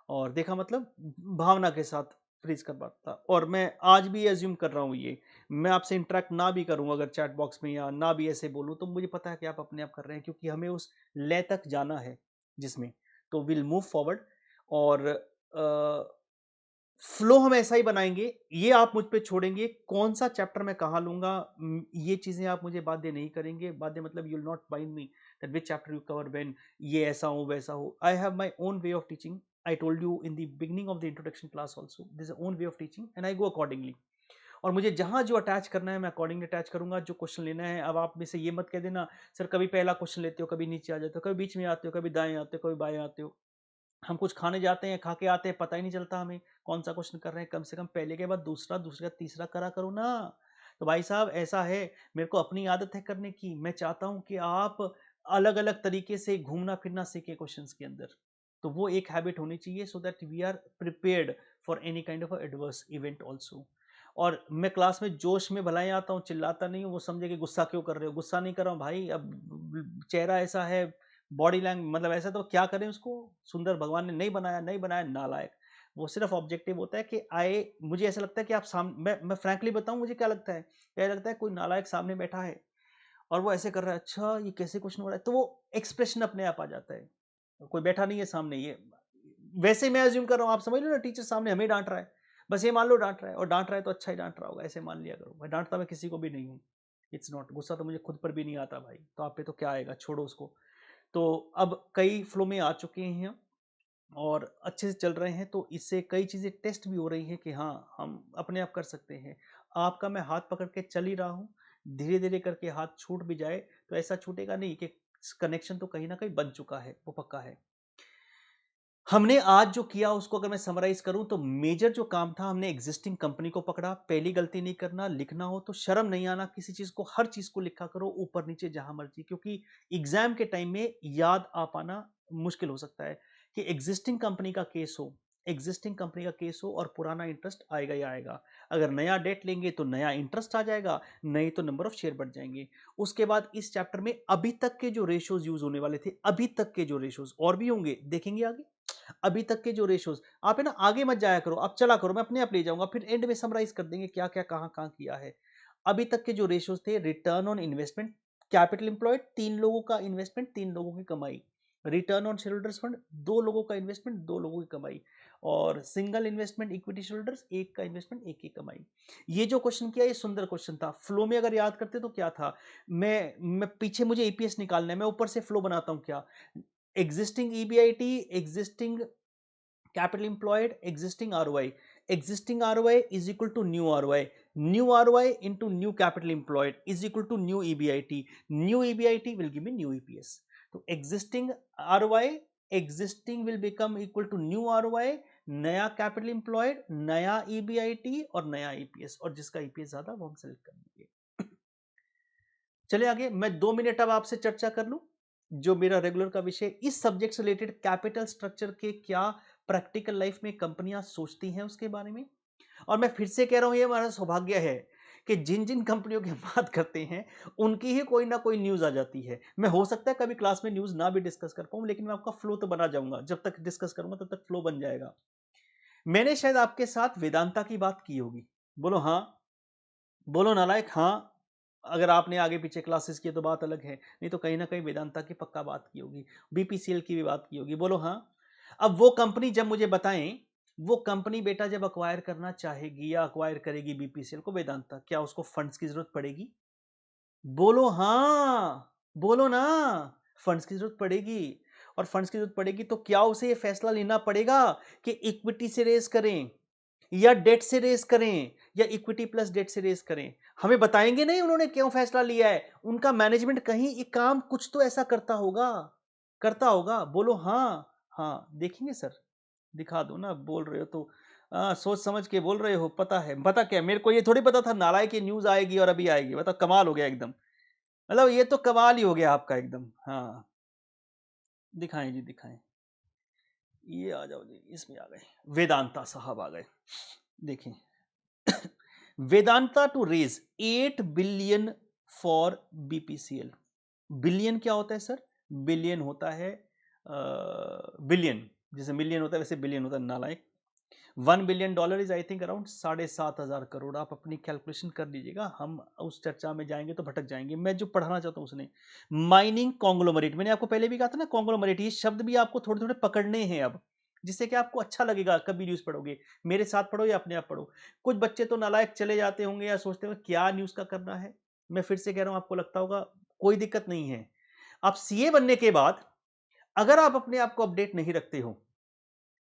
और देखा मतलब भावना के साथ फ्रीज कर पाता था। और मैं आज भी एज्यूम कर रहा हूँ ये, मैं आपसे इंटरेक्ट ना भी करूँ अगर चैट बॉक्स में, या ना भी ऐसे बोलूँ, तो मुझे पता है कि आप अपने आप कर रहे हैं, क्योंकि हमें उस लय तक जाना है जिसमें, तो विल मूव फॉरवर्ड। और फ्लो हम ऐसा ही बनाएंगे, ये आप मुझ पे छोड़ेंगे कौन सा चैप्टर मैं कहाँ लूंगा, ये चीजें आप मुझे बाध्य नहीं करेंगे। बाध्य मतलब you will not bind me that which chapter you cover when, ये ऐसा हो वैसा हो। I have my own way of teaching, I told you in the beginning of the introduction class also, this is own way of teaching and I go accordingly. और मुझे जहां जो attach करना है मैं अकॉर्डिंगली अटैच करूंगा, जो question लेना है। अब आप में से ये मत कह देना सर कभी पहला क्वेश्चन लेते हो, कभी नीचे आ जाते हो, कभी बीच में आते हो, कभी दाएं आते हो, कभी बाएं आते हो। हम कुछ खाने जाते हैं, खा के आते हैं, पता ही नहीं चलता हमें कौन सा क्वेश्चन कर रहे हैं। कम से कम पहले के बाद दूसरा, दूसरे का तीसरा करा करो ना। तो भाई साहब ऐसा है, मेरे को अपनी आदत है करने की, मैं चाहता हूं कि आप अलग अलग तरीके से घूमना फिरना सीखे क्वेश्चंस के अंदर। तो वो एक हैबिट होनी चाहिए, so that we are prepared for any kind of adverse event also. और मैं क्लास में जोश में भलाई आता हूँ, चिल्लाता नहीं हूँ, वो समझे कि गुस्सा क्यों कर रहे हो। गुस्सा नहीं कर रहा हूँ भाई, अब चेहरा ऐसा है, बॉडी लैंग्वेज मतलब ऐसा, तो क्या करें उसको, सुंदर भगवान ने नहीं बनाया, नहीं बनाया, नालायक। वो सिर्फ ऑब्जेक्टिव होता है कि आए, मुझे ऐसा लगता है कि आप सामने, मैं फ्रैंकली बताऊं मुझे क्या लगता है, क्या लगता है, कोई नालायक सामने बैठा है और वो ऐसे कर रहा है, अच्छा ये कैसे क्वेश्चन हो रहा है, तो वो एक्सप्रेशन अपने आप आ जाता है। कोई बैठा नहीं है सामने, ये वैसे मैं अज्यूम कर रहा हूँ, आप समझ लो ना, टीचर सामने हमें डांट रहा है, बस ये मान लो डांट रहा है, और डांट रहा है तो अच्छा ही डांट रहा होगा, ऐसे मान लिया करो। मैं डांटता मैं किसी को भी नहीं हूँ, इट्स नॉट, गुस्सा तो मुझे खुद पर भी नहीं आता भाई, तो आप पे तो क्या आएगा, छोड़ो उसको। तो अब कई फ्लो में आ चुके हैं हम, और अच्छे से चल रहे हैं, तो इससे कई चीज़ें टेस्ट भी हो रही हैं कि हाँ हम अपने आप कर सकते हैं। आपका मैं हाथ पकड़ के चल ही रहा हूँ, धीरे धीरे करके हाथ छूट भी जाए तो ऐसा छूटेगा नहीं, कि कनेक्शन तो कहीं ना कहीं बन चुका है, वो पक्का है। हमने आज जो किया उसको अगर मैं समराइज करूं, तो मेजर जो काम था, हमने एग्जिस्टिंग कंपनी को पकड़ा। पहली गलती नहीं करना, लिखना हो तो शर्म नहीं आना, किसी चीज को, हर चीज को लिखा करो ऊपर नीचे जहां मर्जी, क्योंकि एग्जाम के टाइम में याद आ पाना मुश्किल हो सकता है। कि एग्जिस्टिंग कंपनी का केस हो, एग्जिस्टिंग कंपनी का केस हो, और पुराना इंटरेस्ट आएगा ही आएगा। अगर नया डेट लेंगे तो नया इंटरेस्ट आ जाएगा, नहीं तो नंबर ऑफ शेयर बढ़ जाएंगे। उसके बाद इस चैप्टर में अभी तक के जो रेशियोज यूज होने वाले थे, अभी तक के जो रेशियोज और भी होंगे, देखेंगे आगे। अभी तक के जो रेशोज, आप है ना आगे मत जाया करो, आप चला करो, मैं अपने आप ले जाऊंगा, फिर एंड में समराइज कर देंगे क्या क्या कहां कहां किया है। अभी तक के जो रेशोज थे, return on investment, capital employed 3 लोगों का इन्वेस्टमेंट, 3 लोगों की कमाई। Return on share holders fund, 2 लोगों का इन्वेस्टमेंट, 2 लोगों की कमाई। और सिंगल इन्वेस्टमेंट इक्विटी शेयरहोल्डर्स, एक का इन्वेस्टमेंट, एक की कमाई। ये जो क्वेश्चन किया, ये सुंदर क्वेश्चन था। फ्लो में अगर याद करते तो क्या था, मैं पीछे मुझे ईपीएस निकालना है, मैं ऊपर से फ्लो बनाता हूं क्या, existing EBIT, existing capital employed, existing ROI. Existing ROI is equal to new ROI. New ROI into new capital employed is equal to new EBIT. New EBIT will give me new EPS. तो existing ROI, existing will become equal to new ROI, नया capital employed, नया EBIT और नया EPS, और जिसका EPS ज्यादा वो हम सेलेक्ट करेंगे। चले आगे, मैं 2 मिनट अब आपसे चर्चा कर लूं, जो मेरा रेगुलर का विषय, इस सब्जेक्ट से रिलेटेड कैपिटल स्ट्रक्चर के क्या प्रैक्टिकल लाइफ में कंपनियां सोचती हैं उसके बारे में। और मैं फिर से कह रहा हूं, ये हमारा सौभाग्य है कि जिन जिन कंपनियों की बात करते हैं उनकी ही कोई ना कोई न्यूज आ जाती है। मैं हो सकता है कभी क्लास में न्यूज ना भी डिस्कस कर पाऊं, लेकिन मैं आपका फ्लो तो बना जाऊंगा, जब तक डिस्कस करूंगा तब तक फ्लो बन जाएगा। मैंने शायद आपके साथ वेदांता की बात की होगी। बोलो हाँ, बोलो नालायक हाँ। अगर आपने आगे पीछे क्लासेस किए तो बात अलग है, नहीं तो कहीं ना कहीं वेदांता की पक्का बात की होगी, बीपीसीएल की भी बात की होगी। बोलो हाँ। अब वो कंपनी जब मुझे बताएं, वो कंपनी बेटा जब अक्वायर करना चाहेगी या अक्वायर करेगी बीपीसीएल को, वेदांता, क्या उसको फंड्स की जरूरत पड़ेगी? बोलो हाँ, बोलो ना। फंड्स की जरूरत पड़ेगी। और फंड्स की जरूरत पड़ेगी तो क्या उसे ये फैसला लेना पड़ेगा कि इक्विटी से रेज करें या डेट से रेज करें या इक्विटी प्लस डेट से रेज करें? हमें बताएंगे नहीं उन्होंने क्यों फैसला लिया है। उनका मैनेजमेंट कहीं एक काम कुछ तो ऐसा करता होगा, करता होगा। बोलो हाँ। हाँ देखेंगे सर, दिखा दो ना, बोल रहे हो तो सोच समझ के बोल रहे हो। पता है, पता क्या, मेरे को ये थोड़ी पता था नालायक की न्यूज आएगी और अभी आएगी। बताओ, कमाल हो गया एकदम। मतलब ये तो कमाल ही हो गया आपका एकदम। हाँ दिखाएं जी, दिखाएं। ये आ जाओ जी, इसमें आ गए, वेदांता साहब आ गए। देखें, Vedanta to raise 8 billion for BPCL. Billion क्या होता है सर? बिलियन होता है बिलियन, जैसे मिलियन होता है वैसे बिलियन होता है, नालायक। $1 billion is I think around 7,500 crore. आप अपनी कैलकुलेशन कर लीजिएगा, हम उस चर्चा में जाएंगे तो भटक जाएंगे। मैं जो पढ़ाना चाहता हूं उसने, माइनिंग कॉन्ग्लोमरेट, मैंने आपको पहले भी कहा था ना, कॉन्ग्लोमरेट, ये शब्द भी आपको थोड़े थोड़े पकड़ने हैं अब, जिससे कि आपको अच्छा लगेगा कभी न्यूज पढ़ोगे। मेरे साथ पढ़ो या अपने आप पढ़ो। कुछ बच्चे तो नालायक चले जाते होंगे या सोचते होंगे क्या न्यूज का करना है। मैं फिर से कह रहा हूं, आपको लगता होगा, कोई दिक्कत नहीं है। आप सीए बनने के बाद अगर आप अपने आप को अपडेट नहीं रखते हो,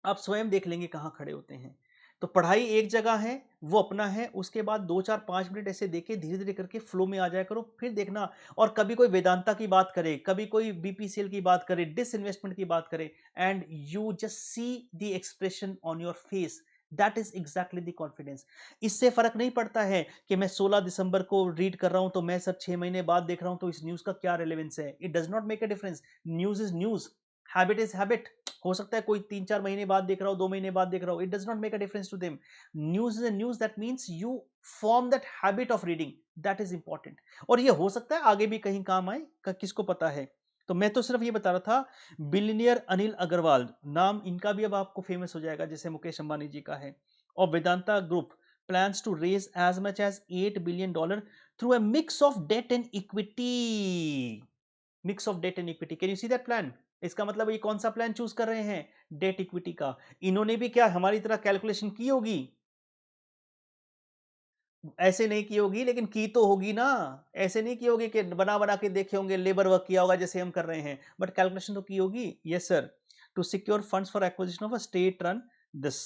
आप स्वयं देख लेंगे कहां खड़े होते हैं। तो पढ़ाई एक जगह है, वो अपना है, उसके बाद 2 4 5 मिनट ऐसे देखे, धीरे धीरे करके फ्लो में आ जाया करो, फिर देखना। और कभी कोई वेदांता की बात करे, कभी कोई बीपीसीएल की बात करे, डिसइन्वेस्टमेंट की बात करे, and you just see the expression on your face, that is exactly the confidence. इससे फर्क नहीं पड़ता है कि मैं 16 दिसंबर को रीड कर रहा हूं तो मैं सर 6 महीने बाद देख रहा हूं तो इस न्यूज का क्या रेलेवेंस है। It does not make a difference. News is news, habit is habit. हो सकता है कोई 3 4 महीने बाद देख रहा हो, 2 महीने बाद देख रहा हो, it does not make a difference to them. News is a news, that means you form that habit of reading, that is important. और ये हो सकता है आगे भी कहीं काम आए, किसको पता है। तो मैं तो सिर्फ ये बता रहा था, बिलियनियर अनिल अग्रवाल, नाम इनका भी अब आपको फेमस हो जाएगा जैसे मुकेश अंबानी जी का है। और Vedanta group plans to raise as much as $8 billion through a mix of debt and equity. Mix of debt and equity. Can you see that plan? इसका मतलब ये कौन सा प्लान चूज कर रहे हैं? डेट इक्विटी का। इन्होंने भी क्या हमारी तरह कैलकुलेशन की होगी? ऐसे नहीं की होगी, लेकिन की तो होगी ना। ऐसे नहीं की होगी कि बना बना के देखे होंगे, लेबर वर्क किया होगा जैसे हम कर रहे हैं, बट कैलकुलेशन तो की होगी। Yes sir, to secure funds for acquisition of a state run this.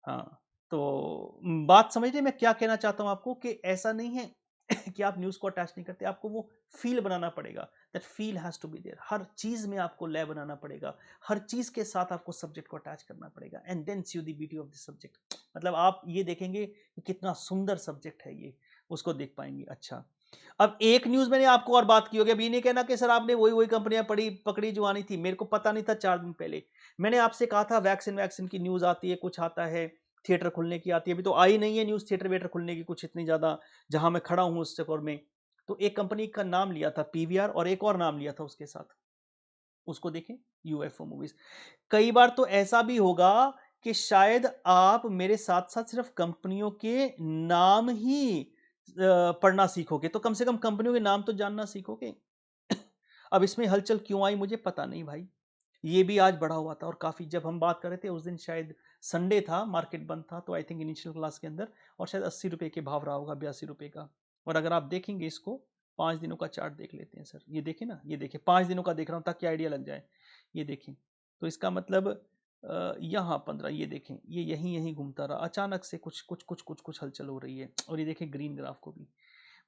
हाँ, तो बात समझ रहे मैं क्या कहना चाहता हूं आपको, कि ऐसा नहीं है कि आप न्यूज को अटैच नहीं करते, आपको वो फील बनाना पड़ेगा। That feel has to be there. हर चीज में आपको लय बनाना पड़ेगा, हर चीज के साथ आपको सब्जेक्ट को अटैच करना पड़ेगा, and then see the beauty of the subject. मतलब आप ये देखेंगे कि कितना सुंदर सब्जेक्ट है ये, उसको देख पाएंगे। अच्छा, अब एक न्यूज मैंने आपको और बात की होगी, अब ये नहीं कहना कि सर आपने वही वही कंपनियां पड़ी पकड़ी जो आनी थी, मेरे को पता नहीं था 4 दिन पहले। मैंने आपसे कहा था वैक्सीन वैक्सीन की न्यूज आती है, कुछ आता है, थिएटर खुलने की आती है। अभी तो आई नहीं है न्यूज थिएटर वेटर खुलने की कुछ इतनी ज्यादा, जहां मैं खड़ा हूं उस चक्कर में। तो एक कंपनी का नाम लिया था पीवीआर, और एक और नाम लिया था उसके साथ, उसको देखें, यूएफओ मूवीज। कई बार तो ऐसा भी होगा कि शायद आप मेरे साथ साथ सिर्फ कंपनियों के नाम ही पढ़ना सीखोगे, तो कम से कम कंपनियों के नाम तो जानना सीखोगे। अब इसमें हलचल क्यों आई मुझे पता नहीं भाई, ये भी आज बढ़ा हुआ था। और काफी, जब हम बात कर रहे थे उस दिन शायद संडे था, मार्केट बंद था, तो आई थिंक इनिशियल क्लास के अंदर, और शायद 80 रुपए के भाव रहा होगा, 82 रुपए का। और अगर आप देखेंगे इसको, 5 दिनों का चार्ट देख लेते हैं सर, ये देखें ना, ये देखिए 5 दिनों का देख रहा हूँ ताकि आइडिया लग जाए। ये देखें, तो इसका मतलब यहाँ 15, ये देखें, ये यहीं यहीं घूमता रहा, अचानक से कुछ कुछ कुछ कुछ कुछ हलचल हो रही है। और ये देखें ग्रीन ग्राफ को भी।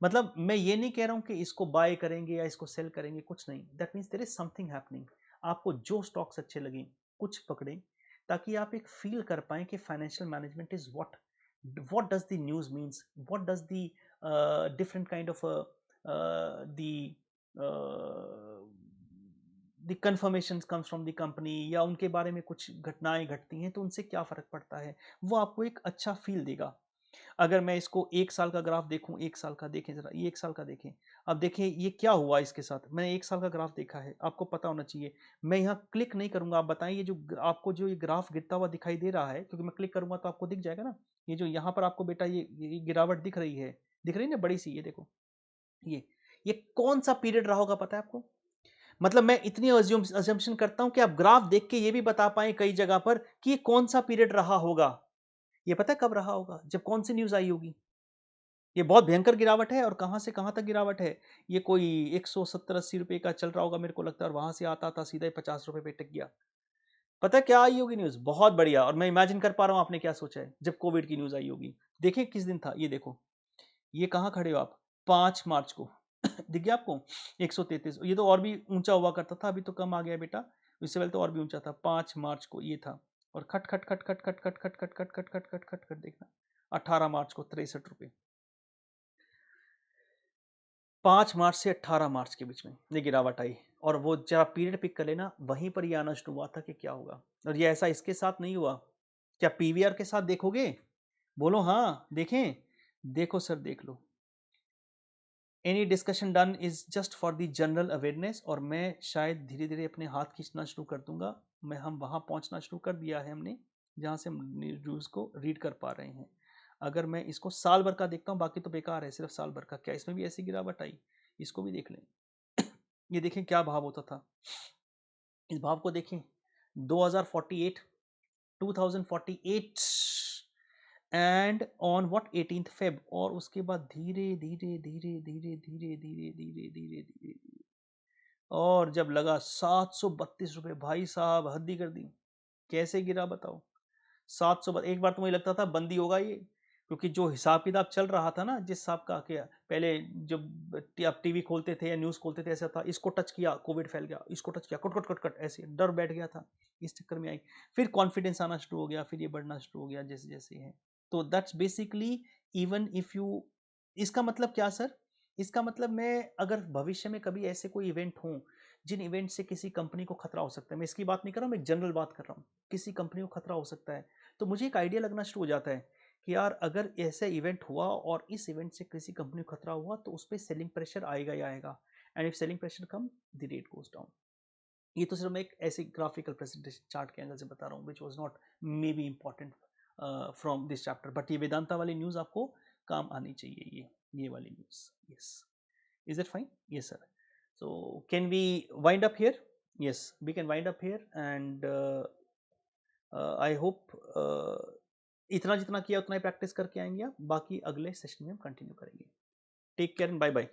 मतलब मैं ये नहीं कह रहा हूं कि इसको बाय करेंगे या इसको सेल करेंगे, कुछ नहीं। That means there is something happening. आपको जो स्टॉक्स अच्छे लगे कुछ पकड़ें, ताकि आप एक फील कर पाएं कि financial management is what does the news means, what does the different kind of the the confirmation comes from the company, या उनके बारे में कुछ घटनाएं घटती हैं तो उनसे क्या फर्क पड़ता है, वो आपको एक अच्छा फील देगा। अगर मैं इसको 1 साल का ग्राफ देखूं, 1 साल का देखें जरा, ये 1 साल का देखें। अब देखें ये क्या हुआ इसके साथ, मैंने 1 साल का ग्राफ देखा है, आपको पता होना चाहिए। मैं यहाँ क्लिक नहीं करूंगा, आप बताएं ये जो आपको जो ये ग्राफ गिरता हुआ दिखाई दे रहा है, क्योंकि मैं क्लिक करूंगा तो आपको दिख जाएगा ना, ये जो यहाँ पर आपको बेटा ये गिरावट दिख रही है, दिख रही है ना बड़ी सी, ये देखो, ये कौन सा पीरियड रहा होगा पता है आपको? मतलब मैं इतनी अजम्पशन करता हूं कि आप ग्राफ देख के ये भी बता पाए कई जगह पर कि ये कौन सा पीरियड रहा होगा। ये पता है कब रहा होगा? जब कौन सी न्यूज आई होगी। ये बहुत भयंकर गिरावट है, और कहां से कहां तक गिरावट है, ये कोई 170-80 रुपए का चल रहा होगा मेरे को लगता है, और वहां से आता आता सीधा ही 50 रुपए पे टिक गया। पता है क्या आई होगी न्यूज? बहुत बढ़िया, और मैं इमेजिन कर पा रहा हूं आपने क्या सोचा है जब कोविड की न्यूज आई होगी। देखें किस दिन था, ये देखो, ये कहाँ खड़े हो आप, 5 मार्च को दिख गया आपको 133। ये तो और भी ऊंचा हुआ करता था, अभी तो कम आ गया बेटा, इससे पहले तो और भी ऊंचा था। 5 मार्च को ये था, और खट खट खट खट खट खट खट खट खट खट खट खट खट खट देखना, 18 मार्च को 63 रुपए। 5 मार्च से 18 मार्च के बीच में ये गिरावट आई, और वो जरा पीरियड पिक कर लेना, वहीं पर ये आना शुरू हुआ था कि क्या होगा। और ये ऐसा इसके साथ नहीं हुआ, क्या पीवीआर के साथ देखोगे? बोलो हाँ, देखें, देखो सर देख लो। Any discussion done is just for the general awareness, और मैं शायद धीरे धीरे अपने हाथ खींचना शुरू कर दूंगा। हम वहां पहुंचना शुरू कर दिया है हमने, जहां से हम न्यूज को रीड कर पा रहे हैं। अगर मैं इसको साल भर का देखता हूँ, बाकी तो बेकार है, सिर्फ साल भर का, क्या इसमें भी ऐसी गिरावट आई? इसको भी देख लें। ये देखें क्या भाव होता था, इस भाव को देखें, 2048, 2048, and on what 18th Feb, और उसके बाद धीरे धीरे धीरे धीरे धीरे धीरे धीरे धीरे धीरे, और जब लगा 732 रुपए, भाई साहब हद ही कर दी। कैसे गिरा बताओ? 700, एक बार तो मुझे लगता था बंदी होगा ये, क्योंकि जो हिसाब किताब चल रहा था ना, जिस हिसाब का क्या पहले जब आप टीवी खोलते थे या न्यूज खोलते थे, ऐसा था, इसको टच किया कोविड फैल गया, इसको टच किया कट कट कट कट, ऐसे डर बैठ गया था। इस चक्कर में आई, फिर कॉन्फिडेंस आना शुरू हो गया, फिर ये बढ़ना शुरू हो गया जैसे जैसे है। तो that's basically, even if you, इसका मतलब क्या सर? इसका मतलब मैं अगर भविष्य में कभी ऐसे कोई इवेंट हो, जिन इवेंट से किसी कंपनी को खतरा हो सकता है, मैं इसकी बात नहीं कर रहा हूँ, मैं एक जनरल बात कर रहा हूँ, किसी कंपनी को खतरा हो सकता है, तो मुझे एक आइडिया लगना शुरू हो जाता है कि यार अगर ऐसा इवेंट हुआ और इस इवेंट से किसी कंपनी को खतरा हुआ, तो उस पर सेलिंग प्रेशर आएगा ही आएगा, and if selling pressure come, the rate goes down. ये तो सिर्फ मैं एक ऐसी ग्राफिकल प्रेजेंटेशन चार्ट के एंगल से बता रहा हूँ, which was not may be important from this chapter, but ये वेदांता वाली न्यूज आपको काम आनी चाहिए, ये वाली news. Yes, is it fine? Yes sir. So can we wind up here? Yes, we can wind up here, and I hope इतना जितना किया उतना ही प्रैक्टिस करके आएंगे आप, बाकी अगले सेशन में हम कंटिन्यू करेंगे। Take care and bye bye.